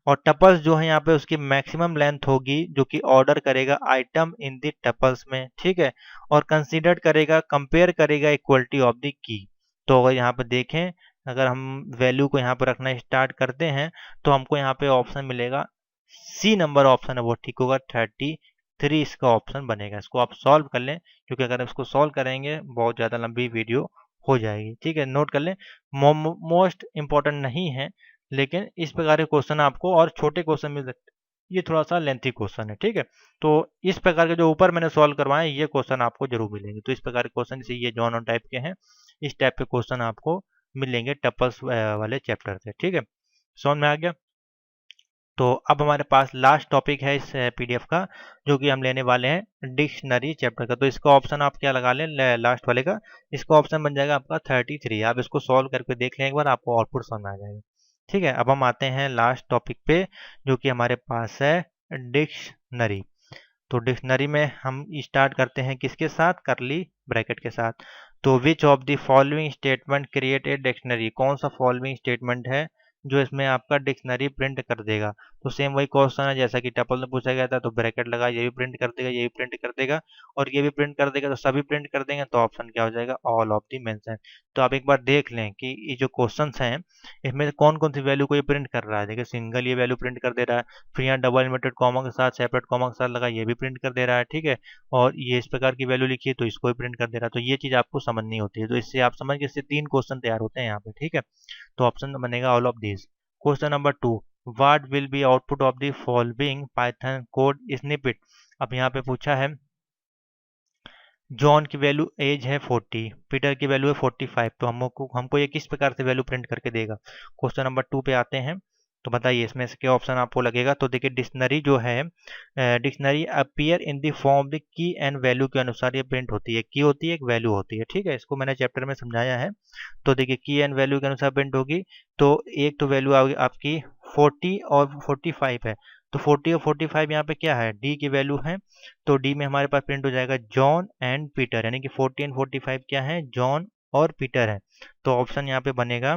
और टपल्स जो है यहाँ पे उसकी मैक्सिमम लेंथ होगी जो कि ऑर्डर करेगा आइटम इन द टपल्स में। ठीक है, और कंसीडर करेगा, कंपेयर करेगा इक्वलिटी ऑफ द की। तो अगर यहाँ पे देखें, अगर हम वैल्यू को यहाँ पे रखना स्टार्ट करते हैं तो हमको यहाँ पे ऑप्शन मिलेगा, सी नंबर ऑप्शन है वो ठीक होगा, 33 इसका ऑप्शन बनेगा। इसको आप सॉल्व कर लें, क्योंकि अगर इसको सॉल्व करेंगे बहुत ज़्यादा लंबी वीडियो हो जाएगी। ठीक है, नोट कर लें, मोस्ट इंपॉर्टेंट नहीं है, लेकिन इस प्रकार के क्वेश्चन आपको और छोटे क्वेश्चन मिल सकते हैं, ये थोड़ा सा लेंथी क्वेश्चन है। ठीक है, तो इस प्रकार के जो ऊपर मैंने सॉल्व करवाए ये क्वेश्चन आपको जरूर मिलेंगे। तो इस प्रकार के क्वेश्चन, जैसे ये जॉन ऑन टाइप के हैं, इस टाइप के क्वेश्चन आपको मिलेंगे टपल्स वाले चैप्टर से। ठीक है, समझ में आ गया। तो अब हमारे पास लास्ट टॉपिक है इस पीडीएफ का, जो कि हम लेने वाले हैं डिक्शनरी चैप्टर का। तो इसका ऑप्शन आप क्या लगा लें लास्ट वाले का, इसका ऑप्शन बन जाएगा आपका 33। आप इसको सॉल्व करके देख लें एक बार, आपको आउटपुट समझ में आ जाएगा। ठीक है, अब हम आते हैं लास्ट टॉपिक पे, जो कि हमारे पास है डिक्शनरी। तो डिक्शनरी में हम स्टार्ट करते हैं किसके साथ, करली ब्रैकेट के साथ। तो विच of the following statement create a dictionary, कौन सा फॉलोइंग स्टेटमेंट है जो इसमें आपका डिक्शनरी प्रिंट कर देगा। तो सेम वही क्वेश्चन है जैसा कि टपल में पूछा गया था, तो ब्रैकेट लगा, ये भी प्रिंट कर देगा, ये भी प्रिंट कर देगा, और ये भी प्रिंट कर देगा, तो सभी प्रिंट कर देंगे। तो ऑप्शन क्या हो जाएगा, ऑल ऑफ दी मेंशन। तो आप एक बार देख लें कि ये जो क्वेश्चन हैं इसमें कौन कौन सी वैल्यू को ये प्रिंट कर रहा है। देखिए सिंगल ये वैल्यू प्रिंट कर दे रहा है, फिर यहाँ डबल इन्वर्टेड कॉमा के साथ सेपरेट कॉमा के साथ लगा, ये भी प्रिंट कर दे रहा है। ठीक है, और ये इस प्रकार की वैल्यू लिखी है तो इसको भी प्रिंट कर दे रहा है। तो ये चीज आपको समझनी होती है। तो इससे आप समझ के, इससे 3 क्वेश्चन तैयार होते हैं यहाँ पे। ठीक है, तो ऑप्शन बनेगा all of this. Question number 2, what will be output of the following Python code snippet. अब यहाँ पे पूछा है जॉन की वैल्यू एज है 40, पीटर की वैल्यू है 45, तो हमको ये किस प्रकार से वैल्यू प्रिंट करके देगा। क्वेश्चन नंबर 2 पे आते हैं, तो बताइए इसमें से क्या ऑप्शन आपको लगेगा। तो देखिए डिक्शनरी जो है, dictionary appear in the form the key and value के अनुसार ये प्रिंट होती है। की होती है, एक वैल्यू होती है। ठीक है, इसको मैंने चैप्टर में समझाया है। तो देखिए की एंड वैल्यू के अनुसार प्रिंट होगी। तो एक तो वैल्यू आपकी 40 और 45 है, तो 40 और 45 यहाँ पे क्या है, डी की वैल्यू है। तो डी में हमारे पास प्रिंट हो जाएगा जॉन एंड पीटर, यानी कि 40 एंड 45 क्या है, जॉन और पीटर है। तो ऑप्शन यहाँ पे बनेगा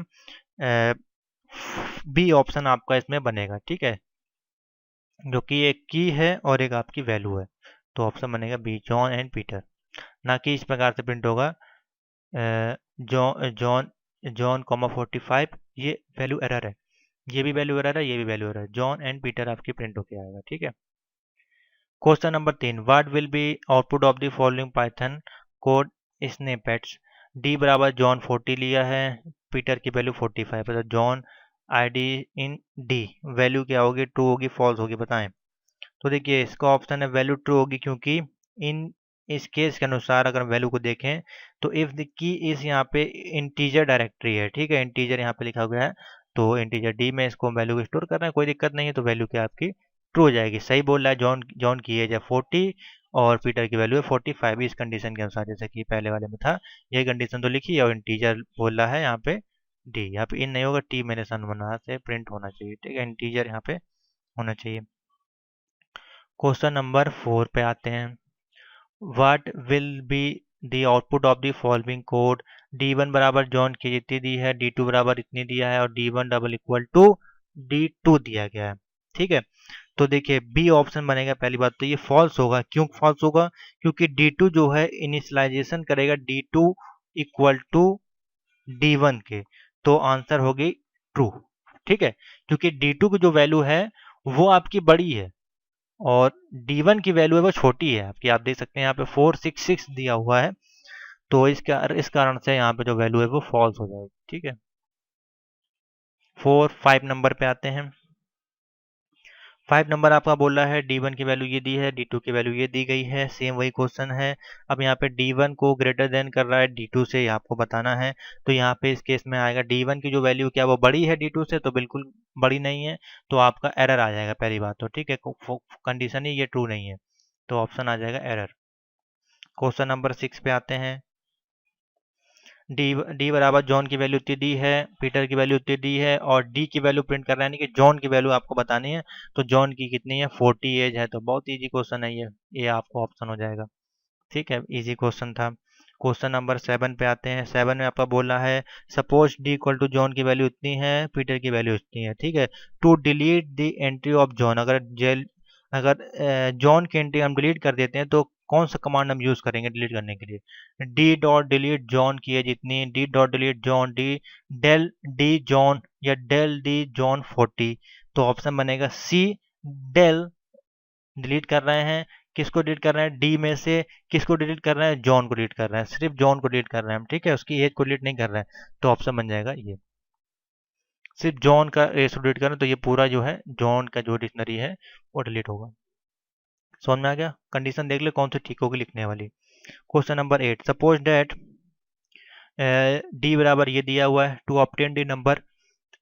बी ऑप्शन आपका इसमें बनेगा। ठीक है, जो कि एक की है और एक आपकी वैल्यू है। तो ऑप्शन बनेगा बी, जॉन एंड पीटर। ना कि इस प्रकार से प्रिंट होगा जॉन जॉन जॉन कॉमा 45, ये वैल्यू एरर है, ये भी वैल्यू एरर है, ये भी वैल्यू एरर है। जॉन एंड पीटर आपकी प्रिंट होके आएगा। ठीक है, question number 3, what will be output of the following Python code snippets. D बराबर जॉन 40 लिया है, पीटर की वैल्यू 45 है, तो जॉन आईडी इन डी वैल्यू क्या होगी, ट्रू होगी फॉल्स होगी, बताएं। तो देखिए इसका ऑप्शन है वैल्यू ट्रू होगी, क्योंकि इन इस केस के अनुसार अगर वैल्यू को देखें तो इफ द की इस यहाँ पे इंटीजर डायरेक्टरी है। ठीक है, इंटीजर यहाँ पे लिखा गया है, तो इंटीजर डी में इसको वैल्यू को स्टोर कर रहे हैं, कोई दिक्कत नहीं है। तो वैल्यू क्या आपकी ट्रू हो जाएगी। सही बोल रहा है, जॉन जॉन की एज है 40 और पीटर की वैल्यू है 45 इस कंडीशन के अनुसार, जैसे कि पहले वाले में था। यही कंडीशन तो लिखी है, और इंटीजर बोल रहा है यहाँ पे डी, यहाँ पे इन नहीं होगा, टी मेरे बना से प्रिंट होना चाहिए। ठीक है, इंटीजर यहाँ पे होना चाहिए। क्वेश्चन नंबर 4 पे आते हैं, what will be the output of the following code. D1 बराबर जॉन की जितनी दी है, D2 बराबर इतनी दिया है, और D1 double equal to D2 दिया गया है। ठीक है, तो देखिए बी ऑप्शन बनेगा। पहली बात तो ये फॉल्स होगा। क्यों फॉल्स होगा? क्योंकि D2 जो है इनिशियलाइजेशन करेगा D2 इक्वल टू D1 के, तो आंसर होगी ट्रू। ठीक है, क्योंकि D2 की जो वैल्यू है वो आपकी बड़ी है और D1 की वैल्यू है वो छोटी है आपकी। आप देख सकते हैं यहाँ पे 466 दिया हुआ है, तो इस कारण से यहाँ पे जो वैल्यू है वो फॉल्स हो जाएगी। ठीक है, 5 नंबर पे आते हैं। 5 नंबर आपका बोल रहा है D1 की वैल्यू ये दी है, D2 की वैल्यू ये दी गई है, सेम वही क्वेश्चन है। अब यहाँ पे D1 को ग्रेटर देन कर रहा है D2 से, ये आपको बताना है। तो यहाँ पे इस केस में आएगा D1 की जो वैल्यू क्या वो बड़ी है D2 से? तो बिल्कुल बड़ी नहीं है, तो आपका एरर आ जाएगा पहली बात तो। ठीक है, कंडीशन ही ये ट्रू नहीं है, तो ऑप्शन आ जाएगा एरर। क्वेश्चन नंबर 6 पे आते हैं। डी बराबर जॉन की वैल्यू इतनी दी है, पीटर की वैल्यू इतनी दी है और डी की वैल्यू प्रिंट कर रहा है, यानी कि जॉन की वैल्यू आपको बतानी है। तो जॉन की कितनी है? 40 एज है, तो बहुत इजी क्वेश्चन है ये आपको ऑप्शन हो जाएगा। ठीक है, इजी क्वेश्चन था। क्वेश्चन नंबर 7 पे आते हैं। 7 में आपका बोला है suppose D equal to John की वैल्यू इतनी है, पीटर की वैल्यू इतनी है। ठीक है, to delete the entry of John, अगर जॉन की एंट्री हम डिलीट कर देते हैं तो कौन सा कमांड हम यूज करेंगे डिलीट करने के लिए? डी डॉट डिलीट जॉन की एज इतनी, D dot delete John, del D John या डेल डी जॉन 40। तो ऑप्शन बनेगा सी, डेल। डिलीट कर रहे हैं, किसको डिलीट कर रहे हैं? डी में से किसको डिलीट कर रहे हैं? जॉन को डिलीट कर रहे हैं, सिर्फ जॉन को डिलीट कर रहे हैं हम। ठीक है, उसकी एज को डिलीट नहीं कर रहे हैं, तो ऑप्शन बन जाएगा ये। सिर्फ जॉन का एज को डिलीट करें तो ये पूरा जो है जॉन का जो डिक्शनरी है वो डिलीट होगा। समझ में आ गया? कंडीशन देख ले कौन सी ठीक होगी लिखने वाली। Question number 8, suppose that D बराबर ये दिया हुआ है, to obtain D number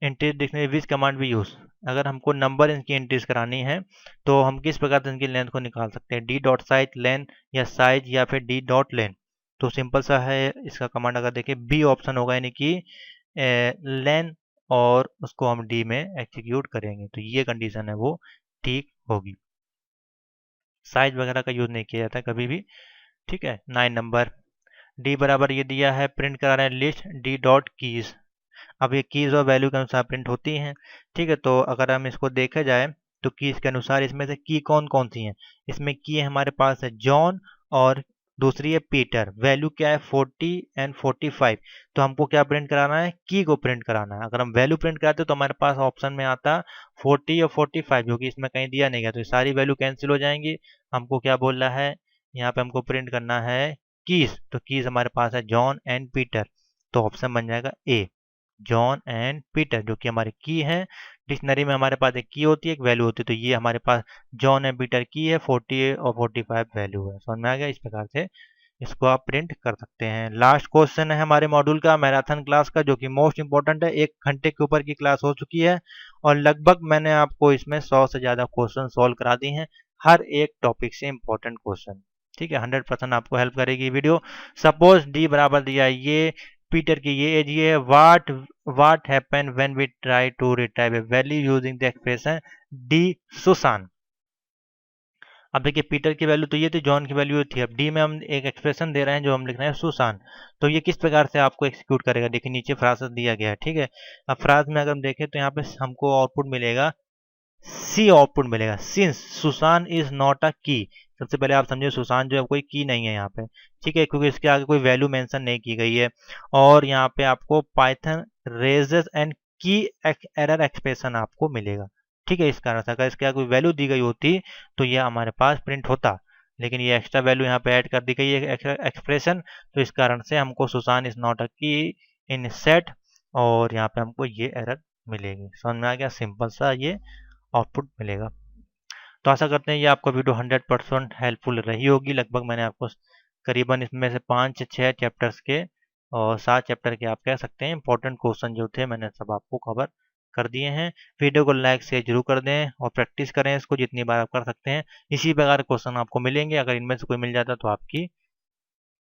entries dictionary which command भी यूज। अगर हमको नंबर इनकी एंट्रीज करानी है तो हम किस प्रकार से इनकी लेंथ को निकाल सकते हैं? डी डॉट साइज लेन या साइज या फिर डी डॉट लेन। तो सिंपल सा है इसका कमांड, अगर देखें बी ऑप्शन होगा, यानी कि लेन, और उसको हम डी में एग्जीक्यूट करेंगे, तो ये कंडीशन है वो ठीक होगी। साइज वगैरह का यूज नहीं किया जाता कभी भी। ठीक है, 9 नंबर, डी बराबर ये दिया है, प्रिंट करा रहे हैं लिस्ट डी डॉट कीज। अब ये कीज और वैल्यू के अनुसार प्रिंट होती हैं। ठीक है, तो अगर हम इसको देखा जाए तो कीज के अनुसार इसमें से की कौन कौन सी हैं? इसमें की हमारे पास है जॉन और दूसरी है पीटर। वैल्यू क्या है? 40 एंड 45। तो हमको क्या प्रिंट कराना है? की को प्रिंट कराना है। अगर हम वैल्यू प्रिंट कराते तो हमारे पास ऑप्शन में आता 40 और 45, जो कि इसमें कहीं दिया नहीं गया, तो ये सारी वैल्यू कैंसिल हो जाएंगी। हमको क्या बोल रहा है यहाँ पे? हमको प्रिंट करना है कीज, तो कीज हमारे पास है जॉन एंड पीटर, तो ऑप्शन बन जाएगा ए, जॉन एंड पीटर, जो कि हमारी की है। डिक्शनरी में हमारे पास एक की होती है, एक वैल्यू होती है, तो ये हमारे पास जॉन एंड पीटर की है, 40 और 45 वैल्यू है। समझ में आ गया? इस प्रकार से इसको आप प्रिंट कर सकते हैं। लास्ट क्वेश्चन है हमारे मॉड्यूल का, मैराथन क्लास का, जो कि मोस्ट इंपॉर्टेंट है। 1 घंटे के ऊपर की क्लास हो चुकी है और लगभग मैंने आपको इसमें 100 से ज़्यादा क्वेश्चन सॉल्व करा दिए हैं, हर एक टॉपिक से इंपॉर्टेंट क्वेश्चन। ठीक है, 100% आपको हेल्प करेगी वीडियो। सपोज डी बराबर दिया है ये, पीटर की ये एज ये है, what happen when we try to retrieve a value using the expression D Susan. अब देखिए पीटर की वैल्यू तो ये थी, जॉन की वैल्यू थी, अब डी में हम एक एक्सप्रेशन दे रहे हैं जो हम लिख रहे हैं सुसान। तो ये किस प्रकार से आपको एक्सिक्यूट करेगा? देखिए नीचे फ्राज दिया गया है। ठीक है, अब फ्राज में अगर हम देखें तो यहाँ पे हमको आउटपुट मिलेगा सी, आउटपुट मिलेगा सिंस सुसान इज नॉट अ की। सबसे पहले आप समझिए सुसान जो है कोई की नहीं है यहाँ पे। ठीक है, क्योंकि इसके आगे कोई वैल्यू मेंशन नहीं की गई है। और यहाँ पे आपको पाइथन रेजेस एंड की एरर एक्सप्रेशन आपको मिलेगा। ठीक है, इस कारण से अगर इसके आगे कोई वैल्यू दी गई होती तो यह हमारे पास प्रिंट होता, लेकिन ये एक्स्ट्रा वैल्यू यहाँ पे ऐड कर दी गई है एक्सप्रेशन, तो इस कारण से हमको सुसान इज नॉट अ की इन सेट, और यहाँ पे हमको ये एरर मिलेगी। समझ में आ गया? सिंपल सा ये आउटपुट मिलेगा। तो आशा करते हैं ये आपको वीडियो 100% हेल्पफुल रही होगी। लगभग मैंने आपको करीबन इसमें से 5 से 6 चैप्टर्स के और 7 चैप्टर के आप कह सकते हैं इंपॉर्टेंट क्वेश्चन जो थे मैंने सब आपको कवर कर दिए हैं। वीडियो को लाइक से जरूर कर दें और प्रैक्टिस करें इसको जितनी बार आप कर सकते हैं। इसी प्रकार क्वेश्चन आपको मिलेंगे, अगर इनमें से कोई मिल जाता तो आपकी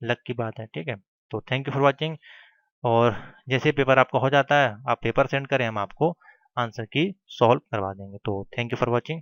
लक की बात है। ठीक है, तो थैंक यू फॉर वॉचिंग। और जैसे पेपर आपका हो जाता है आप पेपर सेंड करें, हम आपको आंसर की सॉल्व करवा देंगे। तो थैंक यू फॉर वॉचिंग।